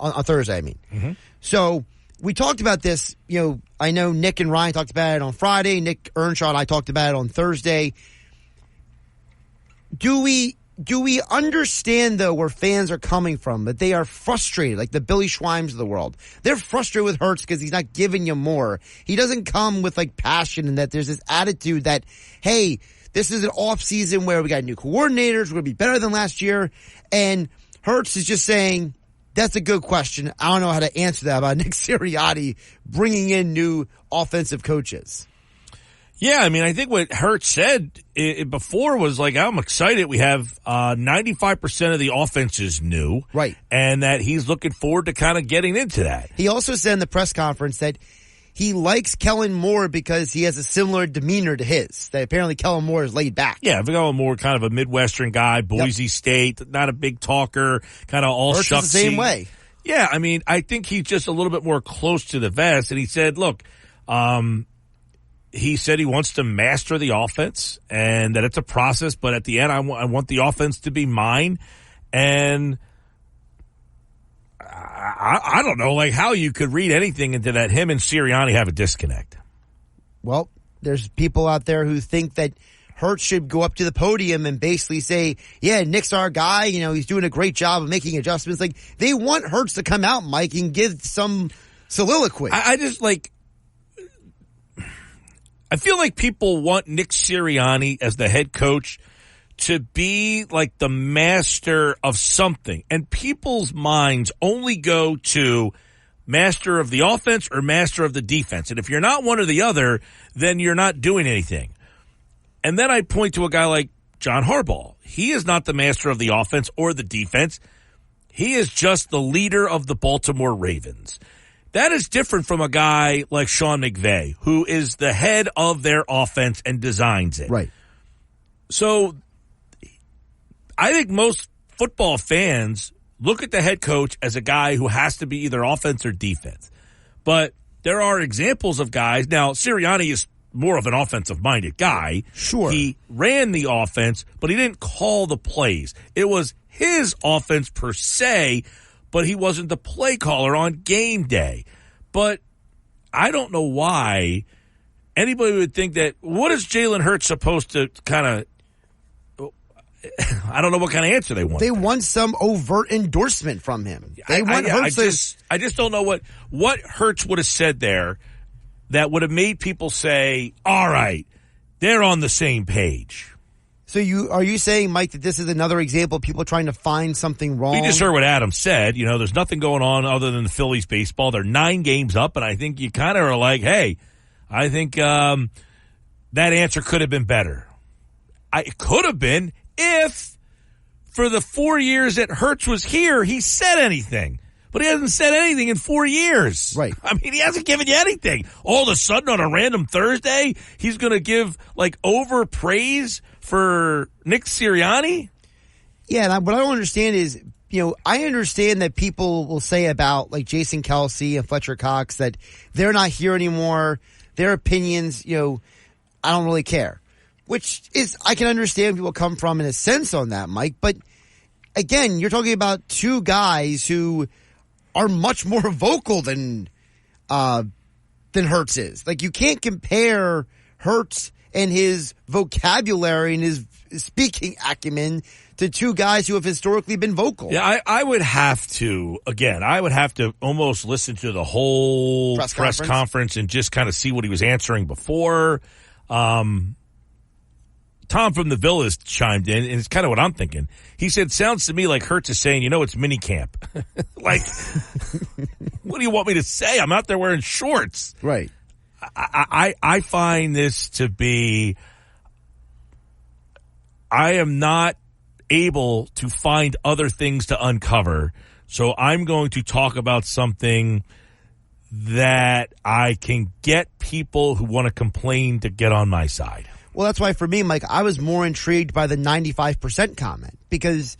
On Thursday, I mean. Mm-hmm. So we talked about this, I know Nick and Ryan talked about it on Friday. Nick Earnshaw and I talked about it on Thursday. Do we understand, though, where fans are coming from, that they are frustrated, like the Billy Schweims of the world? They're frustrated with Hurts because he's not giving you more. He doesn't come with, passion, and that there's this attitude that, hey, this is an off season where we got new coordinators, we're going to be better than last year. And Hurts is just saying, that's a good question. I don't know how to answer that about Nick Sirianni bringing in new offensive coaches. Yeah, I mean, I think what Hurts said before was I'm excited. We have 95% of the offense is new. Right. And that he's looking forward to kind of getting into that. He also said in the press conference that he likes Kellen Moore because he has a similar demeanor to his. That apparently Kellen Moore is laid back. Yeah, Kellen Moore, kind of a Midwestern guy, Boise State, not a big talker, kind of all Hurts shucksy. is the same way. Yeah, I mean, I think he's just a little bit more close to the vest. And he said, look, he said he wants to master the offense and that it's a process, but at the end, I want the offense to be mine. And I don't know, how you could read anything into that. Him and Sirianni have a disconnect. Well, there's people out there who think that Hurts should go up to the podium and basically say, yeah, Nick's our guy. He's doing a great job of making adjustments. They want Hurts to come out, Mike, and give some soliloquy. I just I feel like people want Nick Sirianni as the head coach to be the master of something. And people's minds only go to master of the offense or master of the defense. And if you're not one or the other, then you're not doing anything. And then I point to a guy like John Harbaugh. He is not the master of the offense or the defense. He is just the leader of the Baltimore Ravens. That is different from a guy like Sean McVay, who is the head of their offense and designs it. Right. So I think most football fans look at the head coach as a guy who has to be either offense or defense. But there are examples of guys. Now, Sirianni is more of an offensive-minded guy. Sure. He ran the offense, but he didn't call the plays. It was his offense per se, but he wasn't the play caller on game day. But I don't know why anybody would think that, what is Jalen Hurts supposed to kind of, I don't know what kind of answer they want. They want some overt endorsement from him. They want Hurts. I just don't know what Hurts would have said there that would have made people say, all right, they're on the same page. So are you saying, Mike, that this is another example of people trying to find something wrong? We just heard what Adam said. You know, there's nothing going on other than the Phillies baseball. They're 9 games up, and I think you kind of are like, hey, I think that answer could have been better. It could have been if for the 4 years that Hurts was here, he said anything. But he hasn't said anything in 4 years. Right. I mean, he hasn't given you anything. All of a sudden on a random Thursday, he's going to give like over praise for Nick Sirianni? Yeah, and what I don't understand is, you know, I understand that people will say about like Jason Kelce and Fletcher Cox that they're not here anymore. Their opinions, you know, I don't really care. Which is, I can understand people come from in a sense on that, Mike. But again, you're talking about two guys who are much more vocal than Hurts is. Like, you can't compare Hurts and his vocabulary and his speaking acumen to two guys who have historically been vocal. Yeah, I would have to almost listen to the whole press conference and just kind of see what he was answering before. Tom from the Villas chimed in, and it's kind of what I'm thinking. He said, sounds to me like Hurts is saying, it's mini camp. Like, what do you want me to say? I'm out there wearing shorts. Right. I find this to be, I am not able to find other things to uncover, so I'm going to talk about something that I can get people who want to complain to get on my side. Well, that's why for me, Mike, I was more intrigued by the 95% comment, because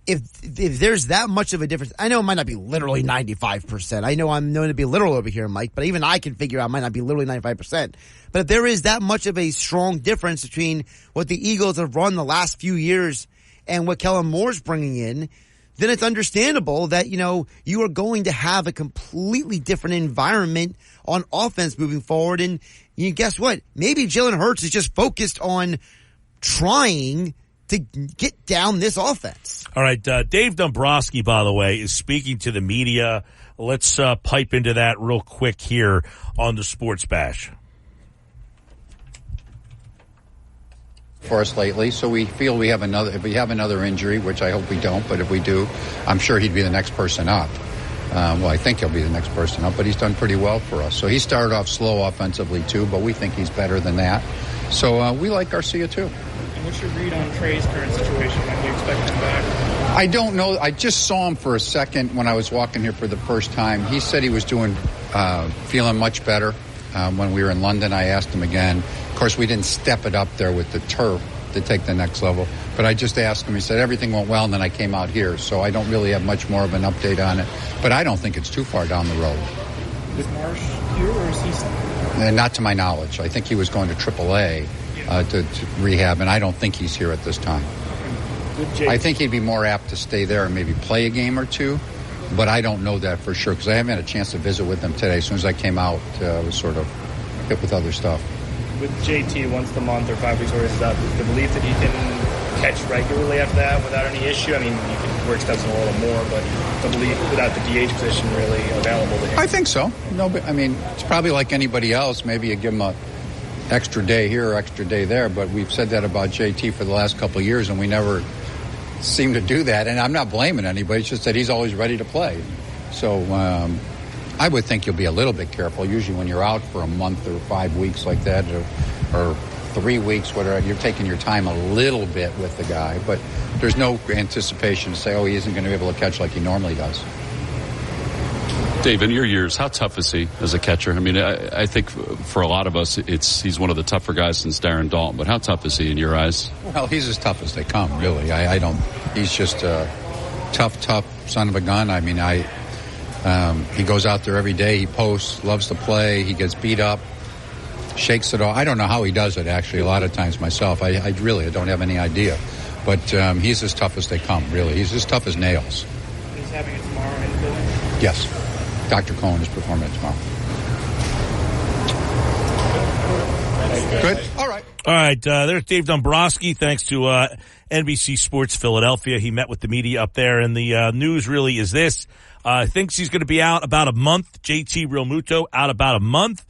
if there's that much of a difference, I know it might not be literally 95%. I know I'm known to be literal over here, Mike, but even I can figure out it might not be literally 95%. But if there is that much of a strong difference between what the Eagles have run the last few years and what Kellen Moore's bringing in, then it's understandable that, you are going to have a completely different environment on offense moving forward. And guess what? Maybe Jalen Hurts is just focused on trying to get down this offense. All right. Dave Dombrowski, by the way, is speaking to the media. Let's pipe into that real quick here on the Sports Bash. For us lately, so we feel if we have another injury, which I hope we don't, but if we do, I'm sure he'd be the next person up. Well, I think he'll be the next person up, but he's done pretty well for us. So he started off slow offensively too, but we think he's better than that. So we like Garcia too. And what's your read on Trey's current situation? When do you expect him back? I don't know. I just saw him for a second when I was walking here for the first time. He said he was feeling much better. When we were in London, I asked him again. Of course, we didn't step it up there with the turf to take the next level. But I just asked him. He said everything went well, and then I came out here. So I don't really have much more of an update on it. But I don't think it's too far down the road. Is Marsh here, or is he? Not to my knowledge. I think he was going to AAA to rehab, and I don't think he's here at this time. I think he'd be more apt to stay there and maybe play a game or two. But I don't know that for sure because I haven't had a chance to visit with him today. As soon as I came out, I was sort of hit with other stuff. With JT, once the month or 5 weeks is up, is the belief that he can catch regularly after that without any issue? I mean, you can work steps a little more, but the belief without the DH position really available to him? I think so. No, but I mean, it's probably like anybody else. Maybe you give him an extra day here or extra day there, but we've said that about JT for the last couple of years, and we never seem to do that. And I'm not blaming anybody. It's just that he's always ready to play. So I would think you'll be a little bit careful. Usually when you're out for a month or 5 weeks like that or 3 weeks, whatever, you're taking your time a little bit with the guy. But there's no anticipation to say, oh, he isn't going to be able to catch like he normally does. Dave, in your years, how tough is he as a catcher? I mean, I think for a lot of us, he's one of the tougher guys since Darren Dalton. But how tough is he in your eyes? Well, he's as tough as they come, really. He's just a tough son of a gun. I mean, he goes out there every day. He posts, loves to play. He gets beat up, shakes it off. I don't know how he does it, actually, a lot of times myself. I don't have any idea. But he's as tough as they come, really. He's as tough as nails. He's having it tomorrow in the building? Yes. Dr. Cohen is performing it tomorrow. Good. All right. All right. There's Dave Dombrowski. Thanks to NBC Sports Philadelphia. He met with the media up there, and the news really is this. Thinks he's going to be out about a month. JT Realmuto out about a month.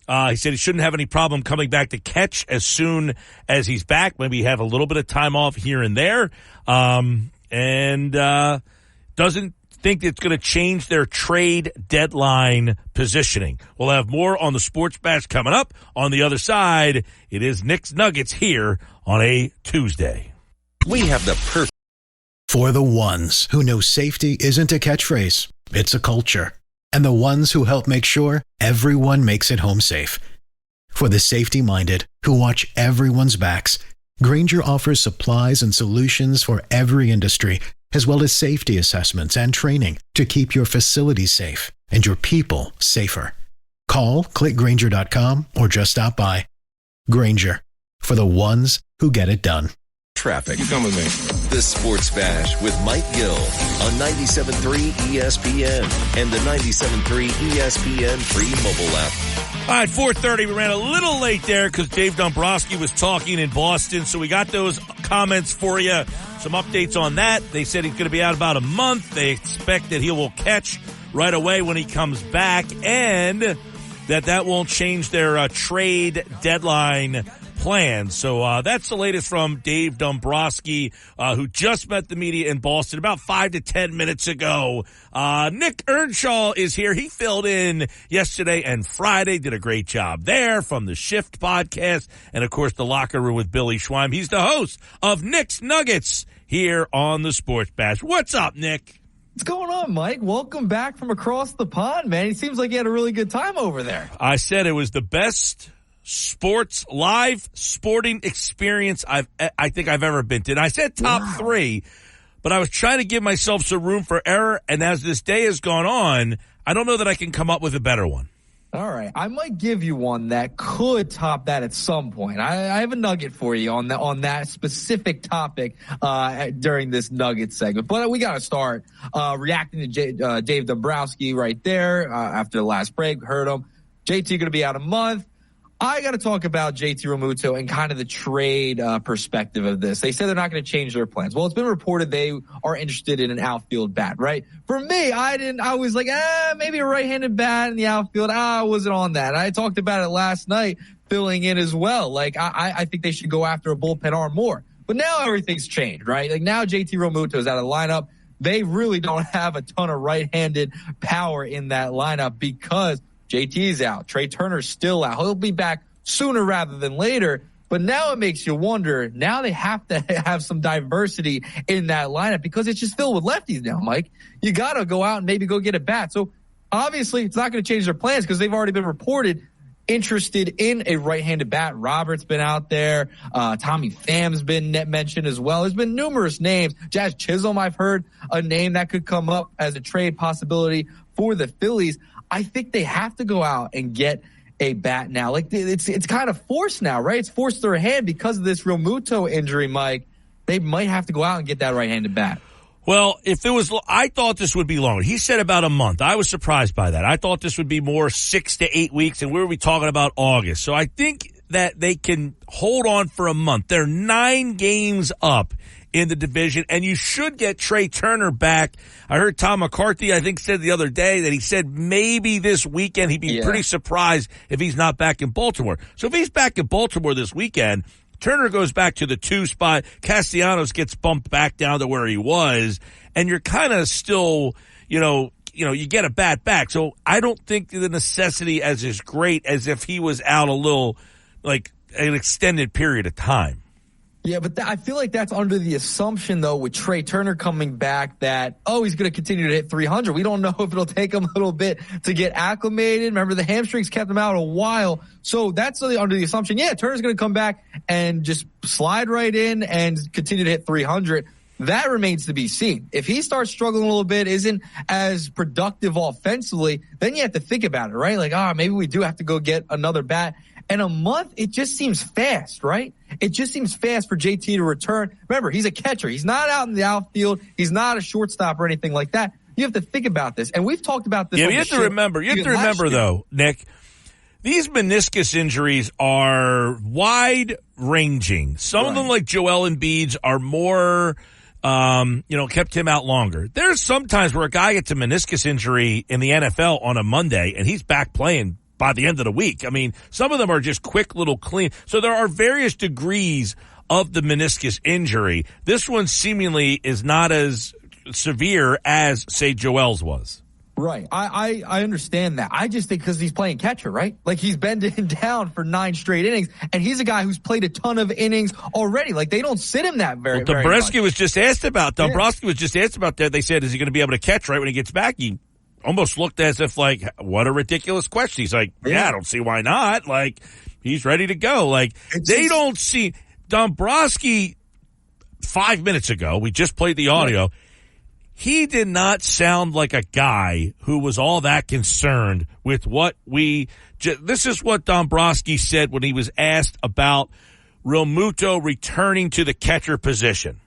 He said he shouldn't have any problem coming back to catch as soon as he's back. Maybe have a little bit of time off here and there. And doesn't think it's going to change their trade deadline positioning. We'll have more on the Sports Bash coming up. On the other side, it is Knicks Nuggets here on a Tuesday. We have the perfect. For the ones who know safety isn't a catchphrase, it's a culture. And the ones who help make sure everyone makes it home safe. For the safety-minded who watch everyone's backs, Grainger offers supplies and solutions for every industry, as well as safety assessments and training to keep your facilities safe and your people safer. Call, click Grainger.com, or just stop by. Grainger, for the ones who get it done. Traffic. You come with me. The Sports Bash with Mike Gill on 97.3 ESPN and the 97.3 ESPN free mobile app. All right, 4:30. We ran a little late there because Dave Dombrowski was talking in Boston, so we got those comments for you. Some updates on that. They said he's going to be out about a month. They expect that he will catch right away when he comes back, and that won't change their trade deadline plans. So that's the latest from Dave Dombrowski, who just met the media in Boston about 5 to 10 minutes ago. Nick Earnshaw is here. He filled in yesterday and Friday, did a great job there from the Shift podcast, and of course the Locker Room with Billy Schweim. He's the host of Knicks Nuggets here on the Sports Bash. What's up, Nick? What's going on, Mike? Welcome back from across the pond, man. It seems like you had a really good time over there. I said it was the best live sporting experience I think I've ever been to. And I said top three, but I was trying to give myself some room for error. And as this day has gone on, I don't know that I can come up with a better one. All right. I might give you one that could top that at some point. I have a nugget for you on that specific topic during this nugget segment. But we got to start reacting to Dave Dombrowski right there after the last break. Heard him. JT going to be out a month. I got to talk about JT Realmuto and kind of the trade perspective of this. They said they're not going to change their plans. Well, it's been reported they are interested in an outfield bat, right? For me, I was like, maybe a right-handed bat in the outfield. I wasn't on that. I talked about it last night, filling in as well. Like, I think they should go after a bullpen arm more. But now everything's changed, right? Like, now JT Realmuto is out of the lineup. They really don't have a ton of right-handed power in that lineup because JT's out. Trey Turner's still out. He'll be back sooner rather than later. But now it makes you wonder, now they have to have some diversity in that lineup because it's just filled with lefties now, Mike. You got to go out and maybe go get a bat. So obviously it's not going to change their plans because they've already been reported interested in a right-handed bat. Robert's been out there. Tommy Pham's been mentioned as well. There's been numerous names. Jazz Chisholm, I've heard a name that could come up as a trade possibility for the Phillies. I think they have to go out and get a bat now. Like it's kind of forced now, right? It's forced their hand because of this Realmuto injury, Mike. They might have to go out and get that right-handed bat. Well, I thought this would be longer. He said about a month. I was surprised by that. I thought this would be more 6 to 8 weeks, and we were talking about August. So I think that they can hold on for a month. They're 9 games up in the division, and you should get Trey Turner back. I heard Tom McCarthy, I think, said the other day that he said maybe this weekend he'd be pretty surprised if he's not back in Baltimore. So if he's back in Baltimore this weekend, Turner goes back to the 2 spot. Castellanos gets bumped back down to where he was, and you're kind of still, you get a bat back. So I don't think the necessity as great as if he was out a little, like an extended period of time. Yeah, but I feel like that's under the assumption, though, with Trey Turner coming back that, he's going to continue to hit 300. We don't know if it'll take him a little bit to get acclimated. Remember, the hamstrings kept him out a while. So that's under the assumption, Turner's going to come back and just slide right in and continue to hit 300. That remains to be seen. If he starts struggling a little bit, isn't as productive offensively, then you have to think about it, right? Like, maybe we do have to go get another bat. And a month, it just seems fast, right? It just seems fast for JT to return. Remember, he's a catcher. He's not out in the outfield. He's not a shortstop or anything like that. You have to think about this. And we've talked about this. Yeah, you have to remember, though, Nick, these meniscus injuries are wide-ranging. Some of them, like Joel Embiid's, are more, kept him out longer. There's some times where a guy gets a meniscus injury in the NFL on a Monday, and he's back playing by the end of the week. I mean, some of them are just quick little clean. So there are various degrees of the meniscus injury. This one seemingly is not as severe as, say, Joel's was. Right. I understand that. I just think because he's playing catcher, right? Like, he's bending down for 9 straight innings, and he's a guy who's played a ton of innings already. Like, they don't sit him that very much. Dombrowski was just asked about that. They said, is he going to be able to catch right when he gets back? He almost looked as if, like, what a ridiculous question. He's like, I don't see why not. Like, he's ready to go. Like, don't see Dombrowski 5 minutes ago. We just played the audio. Right. He did not sound like a guy who was all that concerned with what this is what Dombrowski said when he was asked about Realmuto returning to the catcher position.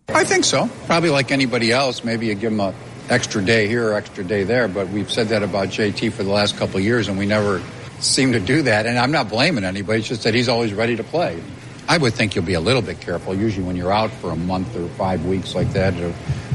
I think so. Probably like anybody else. Maybe you give him a extra day here or extra day there, but we've said that about JT for the last couple of years, and we never seem to do that. And I'm not blaming anybody. It's just that he's always ready to play. I would think you'll be a little bit careful. Usually when you're out for a month or 5 weeks like that,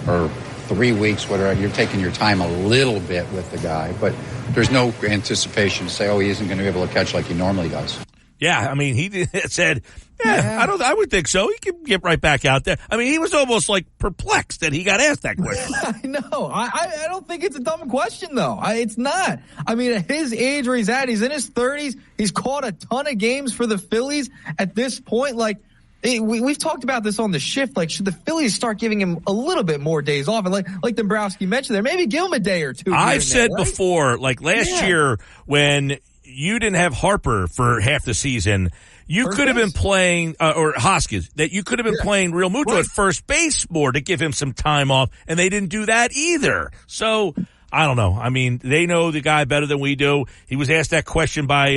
or 3 weeks, whatever, you're taking your time a little bit with the guy. But there's no anticipation to say, he isn't going to be able to catch like he normally does. Yeah, I mean, he said, I would think so. He can get right back out there. I mean, he was almost like perplexed that he got asked that question. I know. I don't think it's a dumb question, though. It's not. I mean, at his age where he's at, he's in his 30s. He's caught a ton of games for the Phillies at this point. Like, we've talked about this on the shift. Like, should the Phillies start giving him a little bit more days off? And like Dombrowski mentioned there, maybe give him a day or two. I've said before, like last year when you didn't have Harper for half the season, you could have been playing, or Hoskins, that you could have been playing Realmuto at first base more to give him some time off, and they didn't do that either. So, I don't know. I mean, they know the guy better than we do. He was asked that question by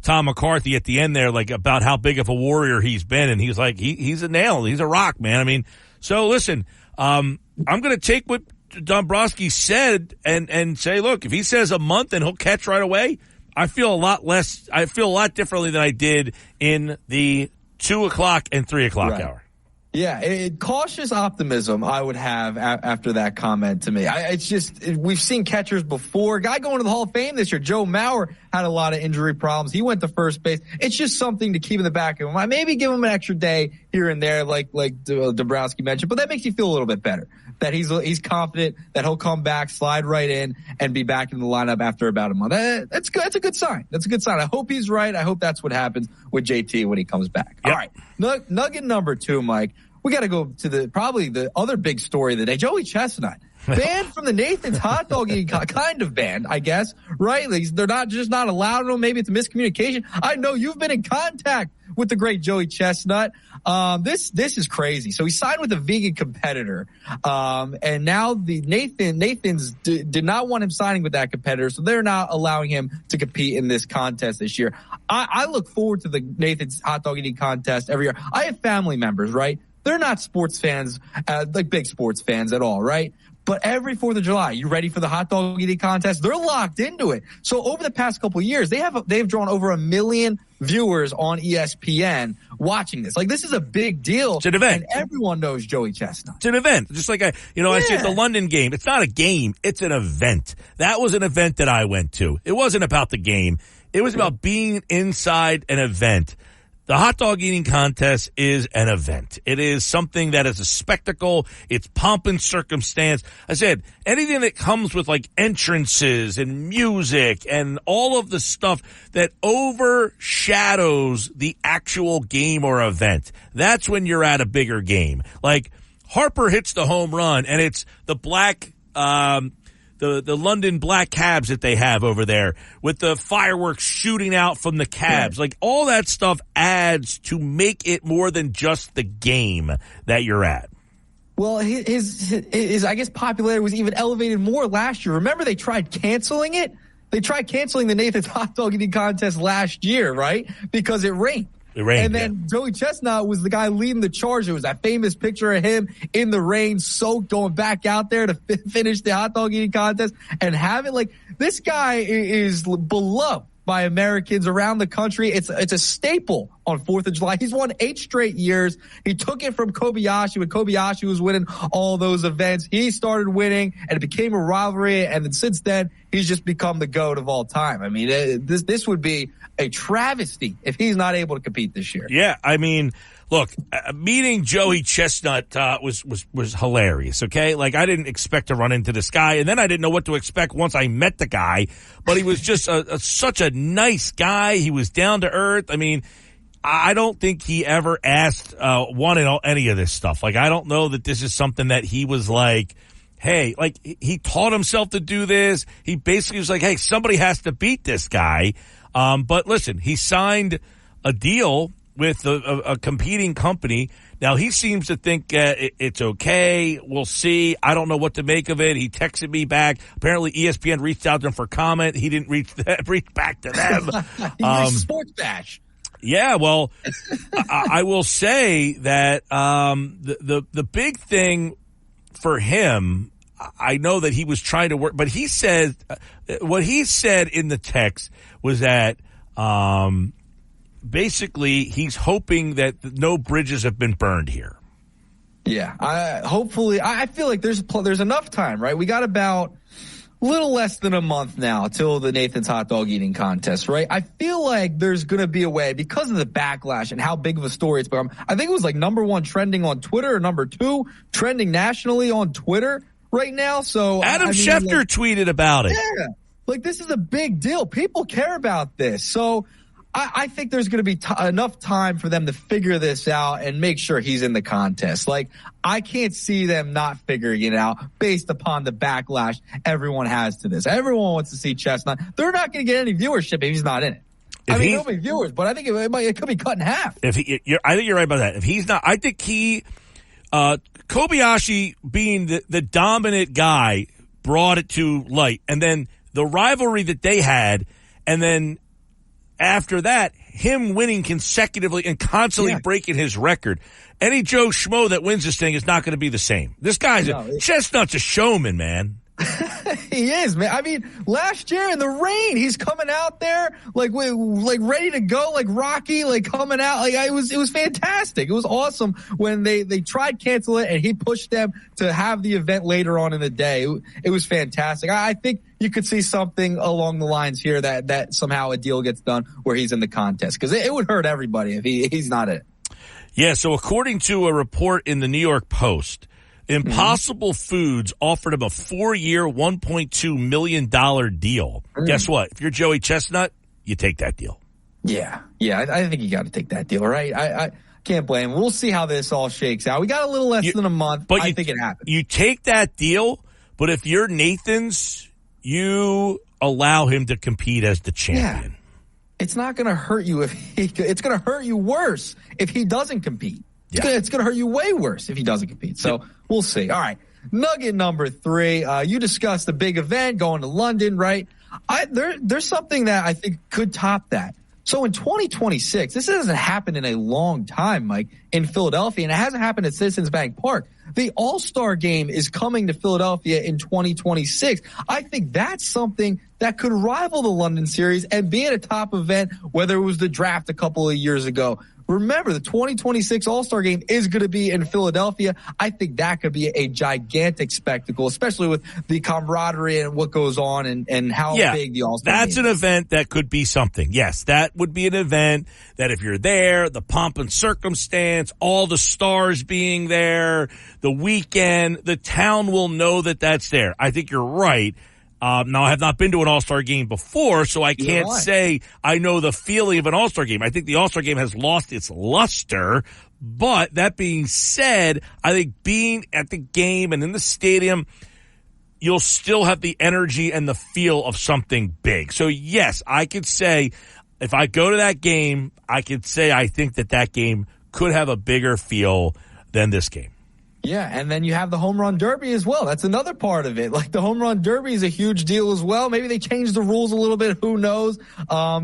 Tom McCarthy at the end there, like, about how big of a warrior he's been, and he's like, he's a nail. He's a rock, man. I mean, so listen, I'm going to take what Dombrowski said and say, look, if he says a month and he'll catch right away, I feel a lot differently than I did in the 2 o'clock and 3 o'clock hour. Yeah, cautious optimism I would have after that comment to me. It's just, we've seen catchers before. Guy going to the Hall of Fame this year, Joe Mauer, had a lot of injury problems. He went to first base. It's just something to keep in the back of him. I maybe give him an extra day here and there, like Dombrowski mentioned, but that makes you feel a little bit better. That he's confident that he'll come back, slide right in, and be back in the lineup after about a month. That's good. That's a good sign. That's a good sign. I hope he's right. I hope that's what happens with JT when he comes back. Yep. All right. Nugget number 2, Mike. We got to go to probably the other big story of the day. Joey Chestnut. Banned from the Nathan's hot dog eating, kind of banned, I guess, right? They're not allowed. I don't know, maybe it's a miscommunication. I know you've been in contact with the great Joey Chestnut. This is crazy. So he signed with a vegan competitor. And now the Nathan's did not want him signing with that competitor. So they're not allowing him to compete in this contest this year. I look forward to the Nathan's hot dog eating contest every year. I have family members, right? They're not sports fans, like big sports fans at all, right? But every 4th of July, you ready for the hot dog eating contest? They're locked into it. So over the past couple of years, they've drawn over 1 million viewers on ESPN watching this. Like, this is a big deal. It's an event. And everyone knows Joey Chestnut. It's an event. Just like I see at the London game. It's not a game. It's an event. That was an event that I went to. It wasn't about the game. It was about being inside an event. The hot dog eating contest is an event. It is something that is a spectacle. It's pomp and circumstance. I said, anything that comes with like entrances and music and all of the stuff that overshadows the actual game or event. That's when you're at a bigger game. Like Harper hits the home run and it's the black, the London black cabs that they have over there with the fireworks shooting out from the cabs. Like all that stuff adds to make it more than just the game that you're at. Well, his I guess popularity was even elevated more last year. Remember they tried canceling it? They tried canceling the Nathan's hot dog eating contest last year, right? Because it rained. It rained, and then Joey Chestnut was the guy leading the charge. It was that famous picture of him in the rain, soaked, going back out there to finish the hot dog eating contest and have it. Like, this guy is beloved by Americans around the country. It's a staple on 4th of July. He's won 8 straight years. He took it from Kobayashi when Kobayashi was winning all those events. He started winning and it became a rivalry. And then since then, he's just become the GOAT of all time. I mean, this would be a travesty if he's not able to compete this year. Yeah, I mean, look, meeting Joey Chestnut was hilarious, okay? Like, I didn't expect to run into this guy, and then I didn't know what to expect once I met the guy, but he was just such a nice guy. He was down to earth. I mean, I don't think he ever asked any of this stuff. Like, I don't know that this is something that he was like, hey, like, he taught himself to do this. He basically was like, hey, somebody has to beat this guy. But listen, he signed a deal with a competing company. Now, he seems to think it's okay. We'll see. I don't know what to make of it. He texted me back. Apparently, ESPN reached out to him for comment. He didn't reach back to them. He's Sports Bash. Yeah, well, I will say that the big thing for him, I know that he was trying to work, but he said what he said in the text was that basically he's hoping that no bridges have been burned here. Yeah, hopefully. I feel like there's enough time, right? We got about a little less than a month now till the Nathan's hot dog eating contest, right? I feel like there's going to be a way because of the backlash and how big of a story it's become. I think it was like #1 trending on Twitter or #2 trending nationally on Twitter right now. So Adam Schefter tweeted about it. Yeah, like this is a big deal. People care about this. So I think there's going to be enough time for them to figure this out and make sure he's in the contest. Like, I can't see them not figuring it out based upon the backlash everyone has to this. Everyone wants to see Chestnut. They're not going to get any viewership if he's not in it. There'll be viewers, but I think it could be cut in half. I think you're right about that. If he's not, I think Kobayashi being the dominant guy brought it to light. And then the rivalry that they had, and then after that, him winning consecutively and constantly breaking his record. Any Joe Schmo that wins this thing is not going to be the same. This guy's Chestnut's a showman, man. He is, man. I mean, last year in the rain, he's coming out there like ready to go, like Rocky, like coming out. Like it was fantastic. It was awesome when they tried to cancel it and he pushed them to have the event later on in the day. It was fantastic. I think you could see something along the lines here that somehow a deal gets done where he's in the contest, because it would hurt everybody if he's not in it. Yeah. So according to a report in the New York Post, Impossible Foods offered him a 4-year, $1.2 million deal. Guess what? If you're Joey Chestnut, you take that deal. Yeah. I think you got to take that deal, right? I can't blame him. We'll see how this all shakes out. We got a little less than a month, but I think it happens. You take that deal, but if you're Nathan's, you allow him to compete as the champion. Yeah. It's not going to hurt you it's going to hurt you worse if he doesn't compete. It's going to hurt you way worse if he doesn't compete. So we'll see. All right. Nugget number 3. You discussed the big event going to London, right? There's something that I think could top that. So in 2026, this hasn't happened in a long time, Mike, in Philadelphia, and it hasn't happened at Citizens Bank Park. The All-Star Game is coming to Philadelphia in 2026. I think that's something that could rival the London series and be at a top event, whether it was the draft a couple of years ago. remember the 2026 All-Star Game is going to be in Philadelphia. I think that could be a gigantic spectacle, especially with the camaraderie and what goes on and how big the All-Star Game is. That's an event that could be something. Yes, that would be an event that if you're there, the pomp and circumstance, all the stars being there, the weekend, the town will know that that's there. I think you're right. Now, I have not been to an All-Star game before, so I can't say I know the feeling of an All-Star game. I think the All-Star game has lost its luster. But that being said, I think being at the game and in the stadium, you'll still have the energy and the feel of something big. So, yes, I could say if I go to that game, I could say I think that game could have a bigger feel than this game. Yeah, and then you have the home run derby as well. That's another part of it. Like the home run derby is a huge deal as well. Maybe they changed the rules a little bit. Who knows?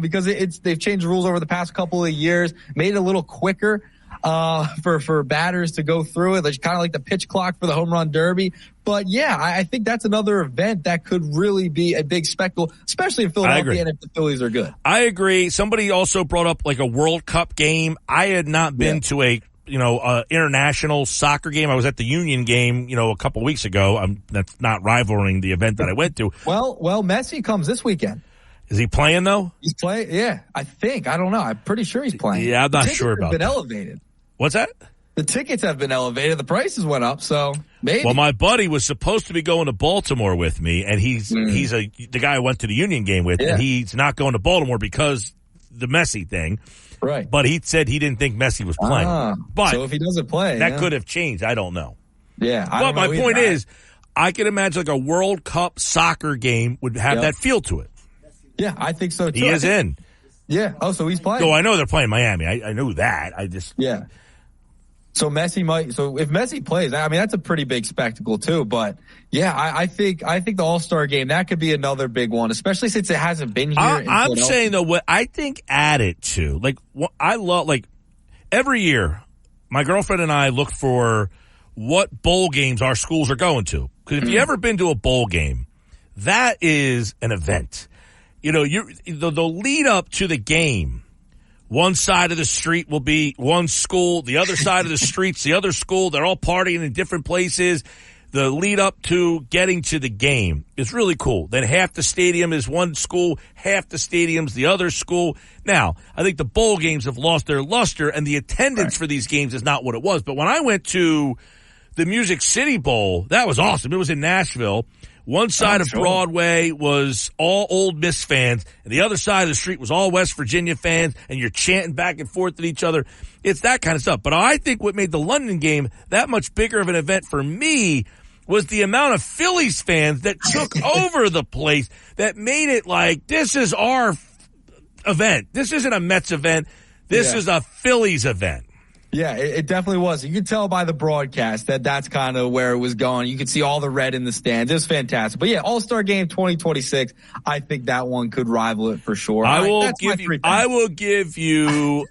Because they've changed the rules over the past couple of years, made it a little quicker for batters to go through it. It's kind of like the pitch clock for the home run derby. But yeah, I think that's another event that could really be a big spectacle, especially in Philadelphia and if the Phillies are good. I agree. Somebody also brought up like a World Cup game. I had not been to a international soccer game. I was at the Union game, a couple weeks ago. That's not rivaling the event that I went to. Well, Messi comes this weekend. Is he playing though? He's playing. Yeah, I think. I don't know. I'm pretty sure he's playing. Yeah, I'm not sure about that. Been elevated. What's that? The tickets have been elevated. The prices went up, so maybe. Well, my buddy was supposed to be going to Baltimore with me, and he's the guy I went to the Union game with, and he's not going to Baltimore because the Messi thing. Right. But he said he didn't think Messi was playing. But so if he doesn't play, that could have changed. I don't know. Yeah. But my point is, I can imagine like a World Cup soccer game would have that feel to it. Yeah, I think so too. He is in. Yeah. Oh, so he's playing. So I know they're playing Miami. I know that. Yeah. So Messi might. So if Messi plays, I mean that's a pretty big spectacle too. But yeah, I think the All-Star game that could be another big one, especially since it hasn't been here. I'm saying though, what I think add it to I love every year, my girlfriend and I look for what bowl games our schools are going to. Because if you ever been to a bowl game, that is an event. The lead up to the game. One side of the street will be one school. The other side of the street's the other school. They're all partying in different places. The lead up to getting to the game is really cool. Then half the stadium is one school, half the stadium's the other school. Now, I think the bowl games have lost their luster, and the attendance for these games is not what it was. But when I went to the Music City Bowl, that was awesome. It was in Nashville. One side of Broadway was all Ole Miss fans, and the other side of the street was all West Virginia fans, and you're chanting back and forth at each other. It's that kind of stuff. But I think what made the London game that much bigger of an event for me was the amount of Phillies fans that took over the place that made it like, this is our event. This isn't a Mets event. This is a Phillies event. Yeah, it definitely was. You could tell by the broadcast that that's kind of where it was going. You could see all the red in the stands. It was fantastic. But yeah, All-Star Game 2026, I think that one could rival it for sure. I will give you,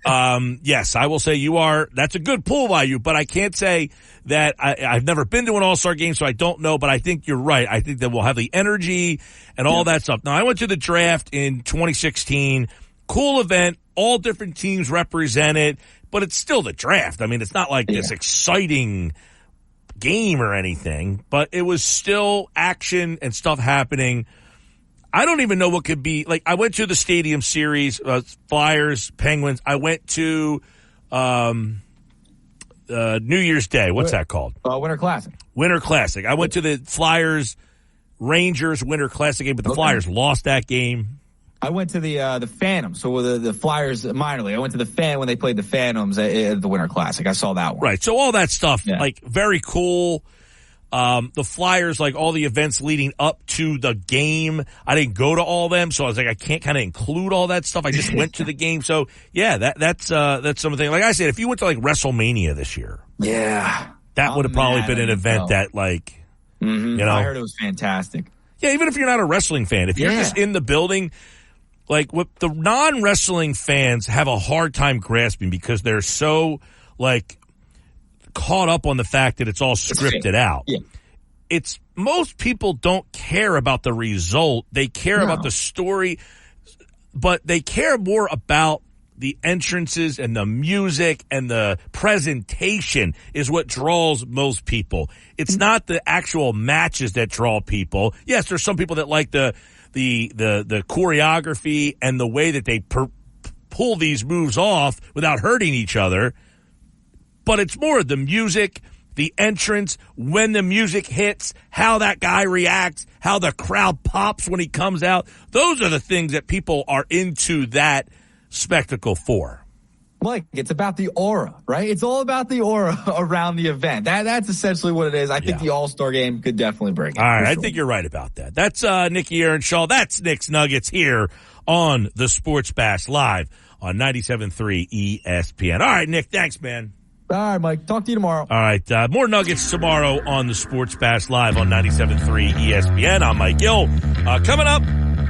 yes, I will say that's a good pull by you, but I can't say that I've never been to an All-Star Game, so I don't know, but I think you're right. I think that we'll have the energy and all that stuff. Now, I went to the draft in 2016. Cool event. All different teams represented. But it's still the draft. I mean, it's not like this exciting game or anything, but it was still action and stuff happening. I don't even know what could be. Like, I went to the Stadium Series, Flyers, Penguins. I went to New Year's Day. What's that called? Winter Classic. Winter Classic. I went to the Flyers, Rangers Winter Classic game, but the Flyers lost that game. I went to the Phantoms, so the Flyers minor league. I went to the when they played the Phantoms at the Winter Classic. I saw that one. Right. So all that stuff, like very cool. The Flyers, like all the events leading up to the game, I didn't go to all of them, so I was like, I can't kind of include all that stuff. I just went to the game. So yeah, that's something. Like I said, if you went to like WrestleMania this year, that would have probably been an event that like, I heard it was fantastic. Yeah, even if you're not a wrestling fan, if you're just in the building. Like, what the non-wrestling fans have a hard time grasping because they're so, like, caught up on the fact that it's all scripted out. Yeah. It's most people don't care about the result. They care about the story, but they care more about the entrances and the music and the presentation is what draws most people. It's not the actual matches that draw people. Yes, there's some people that like the choreography and the way that they pull these moves off without hurting each other. But it's more the music, the entrance, when the music hits, how that guy reacts, how the crowd pops when he comes out. Those are the things that people are into that spectacle for. Mike, it's about the aura, right? It's all about the aura around the event. That's essentially what it is. I think the All-Star game could definitely bring it. All right, sure. I think you're right about that. That's Nikki Earnshaw. That's Nick's Nuggets here on the Sports Bash live on 97.3 ESPN. All right, Nick, thanks, man. All right, Mike. Talk to you tomorrow. All right, more Nuggets tomorrow on the Sports Bash live on 97.3 ESPN. I'm Mike Gill. Coming up,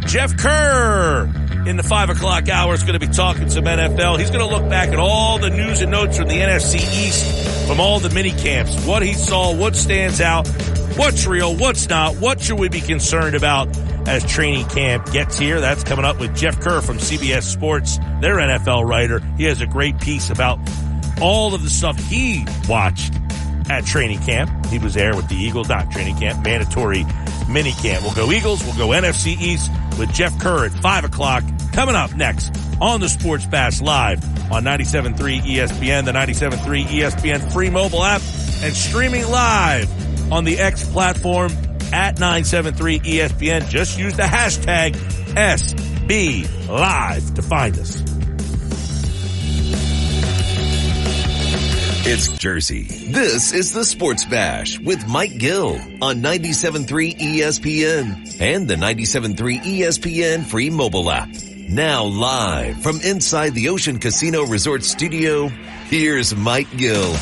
Jeff Kerr in the 5 o'clock hour is going to be talking some NFL. He's going to look back at all the news and notes from the NFC East, from all the mini camps, what he saw, what stands out, what's real, what's not, what should we be concerned about as training camp gets here. That's coming up with Jeff Kerr from CBS Sports, their NFL writer. He has a great piece about all of the stuff he watched at training camp. He was there with the Eagles, not training camp, mandatory mini camp. We'll go Eagles, we'll go NFC East with Jeff Kerr at 5 o'clock. Coming up next on the Sports Bash live on 97.3 ESPN, the 97.3 ESPN free mobile app, and streaming live on the X platform at 973 ESPN. Just use the hashtag SBLive to find us. It's Jersey. This is the Sports Bash with Mike Gill on 97.3 ESPN and the 97.3 ESPN free mobile app. Now live from inside the Ocean Casino Resort studio, here's Mike Gill.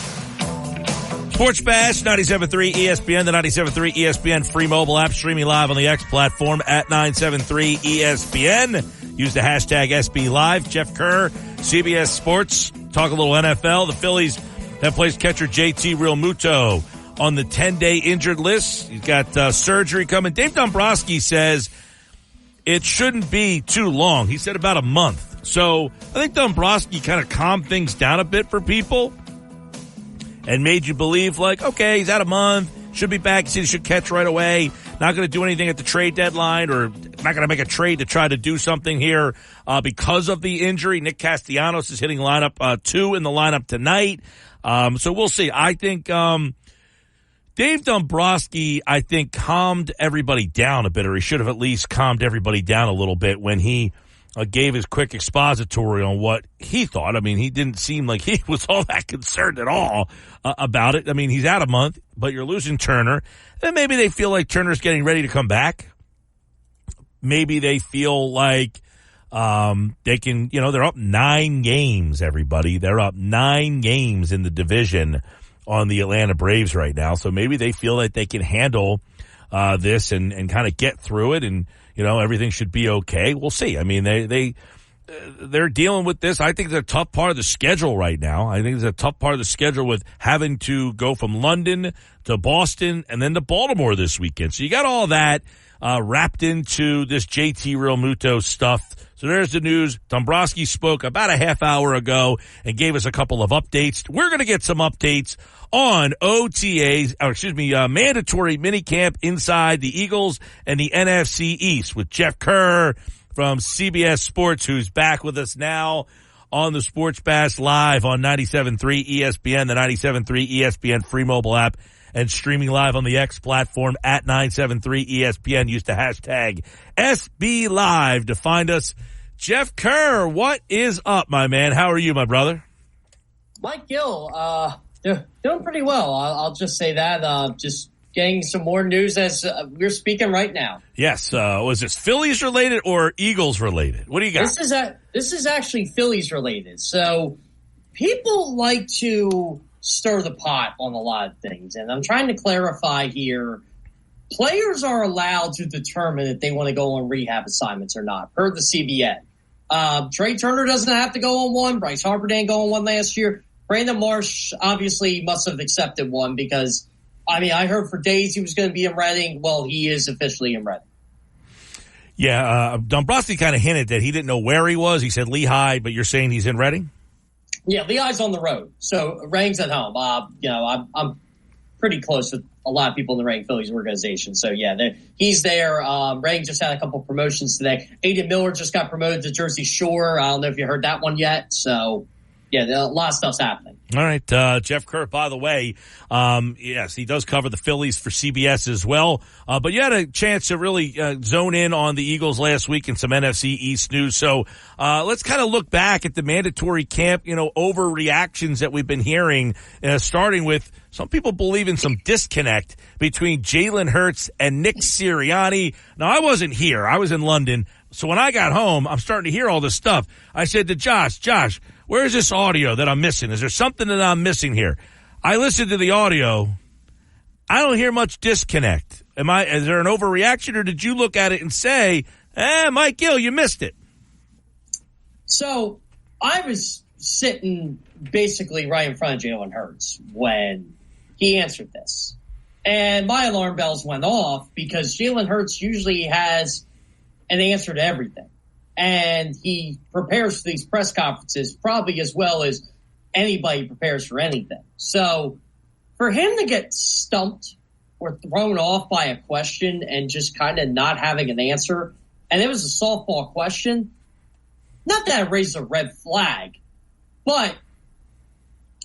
Sports Bash, 97.3 ESPN, the 97.3 ESPN free mobile app, streaming live on the X platform at 973 ESPN. Use the hashtag SBLive. Jeff Kerr, CBS Sports, talk a little NFL. The Phillies have placed catcher JT Realmuto on the 10-day injured list. He's got surgery coming. Dave Dombrowski says it shouldn't be too long. He said about a month. So I think Dombrowski kind of calmed things down a bit for people and made you believe, like, okay, he's out a month, should be back. He said he should catch right away. Not going to do anything at the trade deadline, or not going to make a trade to try to do something here because of the injury. Nick Castellanos is hitting lineup 2 in the lineup tonight. So we'll see. I think Dave Dombrowski, I think, calmed everybody down a bit, or he should have at least calmed everybody down a little bit when he gave his quick expository on what he thought. I mean, he didn't seem like he was all that concerned at all about it. I mean, he's out a month, but you're losing Turner. And maybe they feel like Turner's getting ready to come back. Maybe they feel like they can, they're up 9 games, everybody. They're up 9 games in the division on the Atlanta Braves right now. So maybe they feel that they can handle this and kind of get through it, and everything should be okay. We'll see. I mean, they're dealing with this. I think it's a tough part of the schedule right now. I think it's a tough part of the schedule with having to go from London to Boston and then to Baltimore this weekend. So you got all that wrapped into this JT Realmuto stuff. So there's the news. Dombrowski spoke about a half hour ago and gave us a couple of updates. We're going to get some updates on mandatory minicamp inside the Eagles and the NFC East with Jeff Kerr from CBS Sports, who's back with us now on the Sports Bash live on 97.3 ESPN, the 97.3 ESPN free mobile app, and streaming live on the X platform at 973 ESPN. Use the hashtag SBLive to find us. Jeff Kerr, what is up, my man? How are you, my brother? Mike Gill, doing pretty well. I'll just say that. Just getting some more news as we're speaking right now. Yes. Was this Phillies related or Eagles related? What do you got? This is actually Phillies related. So people like to stir the pot on a lot of things, and I'm trying to clarify here. Players are allowed to determine if they want to go on rehab assignments or not, per the CBA. Trey Turner doesn't have to go on one. Bryce Harper didn't go on one last year. Brandon Marsh obviously must have accepted one because, I heard for days he was going to be in Reading. Well, he is officially in Reading. Yeah, Dombrowski kind of hinted that he didn't know where he was. He said Lehigh, but you're saying he's in Reading? Yeah, Lehigh's on the road, so Reading's at home. I'm pretty close with a lot of people in the Reading Phillies organization. So, yeah, he's there. Reading just had a couple promotions today. Aiden Miller just got promoted to Jersey Shore. I don't know if you heard that one yet. So, yeah, a lot of stuff's happening. All right. Jeff Kerr, by the way, yes, he does cover the Phillies for CBS as well. But you had a chance to really zone in on the Eagles last week and some NFC East news. So let's kind of look back at the mandatory camp, overreactions that we've been hearing, starting with some people believe in some disconnect between Jalen Hurts and Nick Sirianni. Now, I wasn't here. I was in London. So when I got home, I'm starting to hear all this stuff. I said to Josh, where's this audio that I'm missing? Is there something that I'm missing here? I listened to the audio. I don't hear much disconnect. Is there an overreaction, or did you look at it and say, Mike Gill, you missed it? So I was sitting basically right in front of Jalen Hurts when he answered this. And my alarm bells went off because Jalen Hurts usually has an answer to everything. And he prepares for these press conferences probably as well as anybody prepares for anything. So for him to get stumped or thrown off by a question and just kind of not having an answer, and it was a softball question, not that it raises a red flag, but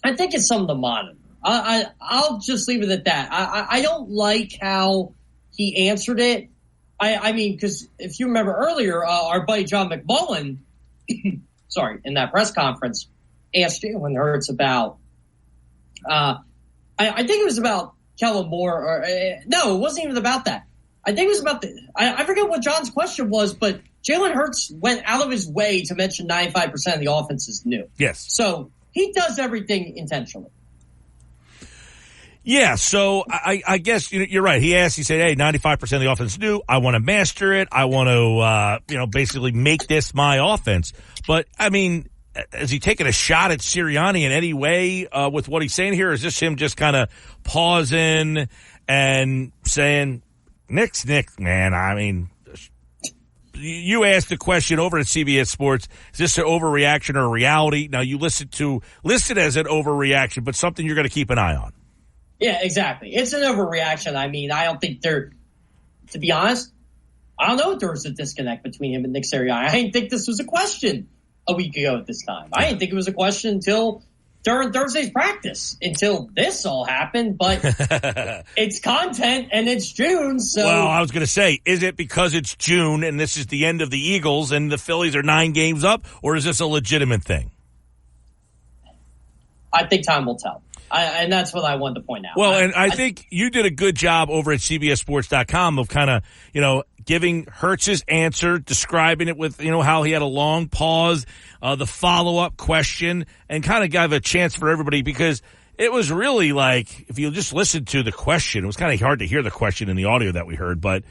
I think it's something to monitor. I'll just leave it at that. I don't like how he answered it. I mean, because if you remember earlier, our buddy John McMullen, in that press conference, asked Jalen Hurts about, I think it was about Kellen Moore, no, it wasn't even about that. I think it was about I forget what John's question was, but Jalen Hurts went out of his way to mention 95% of the offense is new. Yes. So he does everything intentionally. Yeah, so I guess you're right. He said, hey, 95% of the offense new. I want to master it. I want to, basically make this my offense. But, I mean, is he taking a shot at Sirianni in any way with what he's saying here? Or is this him just kind of pausing and saying, Nick's Nick, man? I mean, you asked the question over at CBS Sports, is this an overreaction or a reality? Now, you listed as an overreaction, but something you're going to keep an eye on. Yeah, exactly. It's an overreaction. I mean, I don't think to be honest, I don't know if there was a disconnect between him and Nick Sirianni. I didn't think this was a question a week ago at this time. I didn't think it was a question until during Thursday's practice, until this all happened. But it's content and it's June. So, well, I was going to say, is it because it's June and this is the end of the Eagles and the Phillies are 9 games up, or is this a legitimate thing? I think time will tell. And that's what I wanted to point out. Well, and I think you did a good job over at CBSSports.com of kind of, giving Hurts's answer, describing it with, how he had a long pause, the follow-up question, and kind of gave a chance for everybody because it was really like, if you just listened to the question, it was kind of hard to hear the question in the audio that we heard, but,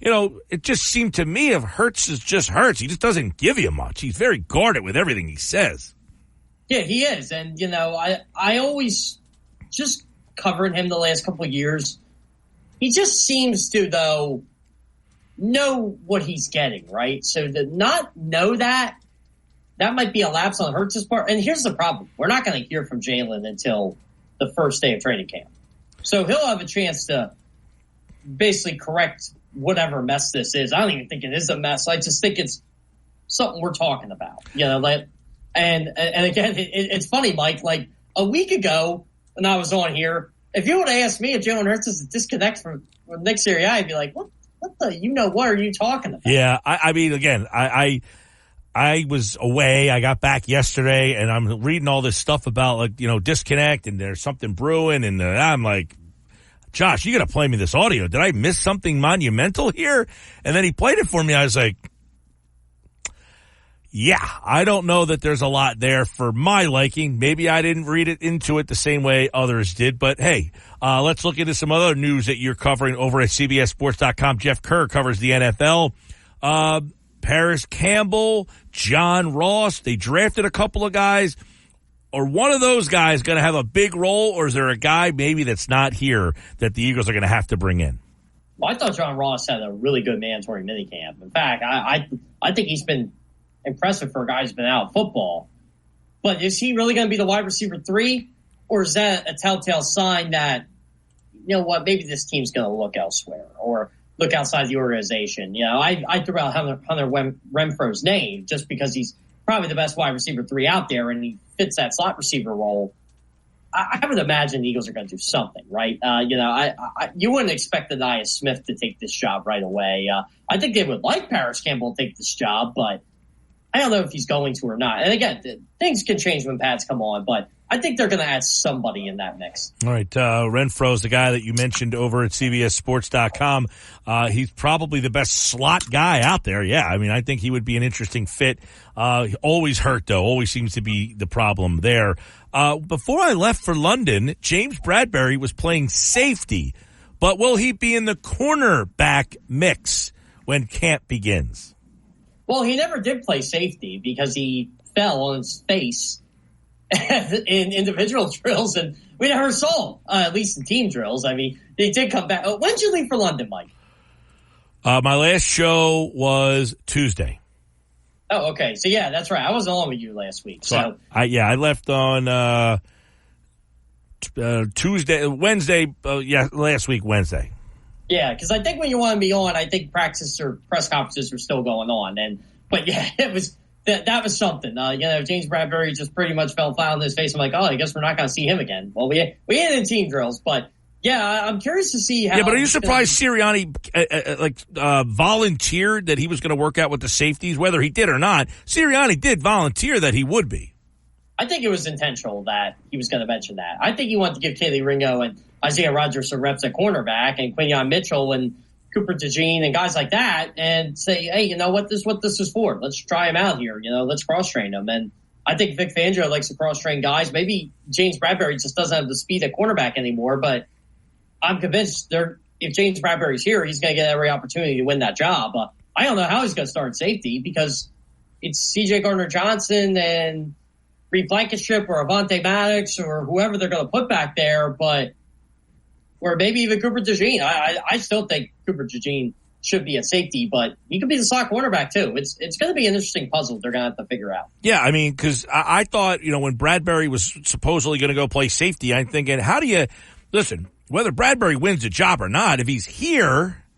it just seemed to me if Hurts is just Hurts, he just doesn't give you much. He's very guarded with everything he says. Yeah, he is. And, I always just covering him the last couple of years, he just seems to, though, know what he's getting, right? So to not know that might be a lapse on Hurts' part. And here's the problem. We're not going to hear from Jalen until the first day of training camp. So he'll have a chance to basically correct whatever mess this is. I don't even think it is a mess. I just think it's something we're talking about. And again, it's funny, Mike, like a week ago when I was on here, if you would have asked me if Jalen Hurts is a disconnect from Nick Sirianni, I'd be like, what are you talking about? Yeah, I mean, again, I was away. I got back yesterday, and I'm reading all this stuff about, disconnect, and there's something brewing, and I'm like, Josh, you got to play me this audio. Did I miss something monumental here? And then he played it for me. I was like, yeah, I don't know that there's a lot there for my liking. Maybe I didn't read it into it the same way others did. But, hey, let's look into some other news that you're covering over at CBSSports.com. Jeff Kerr covers the NFL. Paris Campbell, John Ross, they drafted a couple of guys. Are one of those guys going to have a big role, or is there a guy maybe that's not here that the Eagles are going to have to bring in? Well, I thought John Ross had a really good mandatory minicamp. In fact, I think he's been impressive for a guy who's been out of football. But is he really going to be the wide receiver 3? Or is that a telltale sign that, you know what, maybe this team's going to look elsewhere or look outside the organization? You know, I threw out Hunter Renfro's name just because he's probably the best wide receiver 3 out there and he fits that slot receiver role. I would imagine the Eagles are going to do something, right? You wouldn't expect Anaya Smith to take this job right away. I think they would like Paris Campbell to take this job, but I don't know if he's going to or not. And again, things can change when pads come on, but I think they're going to add somebody in that mix. All right. Renfro's the guy that you mentioned over at CBSSports.com. He's probably the best slot guy out there. Yeah. I mean, I think he would be an interesting fit. Always hurt, though. Always seems to be the problem there. Before I left for London, James Bradberry was playing safety. But will he be in the cornerback mix when camp begins? Well, he never did play safety because he fell on his face in individual drills, and we never saw him, at least in team drills. I mean, they did come back. When did you leave for London, Mike? My last show was Tuesday. Oh, okay. So, yeah, that's right. I wasn't on with you last week. So I left on Wednesday. Last week, Wednesday. Yeah, because I think when you want to be on, I think practice or press conferences were still going on. But yeah, it was that was something. James Bradberry just pretty much fell flat on his face. I'm like, oh, I guess we're not going to see him again. Well, we had in team drills, but yeah, I'm curious to see how. Yeah, but are you surprised Sirianni volunteered that he was going to work out with the safeties, whether he did or not? Sirianni did volunteer that he would be. I think it was intentional that he was going to mention that. I think he wanted to give Kelee Ringo and Isaiah Rodgers some reps at cornerback and Quinyon Mitchell and Cooper DeJean and guys like that and say, hey, you know what this is for? Let's try him out here. Let's cross-train him. And I think Vic Fangio likes to cross-train guys. Maybe James Bradberry just doesn't have the speed at cornerback anymore, but I'm convinced if James Bradberry's here, he's going to get every opportunity to win that job. I don't know how he's going to start safety because it's C.J. Gardner-Johnson and Reed Blankenship or Avonte Maddox or whoever they're going to put back there, or maybe even Cooper DeJean. I still think Cooper DeJean should be a safety, but he could be the slot cornerback too. It's going to be an interesting puzzle they're going to have to figure out. Yeah, I mean, because I thought, when Bradberry was supposedly going to go play safety, I'm thinking, how do you – listen, whether Bradberry wins the job or not, if he's here –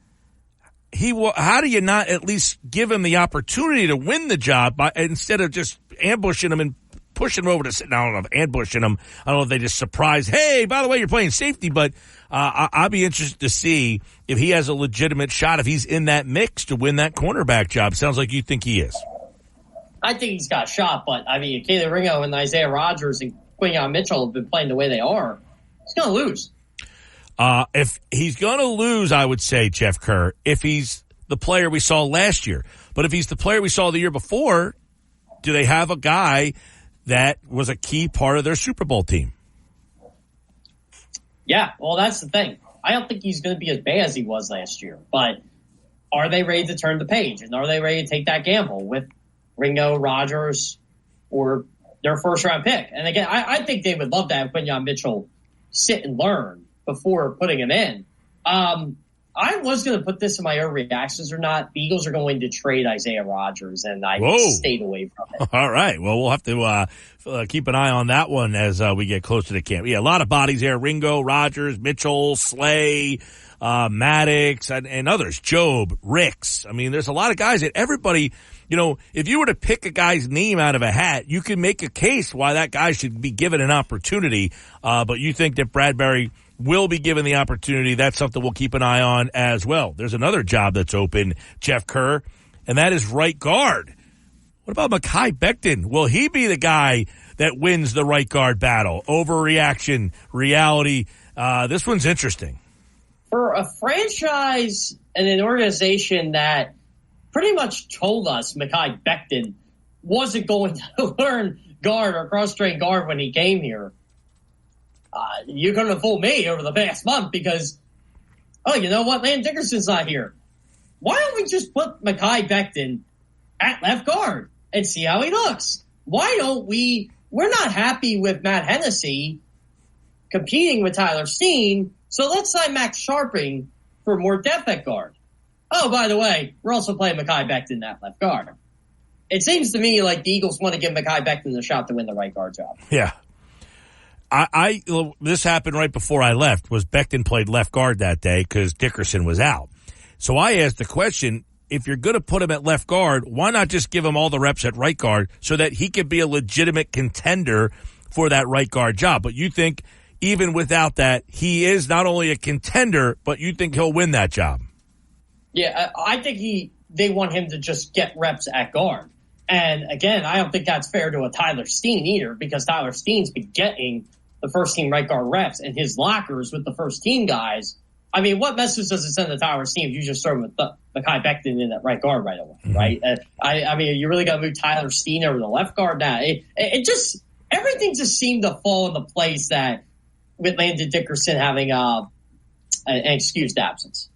how do you not at least give him the opportunity to win the job instead of just ambushing him and pushing him over to sit? Now, I don't know if ambushing him. I don't know if they just surprise, hey, by the way, you're playing safety, but I'll be interested to see if he has a legitimate shot, if he's in that mix to win that cornerback job. Sounds like you think he is. I think he's got a shot, but I mean, Kelee Ringo and Isaiah Rodgers and Quinyon Mitchell have been playing the way they are. He's going to lose. If he's going to lose, I would say, Jeff Kerr, if he's the player we saw last year. But if he's the player we saw the year before, do they have a guy that was a key part of their Super Bowl team? Yeah, well, that's the thing. I don't think he's going to be as bad as he was last year. But are they ready to turn the page? And are they ready to take that gamble with Ringo, Rodgers, or their first-round pick? And again, I think they would love to have Quinyon Mitchell sit and learn before putting him in. I was going to put this in my own reactions or not. The Eagles are going to trade Isaiah Rodgers, and I stayed away from it. All right. Well, we'll have to keep an eye on that one as we get closer to camp. Yeah, a lot of bodies there. Ringo, Rodgers, Mitchell, Slay, Maddox, and others. Job, Ricks. I mean, there's a lot of guys that everybody, if you were to pick a guy's name out of a hat, you can make a case why that guy should be given an opportunity. But you think that Bradberry will be given the opportunity. That's something we'll keep an eye on as well. There's another job that's open, Jeff Kerr, and that is right guard. What about Mekhi Becton? Will he be the guy that wins the right guard battle? Overreaction, reality. This one's interesting. For a franchise and an organization that pretty much told us Mekhi Becton wasn't going to learn guard or cross-train guard when he came here, you couldn't have fooled me over the past month because, you know what? Landon Dickerson's not here. Why don't we just put Mekhi Becton at left guard and see how he looks? Why don't we're not happy with Matt Hennessy competing with Tyler Steen, so let's sign Max Sharping for more depth at guard. Oh, by the way, we're also playing Mekhi Becton at left guard. It seems to me like the Eagles want to give Mekhi Becton the shot to win the right guard job. Yeah. This happened right before I left, was Becton played left guard that day because Dickerson was out. So I asked the question, if you're going to put him at left guard, why not just give him all the reps at right guard so that he could be a legitimate contender for that right guard job? But you think even without that, he is not only a contender, but you think he'll win that job? Yeah, I think they want him to just get reps at guard. And again, I don't think that's fair to a Tyler Steen either, because Tyler Steen's been getting the first team right guard reps in his lockers with the first team guys. I mean, what message does it send to Tyler Steen if you just throw him with Mekhi Becton in that right guard right away, right? I mean, you really got to move Tyler Steen over the left guard now. It just, everything just seemed to fall into place that with Landon Dickerson having an excused absence.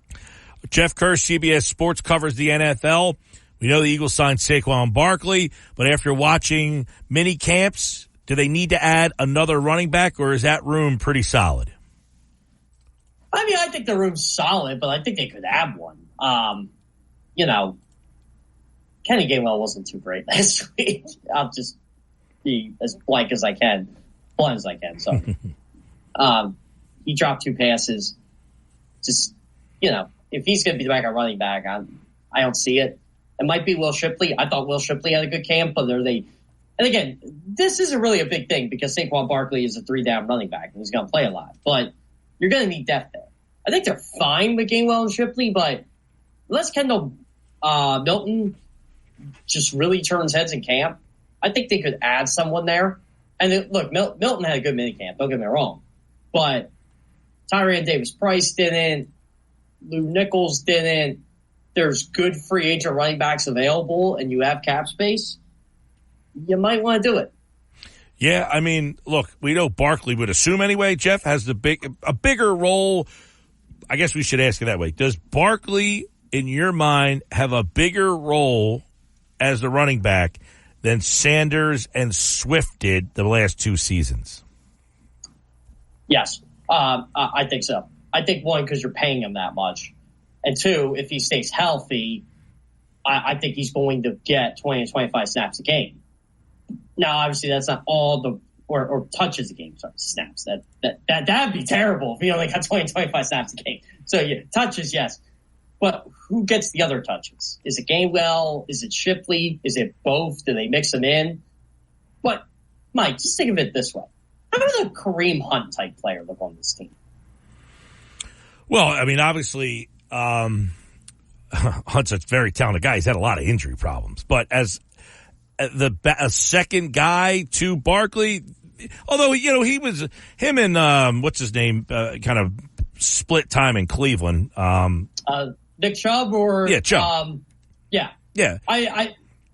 Jeff Kerr, CBS Sports, covers the NFL. We know the Eagles signed Saquon Barkley, but after watching mini camps, do they need to add another running back, or is that room pretty solid? I mean, I think the room's solid, but I think they could add one. You know, Kenny Gainwell wasn't too great last week. I'll just be as blunt as I can. So, he dropped 2 passes. Just, you know, if he's going to be the backup running back, I don't see it. It might be Will Shipley. I thought Will Shipley had a good camp, but and again, this isn't really a big thing because Saquon Barkley is a 3-down running back and he's going to play a lot, but you're going to need depth there. I think they're fine with Gainwell and Shipley, but unless Kendall Milton just really turns heads in camp, I think they could add someone there. And look, Milton had a good minicamp, don't get me wrong, but Tyrion Davis-Price didn't, Lou Nichols didn't. There's good free agent running backs available and you have cap space, you might want to do it. Yeah, I mean, look, we know Barkley would assume anyway, Jeff, has a bigger role. I guess we should ask it that way. Does Barkley, in your mind, have a bigger role as the running back than Sanders and Swift did the last 2 seasons? Yes, I think so. I think, one, because you're paying him that much. And 2, if he stays healthy, I think he's going to get 20 to 25 snaps a game. Now, obviously, that's not all or touches a game. Sorry, snaps. That'd be terrible if he only got 20 to 25 snaps a game. So, yeah, touches, yes. But who gets the other touches? Is it Gainwell? Is it Shipley? Is it both? Do they mix them in? But, Mike, just think of it this way. How does a Kareem Hunt type player look on this team? Well, I mean, obviously, Hunt's a very talented guy. He's had a lot of injury problems. But as a second guy to Barkley, although, you know, him and what's his name, kind of split time in Cleveland. Nick Chubb or Chubb. Yeah.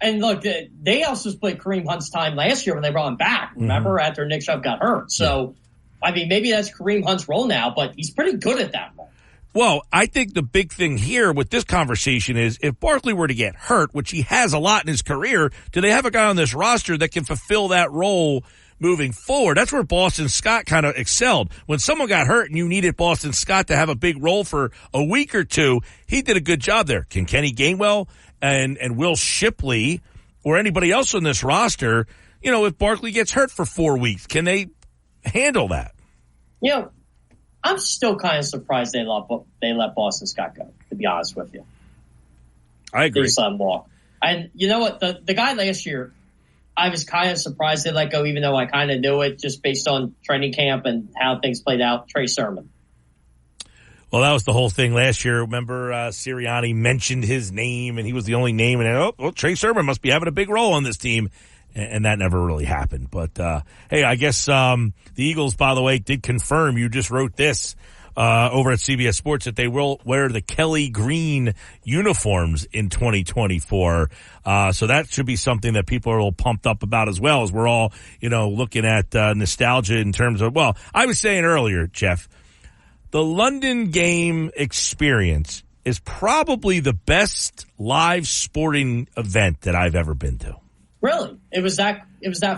And look, they also split Kareem Hunt's time last year when they brought him back. Remember, after Nick Chubb got hurt. So, I mean, maybe that's Kareem Hunt's role now, but he's pretty good at that role. Well, I think the big thing here with this conversation is if Barkley were to get hurt, which he has a lot in his career, do they have a guy on this roster that can fulfill that role moving forward? That's where Boston Scott kind of excelled. When someone got hurt and you needed Boston Scott to have a big role for a week or two, he did a good job there. Can Kenny Gainwell and Will Shipley or anybody else on this roster, you know, if Barkley gets hurt for 4 weeks, can they handle that? You know, I'm still kind of surprised they let Boston Scott go, to be honest with you. I agree. They just let him walk. And you know what? The guy last year, I was kind of surprised they let go, even though I kind of knew it just based on training camp and how things played out. Trey Sermon. Well, that was the whole thing last year. Remember, Sirianni mentioned his name, and he was the only name. And, Trey Sermon must be having a big role on this team. And that never really happened. But, hey, I guess the Eagles, by the way, did confirm, you just wrote this over at CBS Sports, that they will wear the Kelly Green uniforms in 2024. So that should be something that people are a little pumped up about as well, as we're all, you know, looking at nostalgia in terms of, well, I was saying earlier, Jeff, the London game experience is probably the best live sporting event that I've ever been to. Really? It was that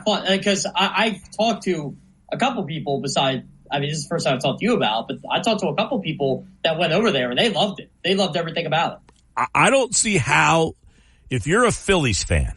fun. Because I've talked to a couple people besides I mean, this is the first time I talked to you about, but I talked to a couple people that went over there and they loved it. They loved everything about it. I don't see how, if you're a Phillies fan,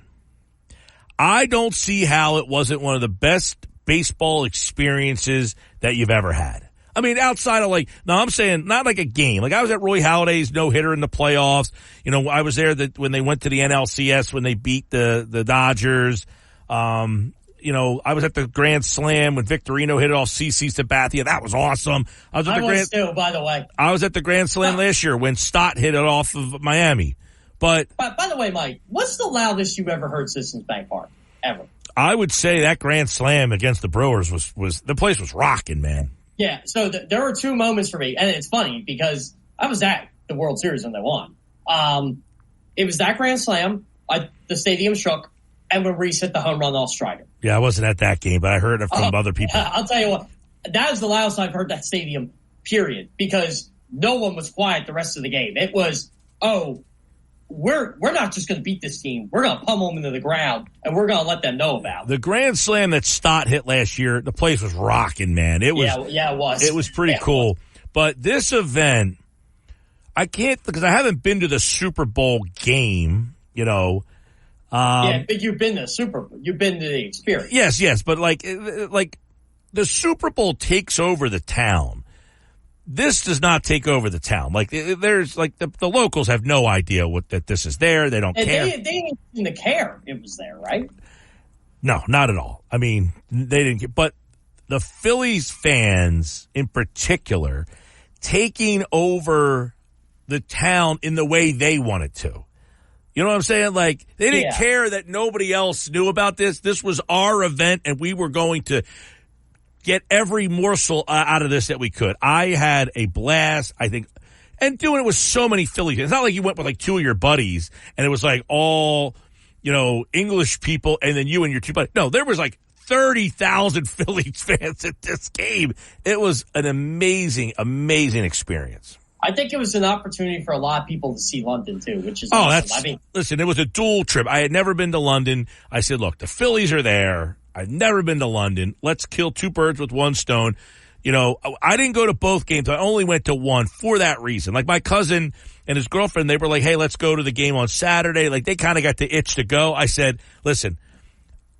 I don't see how it wasn't one of the best baseball experiences that you've ever had. I mean, outside of I'm saying not like a game. Like, I was at Roy Halladay's no-hitter in the playoffs. You know, I was there when they went to the NLCS when they beat the Dodgers. You know, I was at the Grand Slam when Victorino hit it off CC Sabathia. That was awesome. I was too, by the way. I was at the Grand Slam last year when Stott hit it off of Miami. But by the way, Mike, what's the loudest you've ever heard Citizens Bank Park ever? I would say that Grand Slam against the Brewers was the place was rocking, man. Yeah, so there were two moments for me, and it's funny because I was at the World Series when they won. It was that Grand Slam, the stadium shook, and when Reese hit the home run off Strider. Yeah, I wasn't at that game, but I heard it from other people. I'll tell you what, that is the loudest I've heard that stadium, period, because no one was quiet the rest of the game. It was, we're not just going to beat this team. We're going to pummel them into the ground, and we're going to let them know about it. The Grand Slam that Stott hit last year, the place was rocking, man. It was, it was. It was pretty cool. But this event, I can't, because I haven't been to the Super Bowl game, you know. But you've been to Super Bowl. You've been to the experience. Yes, but like the Super Bowl takes over the town. This does not take over the town. Like, there's like the locals have no idea that this is there. They don't care. They didn't even care it was there, right? No, not at all. I mean, they didn't care. But the Phillies fans in particular taking over the town in the way they wanted to. You know what I'm saying? Like, they didn't care that nobody else knew about this. This was our event, and we were going to get every morsel out of this that we could. I had a blast, I think, and doing it with so many Phillies. It's not like you went with like two of your buddies, and it was like all, you know, English people, and then you and your two buddies. No, there was like 30,000 Phillies fans at this game. It was an amazing, amazing experience. I think it was an opportunity for a lot of people to see London, too, which is awesome. Listen, it was a dual trip. I had never been to London. I said, look, the Phillies are there. I've never been to London. Let's kill two birds with one stone. You know, I didn't go to both games. I only went to one for that reason. Like, my cousin and his girlfriend, they were like, hey, let's go to the game on Saturday. Like, they kind of got the itch to go. I said, listen,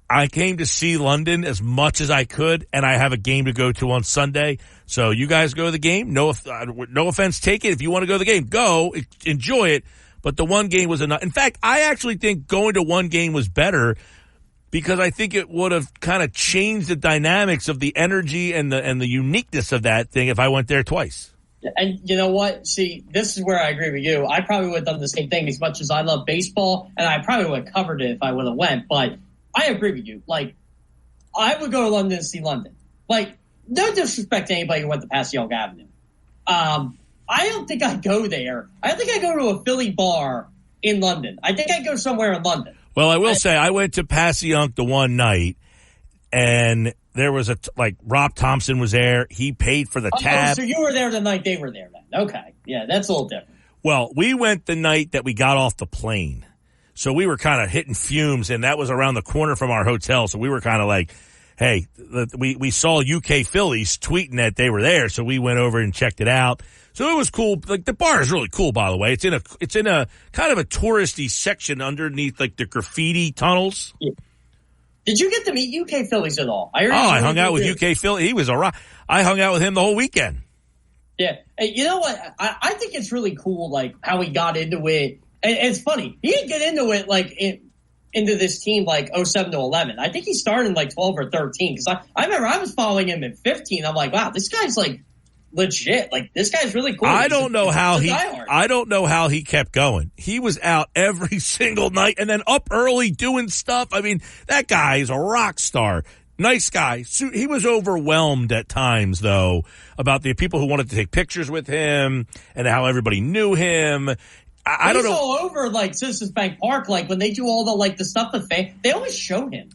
I came to see London as much as I could, and I have a game to go to on Sunday. So you guys go to the game. No offense taken. If you want to go to the game, go. Enjoy it. But the one game was enough. In fact, I actually think going to one game was better because I think it would have kind of changed the dynamics of the energy and the uniqueness of that thing if I went there twice. And you know what? See, this is where I agree with you. I probably would have done the same thing as much as I love baseball, and I probably would have covered it if I would have went. But I agree with you. Like, I would go to London to see London. Like, no disrespect to anybody who went to Passyunk Avenue. I don't think I'd go there. I don't think I'd go to a Philly bar in London. I think I'd go somewhere in London. Well, I will say I went to Passyunk the one night, and there was Rob Thompson was there. He paid for the tab. Oh, so you were there the night they were there then. Okay. Yeah, that's a little different. Well, we went the night that we got off the plane. So we were kind of hitting fumes, and that was around the corner from our hotel. So we were kind of like, hey, we saw UK Phillies tweeting that they were there. So we went over and checked it out. So it was cool. Like, the bar is really cool, by the way. It's in a kind of a touristy section underneath like the graffiti tunnels. Yeah. Did you get to meet UK Phillies at all? I hung out with UK Philly. He was I hung out with him the whole weekend. Yeah. Hey, you know what? I think it's really cool, like, how he got into it. And it's funny. He didn't get into it, like, into this team, like, 07 to 11. I think he started in, like, 12 or 13. Because I remember I was following him in 15. I'm like, wow, this guy's, like, legit. Like, this guy's really cool. I don't know how he kept going. He was out every single night and then up early doing stuff. I mean, that guy is a rock star. Nice guy. He was overwhelmed at times, though, about the people who wanted to take pictures with him and how everybody knew him. I don't know. He's all over, like, Citizens Bank Park. Like, when they do all the, like, the stuff with fans, they always show him.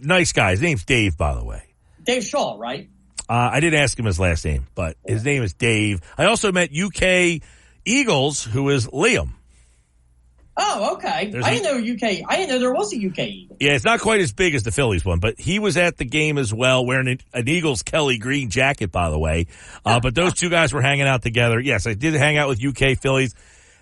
Nice guy. His name's Dave, by the way. Dave Shaw, right? I didn't ask him his last name, but his name is Dave. I also met UK Eagles, who is Liam. Oh, okay. I didn't know there was a UK Eagle. Yeah, it's not quite as big as the Phillies one, but he was at the game as well, wearing an Eagles Kelly green jacket, by the way. But those two guys were hanging out together. Yes, I did hang out with UK Phillies.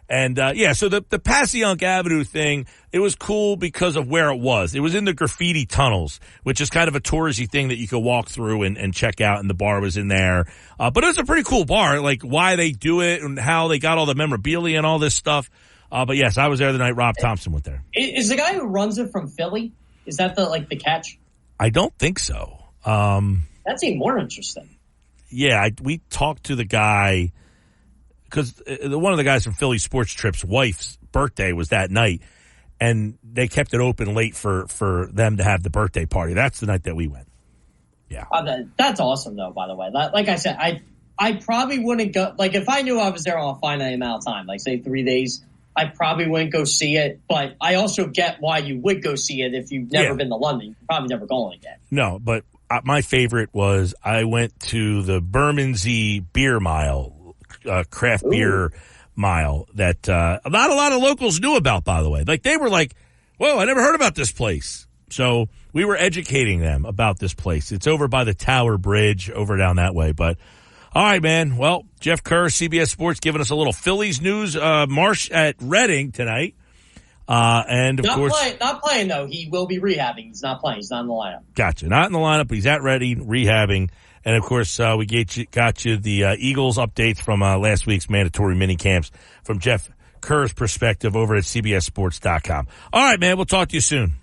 And, so the Passyunk Avenue thing, it was cool because of where it was. It was in the graffiti tunnels, which is kind of a touristy thing that you could walk through and check out, and the bar was in there. But it was a pretty cool bar, like why they do it and how they got all the memorabilia and all this stuff. But yes, I was there the night Rob Thompson went there. Is the guy who runs it from Philly? Is that the catch? I don't think so. That's even more interesting. Yeah, we talked to the guy because one of the guys from Philly Sports Trip's wife's birthday was that night, and they kept it open late for them to have the birthday party. That's the night that we went. Yeah. That's awesome, though, by the way. Like I said, I probably wouldn't go. Like, if I knew I was there on a finite amount of time, like, say, 3 days, I probably wouldn't go see it. But I also get why you would go see it if you've never been to London. You're probably never going again. No, but my favorite was I went to the Bermondsey Beer Mile, craft beer mile that not a lot of locals knew about, by the way. Like, they were like, whoa, I never heard about this place. So we were educating them about this place. It's over by the Tower Bridge, over down that way. But all right, man. Well, Jeff Kerr, CBS Sports, giving us a little Phillies news. Marsh at Reading tonight. And of course, not playing though. He will be rehabbing. He's not playing. He's not in the lineup. Gotcha. Not in the lineup, but he's at Reading rehabbing. And of course, we got you the Eagles updates from last week's mandatory mini camps from Jeff Kerr's perspective over at CBSSports.com. All right, man. We'll talk to you soon.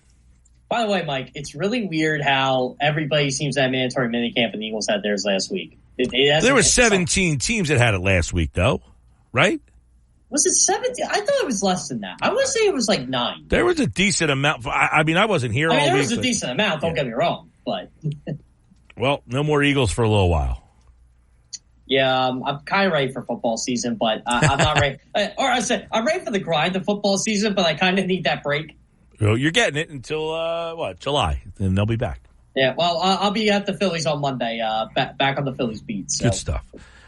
By the way, Mike, it's really weird how everybody seems to have mandatory minicamp and the Eagles had theirs last week. There were 17 teams that had it last week, though, right? Was it 17? I thought it was less than that. I want to say it was like 9. There was a decent amount. I mean, I wasn't here all week. There was a decent amount, don't get me wrong. But well, no more Eagles for a little while. Yeah, I'm kind of ready for football season, but I'm not ready. Or I said, I'm ready for the grind of football season, but I kind of need that break. Well, you're getting it until, July. Then they'll be back. Yeah, well, I'll be at the Phillies on Monday, back on the Phillies beat. So. Good stuff.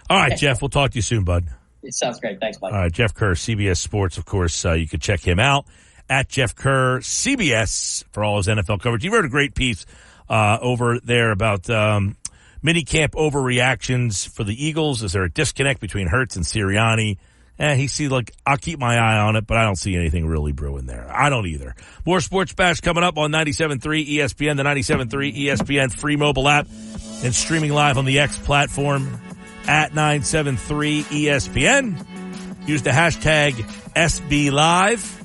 All right, Jeff, we'll talk to you soon, bud. It sounds great. Thanks, Mike. All right, Jeff Kerr, CBS Sports, of course. You can check him out at Jeff Kerr, CBS, for all his NFL coverage. You've heard a great piece over there about minicamp overreactions for the Eagles. Is there a disconnect between Hurts and Sirianni? I'll keep my eye on it, but I don't see anything really brewing there. I don't either. More Sports Bash coming up on 97.3 ESPN, the 97.3 ESPN free mobile app, and streaming live on the X platform at 973 ESPN. Use the hashtag SBLive.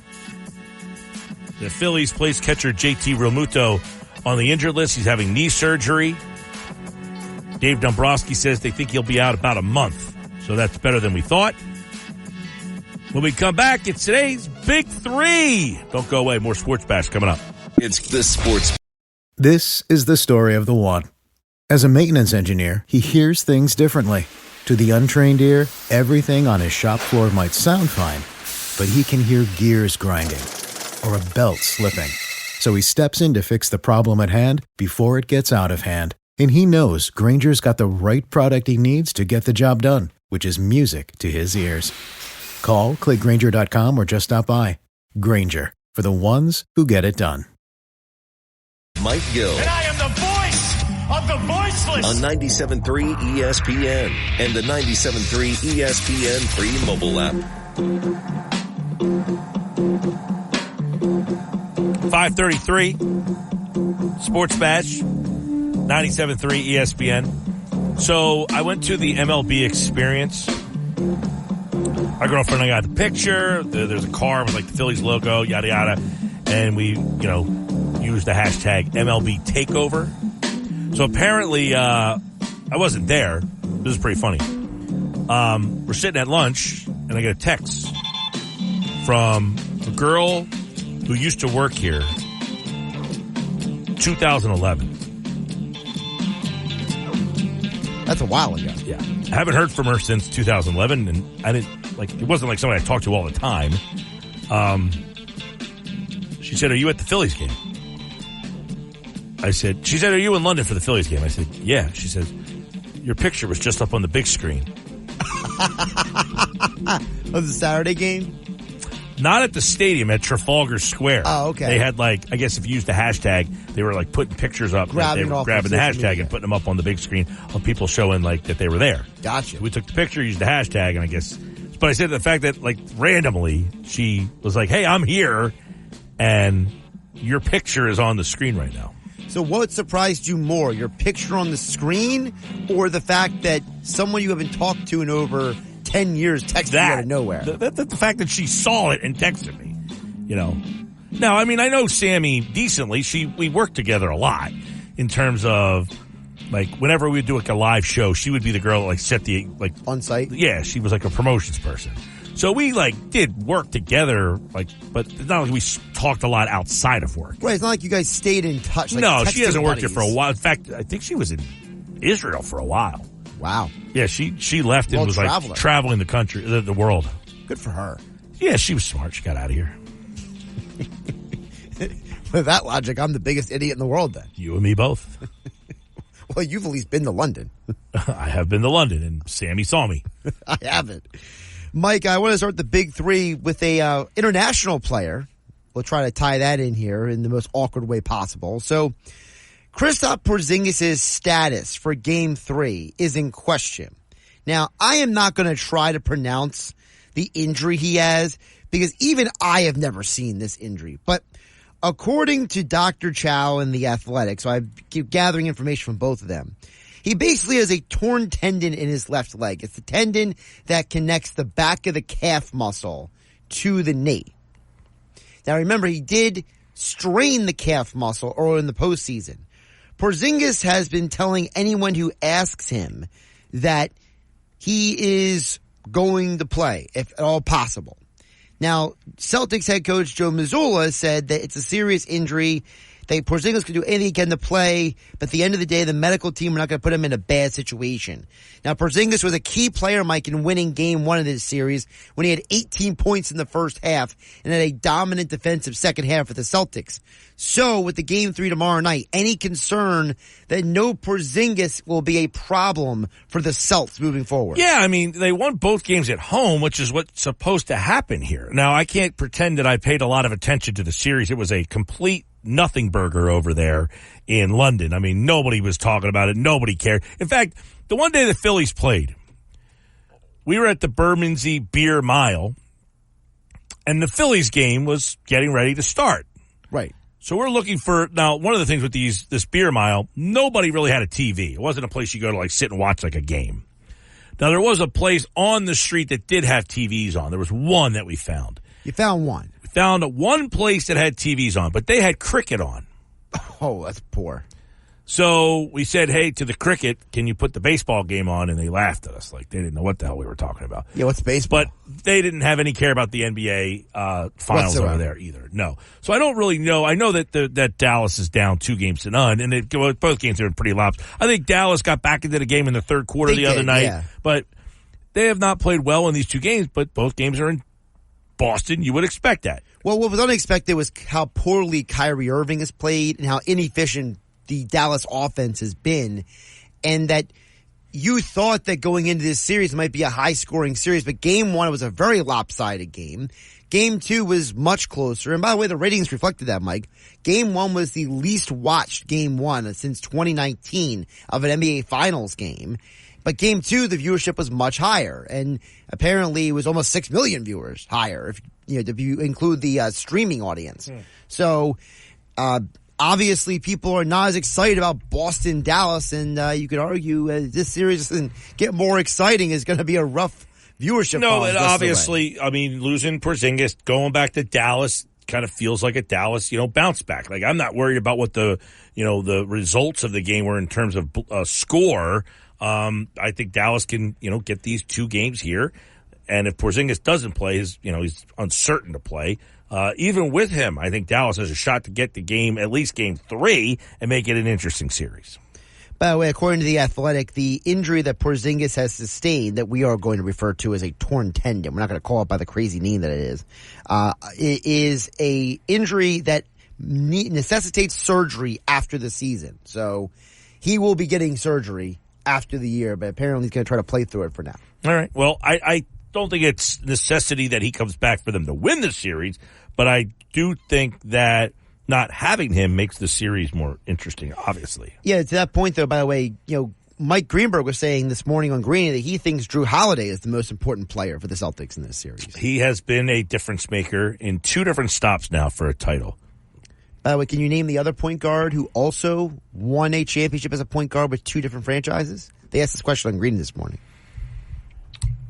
The Phillies place catcher JT Realmuto on the injured list. He's having knee surgery. Dave Dombrowski says they think he'll be out about a month, so that's better than we thought. When we come back, it's today's Big Three. Don't go away. More Sports Bash coming up. It's the Sports. This is the story of the one. As a maintenance engineer, he hears things differently. To the untrained ear, everything on his shop floor might sound fine, but he can hear gears grinding or a belt slipping. So he steps in to fix the problem at hand before it gets out of hand. And he knows Grainger's got the right product he needs to get the job done, which is music to his ears. Call, click Grainger.com, or just stop by. Grainger, for the ones who get it done. Mike Gill. And I am the voice of the voiceless. On 97.3 ESPN and the 97.3 ESPN free mobile app. 5:33 Sports Bash, 97.3 ESPN. So I went to the MLB Experience. My girlfriend and I got the picture. There's a car with like the Phillies logo, yada yada, and we, used the hashtag MLB Takeover. So apparently, I wasn't there. This is pretty funny. We're sitting at lunch, and I get a text from a girl who used to work here, 2011. That's a while ago. Yeah. I haven't heard from her since 2011, and I didn't, it wasn't like somebody I talked to all the time. She said, "Are you at the Phillies game?" She said, "Are you in London for the Phillies game?" I said, "Yeah." She says, "Your picture was just up on the big screen." Was it a Saturday game? Not at the stadium, at Trafalgar Square. Oh, okay. They had I guess if you used the hashtag, they were putting pictures up. Grabbing they were grabbing the hashtag and putting them up on the big screen of people showing that they were there. Gotcha. So we took the picture, used the hashtag, and I guess. But I said the fact that randomly she was like, "Hey, I'm here," and your picture is on the screen right now. So what surprised you more, your picture on the screen or the fact that someone you haven't talked to in over 10 years texted you out of nowhere? The fact that she saw it and texted me, Now, I mean, I know Sammy decently. We worked together a lot in terms of, whenever we would do a live show, she would be the girl that set the, on site? Yeah, she was a promotions person. So we did work together, but it's not like we talked a lot outside of work. Right, it's not like you guys stayed in touch. No, she hasn't worked here for a while. In fact, I think she was in Israel for a while. Wow. Yeah, she left and was traveling the country, the world. Good for her. Yeah, she was smart. She got out of here. With that logic, I'm the biggest idiot in the world then. You and me both. Well, you've at least been to London. I have been to London, and Sammy saw me. I haven't. Mike, I want to start the big three with a international player. We'll try to tie that in here in the most awkward way possible. So, Kristaps Porzingis' status for Game 3 is in question. Now, I am not going to try to pronounce the injury he has because even I have never seen this injury. But according to Dr. Chow and The Athletic, so I keep gathering information from both of them, he basically has a torn tendon in his left leg. It's the tendon that connects the back of the calf muscle to the knee. Now remember, he did strain the calf muscle earlier in the postseason. Porzingis has been telling anyone who asks him that he is going to play, if at all possible. Now, Celtics head coach Joe Mazzulla said that it's a serious injury. Porzingis can do anything he can to play, but at the end of the day, the medical team are not going to put him in a bad situation. Now, Porzingis was a key player, Mike, in winning Game 1 of this series when he had 18 points in the first half and had a dominant defensive second half for the Celtics. So, with the Game 3 tomorrow night, any concern that no Porzingis will be a problem for the Celts moving forward? Yeah, I mean, they won both games at home, which is what's supposed to happen here. Now, I can't pretend that I paid a lot of attention to the series. It was a complete nothing burger over there in London. I mean, nobody was talking about it. Nobody cared. In fact, the one day the Phillies played, we were at the Bermondsey Beer Mile, and the Phillies game was getting ready to start. Right. So we're looking for, now, one of the things with this Beer Mile, nobody really had a TV. It wasn't a place you go to sit and watch a game. Now, there was a place on the street that did have TVs on. There was one that we found. You found one? Found one place that had TVs on, but they had cricket on. Oh, that's poor. So we said, hey, to the cricket, can you put the baseball game on? And they laughed at us like they didn't know what the hell we were talking about. Yeah, what's baseball? But they didn't have any care about the NBA finals over there either. No. So I don't really know. I know that Dallas is down 2-0, and both games are pretty lopsided. I think Dallas got back into the game in the third quarter other night, yeah. But they have not played well in these two games, but both games are in Boston. You would expect that. Well, what was unexpected was how poorly Kyrie Irving has played and how inefficient the Dallas offense has been, and that you thought that going into this series might be a high-scoring series, but Game 1 was a very lopsided game. Game 2 was much closer, and by the way, the ratings reflected that, Mike. Game 1 was the least watched Game 1 since 2019 of an NBA Finals game. But Game 2, the viewership was much higher, and apparently it was almost 6 million viewers higher if you include the streaming audience. So, obviously people are not as excited about Boston, Dallas, and you could argue this series doesn't get more exciting. Is going to be a rough viewership. No, and obviously, I mean, losing Porzingis, going back to Dallas, kind of feels like a Dallas, bounce back. Like, I'm not worried about what the results of the game were in terms of score. I think Dallas can, get these two games here. And if Porzingis doesn't play, he's uncertain to play. Even with him, I think Dallas has a shot to get the game, at least Game 3, and make it an interesting series. By the way, according to The Athletic, the injury that Porzingis has sustained, that we are going to refer to as a torn tendon, we're not going to call it by the crazy name that it is a injury that necessitates surgery after the season. So he will be getting surgery after the year, but apparently he's going to try to play through it for now. All right. Well, I don't think it's necessity that he comes back for them to win the series, but I do think that not having him makes the series more interesting, obviously. Yeah, to that point, though, by the way, Mike Greenberg was saying this morning on Greeny that he thinks Drew Holiday is the most important player for the Celtics in this series. He has been a difference maker in 2 different stops now for a title. By the way, can you name the other point guard who also won a championship as a point guard with 2 different franchises? They asked this question on Greeny this morning.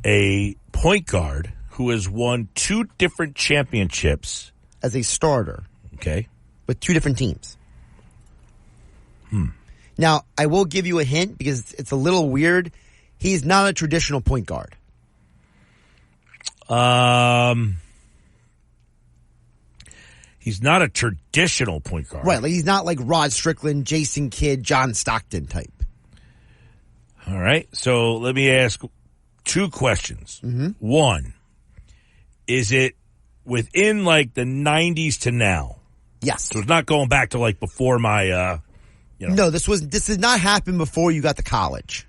A point guard who has won 2 different championships as a starter. Okay. With 2 different teams. Now, I will give you a hint because it's a little weird. He's not a traditional point guard. He's not a traditional point guard. Right, like he's not like Rod Strickland, Jason Kidd, John Stockton type. All right, so let me ask 2 questions. Mm-hmm. 1, is it within like the 90s to now? Yes. So it's not going back to like before my... No, this did not happen before you got to college.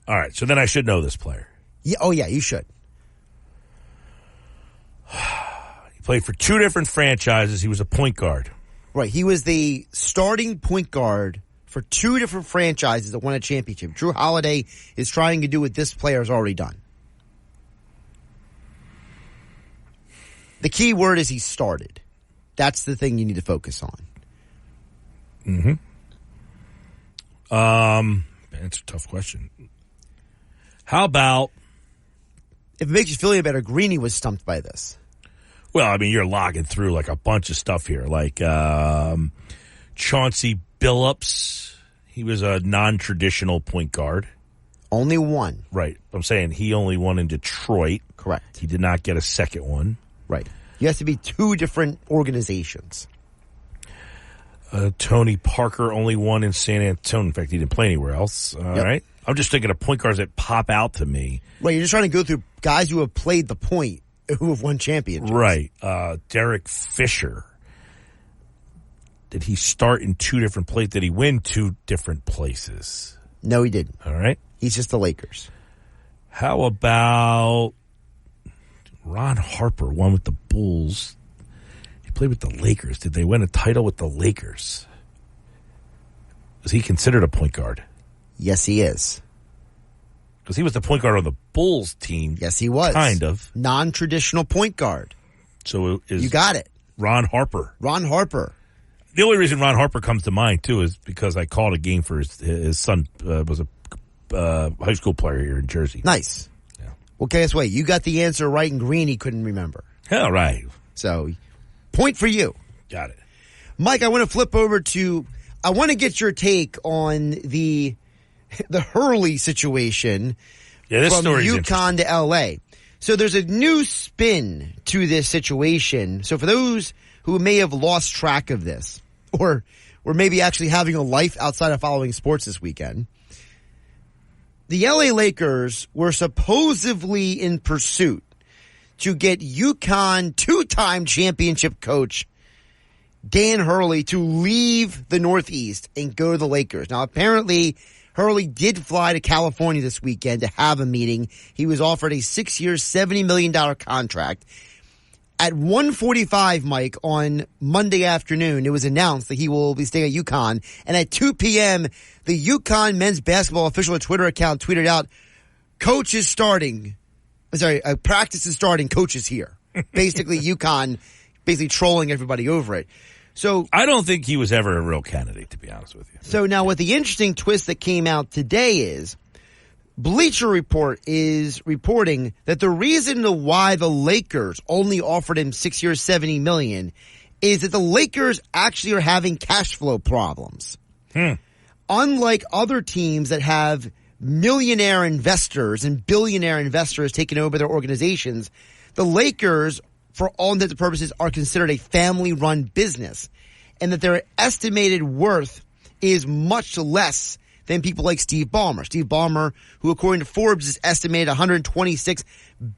All right, so then I should know this player. Yeah, oh yeah, you should. He played for 2 different franchises. He was a point guard. Right, he was the starting point guard for 2 different franchises that won a championship. Drew Holiday is trying to do what this player has already done. The key word is he started. That's the thing you need to focus on. Mm-hmm. That's a tough question. How about... If it makes you feel any better, Greeny was stumped by this. Well, I mean, you're logging through like a bunch of stuff here. Like Chauncey Billups. He was a non-traditional point guard. Only one. Right. I'm saying he only won in Detroit. Correct. He did not get a second one. Right. You have to be 2 different organizations. Tony Parker only won in San Antonio. In fact, he didn't play anywhere else. All right. I'm just thinking of point guards that pop out to me. Right. You're just trying to go through guys who have played the point, who have won championships. Right. Derek Fisher. Did he start in 2 different places? Did he win 2 different places? No, he didn't. All right. He's just the Lakers. How about Ron Harper, won with the Bulls? He played with the Lakers. Did they win a title with the Lakers? Is he considered a point guard? Yes, he is. Because he was the point guard on the Bulls team. Yes, he was. Kind of. Non-traditional point guard. So you got it. Ron Harper. Ron Harper. The only reason Ron Harper comes to mind, too, is because I called a game for his son, was a high school player here in Jersey. Nice. Yeah. Well, guess what? You got the answer right, and Green, he couldn't remember. All right. So, point for you. Got it. Mike, I want to flip over to, I want to get your take on the Hurley situation this from story's UConn to LA. So there's a new spin to this situation. So for those who may have lost track of this, or maybe actually having a life outside of following sports this weekend, the LA Lakers were supposedly in pursuit to get UConn 2-time championship coach Dan Hurley to leave the Northeast and go to the Lakers. Now, apparently, Hurley did fly to California this weekend to have a meeting. He was offered a 6-year, $70 million contract. At 1:45, Mike, on Monday afternoon, it was announced that he will be staying at UConn. And at 2 p.m., the UConn men's basketball official Twitter account tweeted out, practice is starting, coach is here. Basically, UConn basically trolling everybody over it. So I don't think he was ever a real candidate, to be honest with you. So now what the interesting twist that came out today is Bleacher Report is reporting that the reason why the Lakers only offered him 6 years, $70 million is that the Lakers actually are having cash flow problems. Unlike other teams that have millionaire investors and billionaire investors taking over their organizations, the Lakers, for all intents and purposes, are considered a family-run business, and that their estimated worth is much less than people like Steve Ballmer. Steve Ballmer, who according to Forbes is estimated $126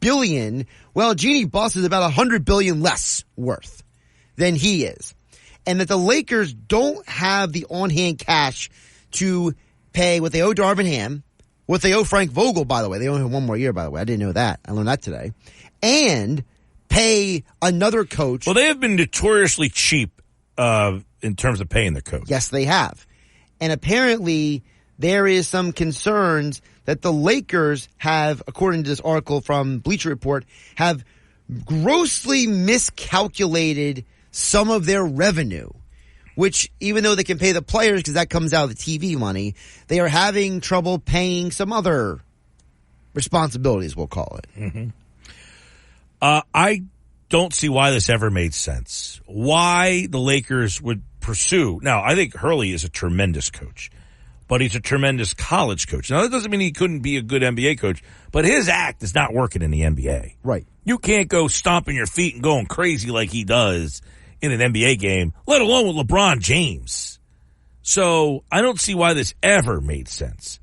billion, well, Jeannie Buss is about $100 billion less worth than he is. And that the Lakers don't have the on-hand cash to pay what they owe Darvin Ham, what they owe Frank Vogel, by the way. They only have one more year, by the way. I didn't know that. I learned that today. And pay another coach. Well, they have been notoriously cheap in terms of paying the coach. Yes, they have. And apparently there is some concerns that the Lakers have, according to this article from Bleacher Report, have grossly miscalculated some of their revenue, which even though they can pay the players because that comes out of the TV money, they are having trouble paying some other responsibilities, we'll call it. Mm-hmm. I don't see why this ever made sense. Why the Lakers would pursue. Now, I think Hurley is a tremendous coach, but he's a tremendous college coach. Now, that doesn't mean he couldn't be a good NBA coach, but his act is not working in the NBA. Right. You can't go stomping your feet and going crazy like he does in an NBA game, let alone with LeBron James. So I don't see why this ever made sense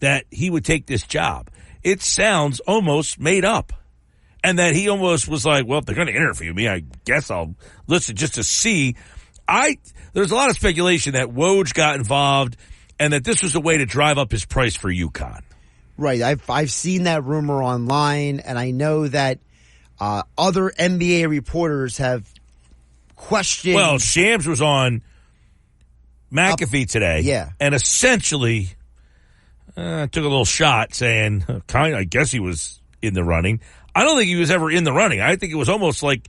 that he would take this job. It sounds almost made up. And that he almost was like, well, if they're going to interview me, I guess I'll listen just to see. There's a lot of speculation that Woj got involved and that this was a way to drive up his price for UConn. Right. I've seen that rumor online, and I know that other NBA reporters have questioned. Well, Shams was on McAfee today. Yeah. And essentially took a little shot saying, I guess he was in the running. I don't think he was ever in the running. I think it was almost like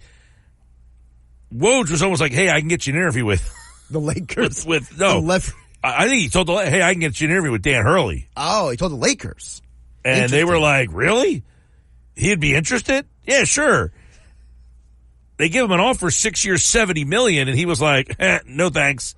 Woj was almost like, hey, I can get you an interview with the Lakers. I think he told hey, I can get you an interview with Dan Hurley. Oh, he told the Lakers. And they were like, really? He'd be interested? Yeah, sure. They give him an offer 6 years, $70 million, and he was like, no thanks.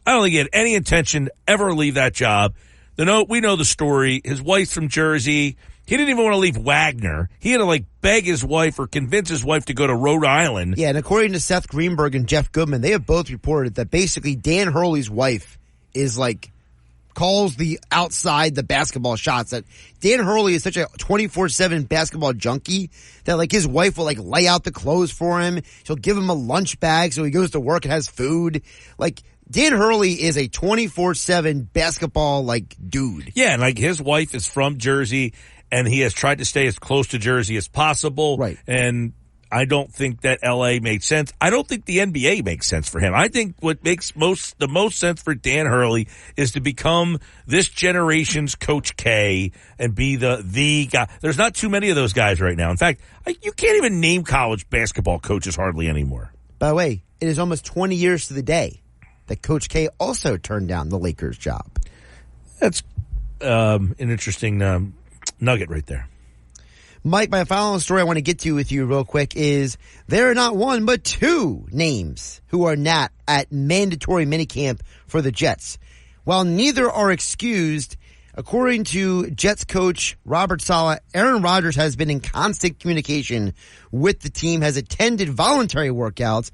I don't think he had any intention to ever leave that job. We know the story. His wife's from Jersey. He didn't even want to leave Wagner. He had to beg his wife or convince his wife to go to Rhode Island. Yeah, and according to Seth Greenberg and Jeff Goodman, they have both reported that basically Dan Hurley's wife is calls the basketball shots. That Dan Hurley is such a 24/7 basketball junkie that his wife will lay out the clothes for him. She'll give him a lunch bag so he goes to work and has food. Dan Hurley is a 24/7 basketball dude. Yeah, and his wife is from Jersey. And he has tried to stay as close to Jersey as possible. Right. And I don't think that L.A. made sense. I don't think the NBA makes sense for him. I think what makes the most sense for Dan Hurley is to become this generation's Coach K and be the guy. There's not too many of those guys right now. In fact, you can't even name college basketball coaches hardly anymore. By the way, it is almost 20 years to the day that Coach K also turned down the Lakers job. That's an interesting nugget right there. Mike, my final story I want to get to with you real quick is there are not one but two names who are not at mandatory minicamp for the Jets. While neither are excused, according to Jets coach Robert Saleh, Aaron Rodgers has been in constant communication with the team, has attended voluntary workouts,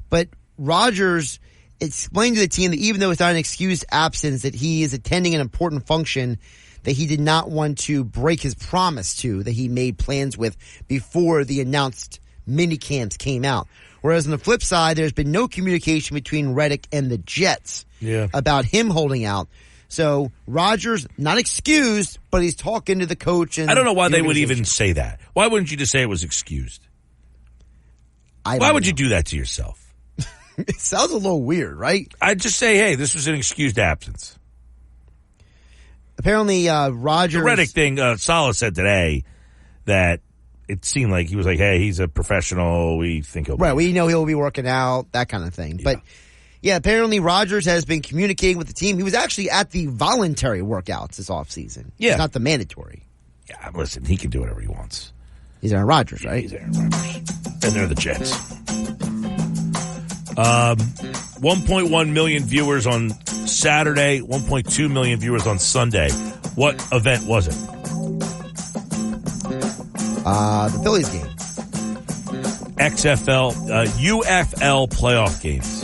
but Rodgers explained to the team that even though it's not an excused absence, that he is attending an important function that he did not want to break his promise to, that he made plans with before the announced mini camps came out. Whereas on the flip side, there's been no communication between Reddick and the Jets about him holding out. So Rodgers, not excused, but he's talking to the coach. And I don't know why they would even say that. Why wouldn't you just say it was excused? Why would you do that to yourself? It sounds a little weird, right? I'd just say, hey, this was an excused absence. Apparently, Rodgers... The Reddick thing, Saleh said today that it seemed like he was like, hey, he's a professional. We think he'll be... Right, we know he'll be working out, that kind of thing. Yeah. But, yeah, apparently Rodgers has been communicating with the team. He was actually at the voluntary workouts this offseason. Yeah. It's not the mandatory. Yeah, listen, he can do whatever he wants. He's Aaron Rodgers, right? He's Aaron Rodgers. And they're the Jets. 1.1 million viewers on Saturday, 1.2 million viewers on Sunday. What event was it? The Phillies game. UFL playoff games.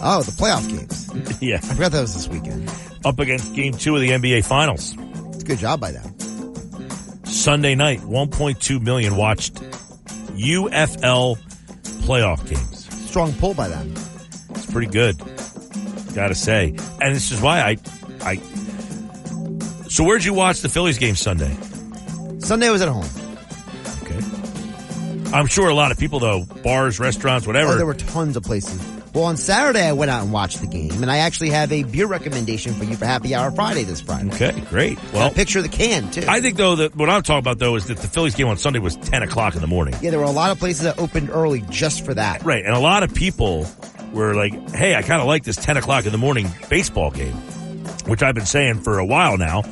Oh, the playoff games. Yeah. I forgot that was this weekend. Up against Game 2 of the NBA Finals. It's a good job by them. Sunday night, 1.2 million watched UFL playoff games. Strong pull by them. It's pretty good, gotta say. And this is why So where'd you watch the Phillies game Sunday? Sunday I was at home. Okay. I'm sure a lot of people, though, bars, restaurants, whatever. Oh, there were tons of places. Well, on Saturday, I went out and watched the game, and I actually have a beer recommendation for you for Happy Hour Friday this Friday. Okay, great. Well, a picture of the can, too. I think, though, that what I'm talking about, though, is that the Phillies game on Sunday was 10 o'clock in the morning. Yeah, there were a lot of places that opened early just for that. Right, and a lot of people were like, hey, I kind of like this 10 o'clock in the morning baseball game, which I've been saying for a while now.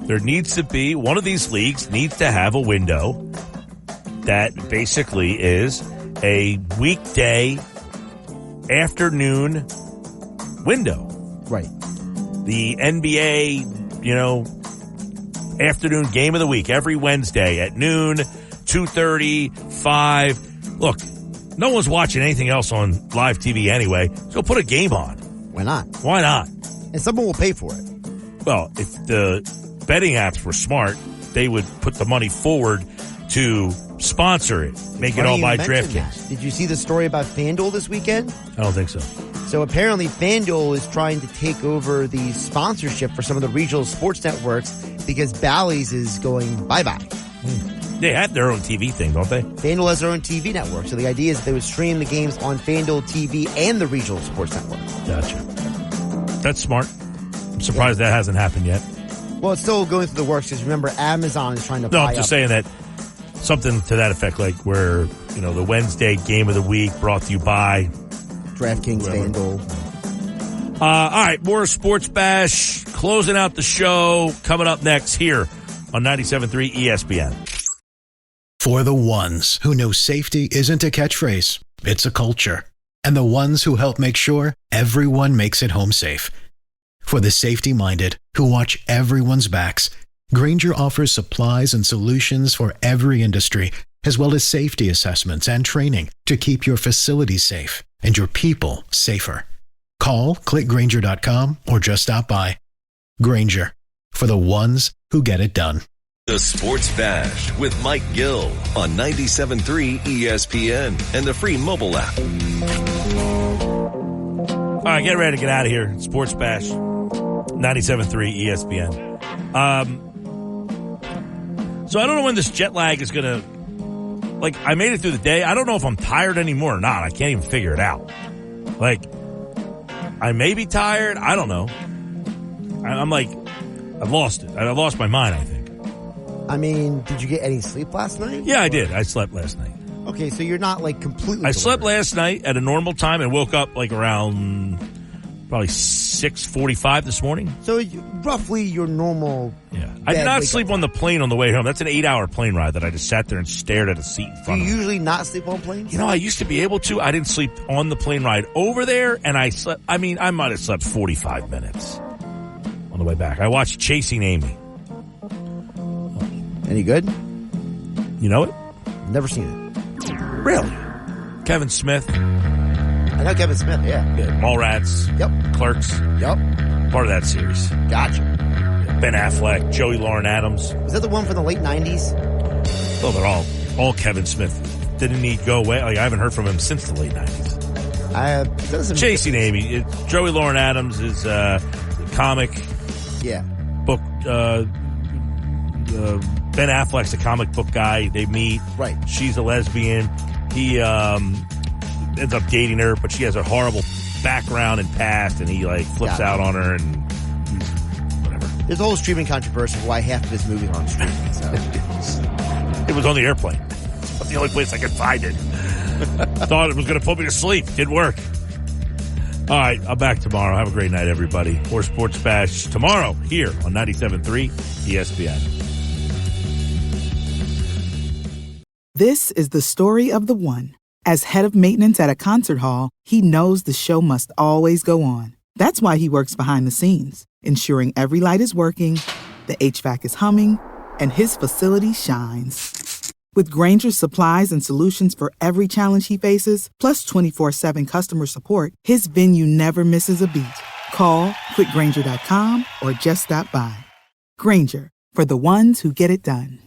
There needs to be, one of these leagues needs to have a window that basically is a weekday afternoon window. Right. The NBA, afternoon game of the week every Wednesday at noon, 2:30, 5. Look, no one's watching anything else on live TV anyway, so put a game on. Why not? Why not? And someone will pay for it. Well, if the betting apps were smart, they would put the money forward to sponsor it, make it all by DraftKings. Did you see the story about FanDuel this weekend? I don't think so. So apparently FanDuel is trying to take over the sponsorship for some of the regional sports networks because Bally's is going bye-bye. They have their own TV thing, don't they? FanDuel has their own TV network. So the idea is they would stream the games on FanDuel TV and the regional sports network. Gotcha. That's smart. I'm surprised that hasn't happened yet. Well, it's still going through the works because remember, Amazon is trying to No, I'm just saying that something to that effect, like where, the Wednesday game of the week brought to you by DraftKings, FanDuel. All right, more Sports Bash. Closing out the show. Coming up next here on 97.3 ESPN. For the ones who know safety isn't a catchphrase, it's a culture. And the ones who help make sure everyone makes it home safe. For the safety-minded who watch everyone's backs, Grainger offers supplies and solutions for every industry, as well as safety assessments and training to keep your facilities safe and your people safer. Call, click Grainger.com, or just stop by. Grainger, for the ones who get it done. The Sports Bash with Mike Gill on 97.3 ESPN and the free mobile app. All right, get ready to get out of here. Sports Bash, 97.3 ESPN. So I don't know when this jet lag is going to... I made it through the day. I don't know if I'm tired anymore or not. I can't even figure it out. I may be tired. I don't know. I've lost it. I've lost my mind, I think. I mean, did you get any sleep last night? Yeah, I did. I slept last night. Okay, so you're not completely... I slept last night at a normal time and woke up around probably 6:45 this morning. So roughly your normal... Yeah. I did not sleep on the plane on the way home. That's an 8-hour plane ride that I just sat there and stared at a seat in front of me. Do you usually not sleep on planes? I used to be able to. I didn't sleep on the plane ride over there, and I slept... I might have slept 45 minutes on the way back. I watched Chasing Amy. Any good? You know it? Never seen it. Really? Kevin Smith. I know Kevin Smith, yeah. Mallrats. Yep. Clerks. Yep. Part of that series. Gotcha. Ben Affleck, Joey Lauren Adams. Was that the one from the late 90s? Oh, they're all Kevin Smith. Didn't he go away? I haven't heard from him since the late 90s. Chasing Amy. Joey Lauren Adams is the comic book. Ben Affleck's a comic book guy. They meet. Right. She's a lesbian. He ends up dating her, but she has a horrible background and past, and he flips out on her and whatever. There's a whole streaming controversy of why half of his movies aren't streaming. So. It was on the airplane. That's the only place I could find it. Thought it was going to put me to sleep. Didn't work. All right, I'm back tomorrow. Have a great night, everybody. More Sports Bash tomorrow here on 97.3 ESPN. This is the story of the one. As head of maintenance at a concert hall, he knows the show must always go on. That's why he works behind the scenes, ensuring every light is working, the HVAC is humming, and his facility shines. With Grainger's supplies and solutions for every challenge he faces, plus 24/7 customer support, his venue never misses a beat. Call quickgrainger.com or just stop by. Grainger, for the ones who get it done.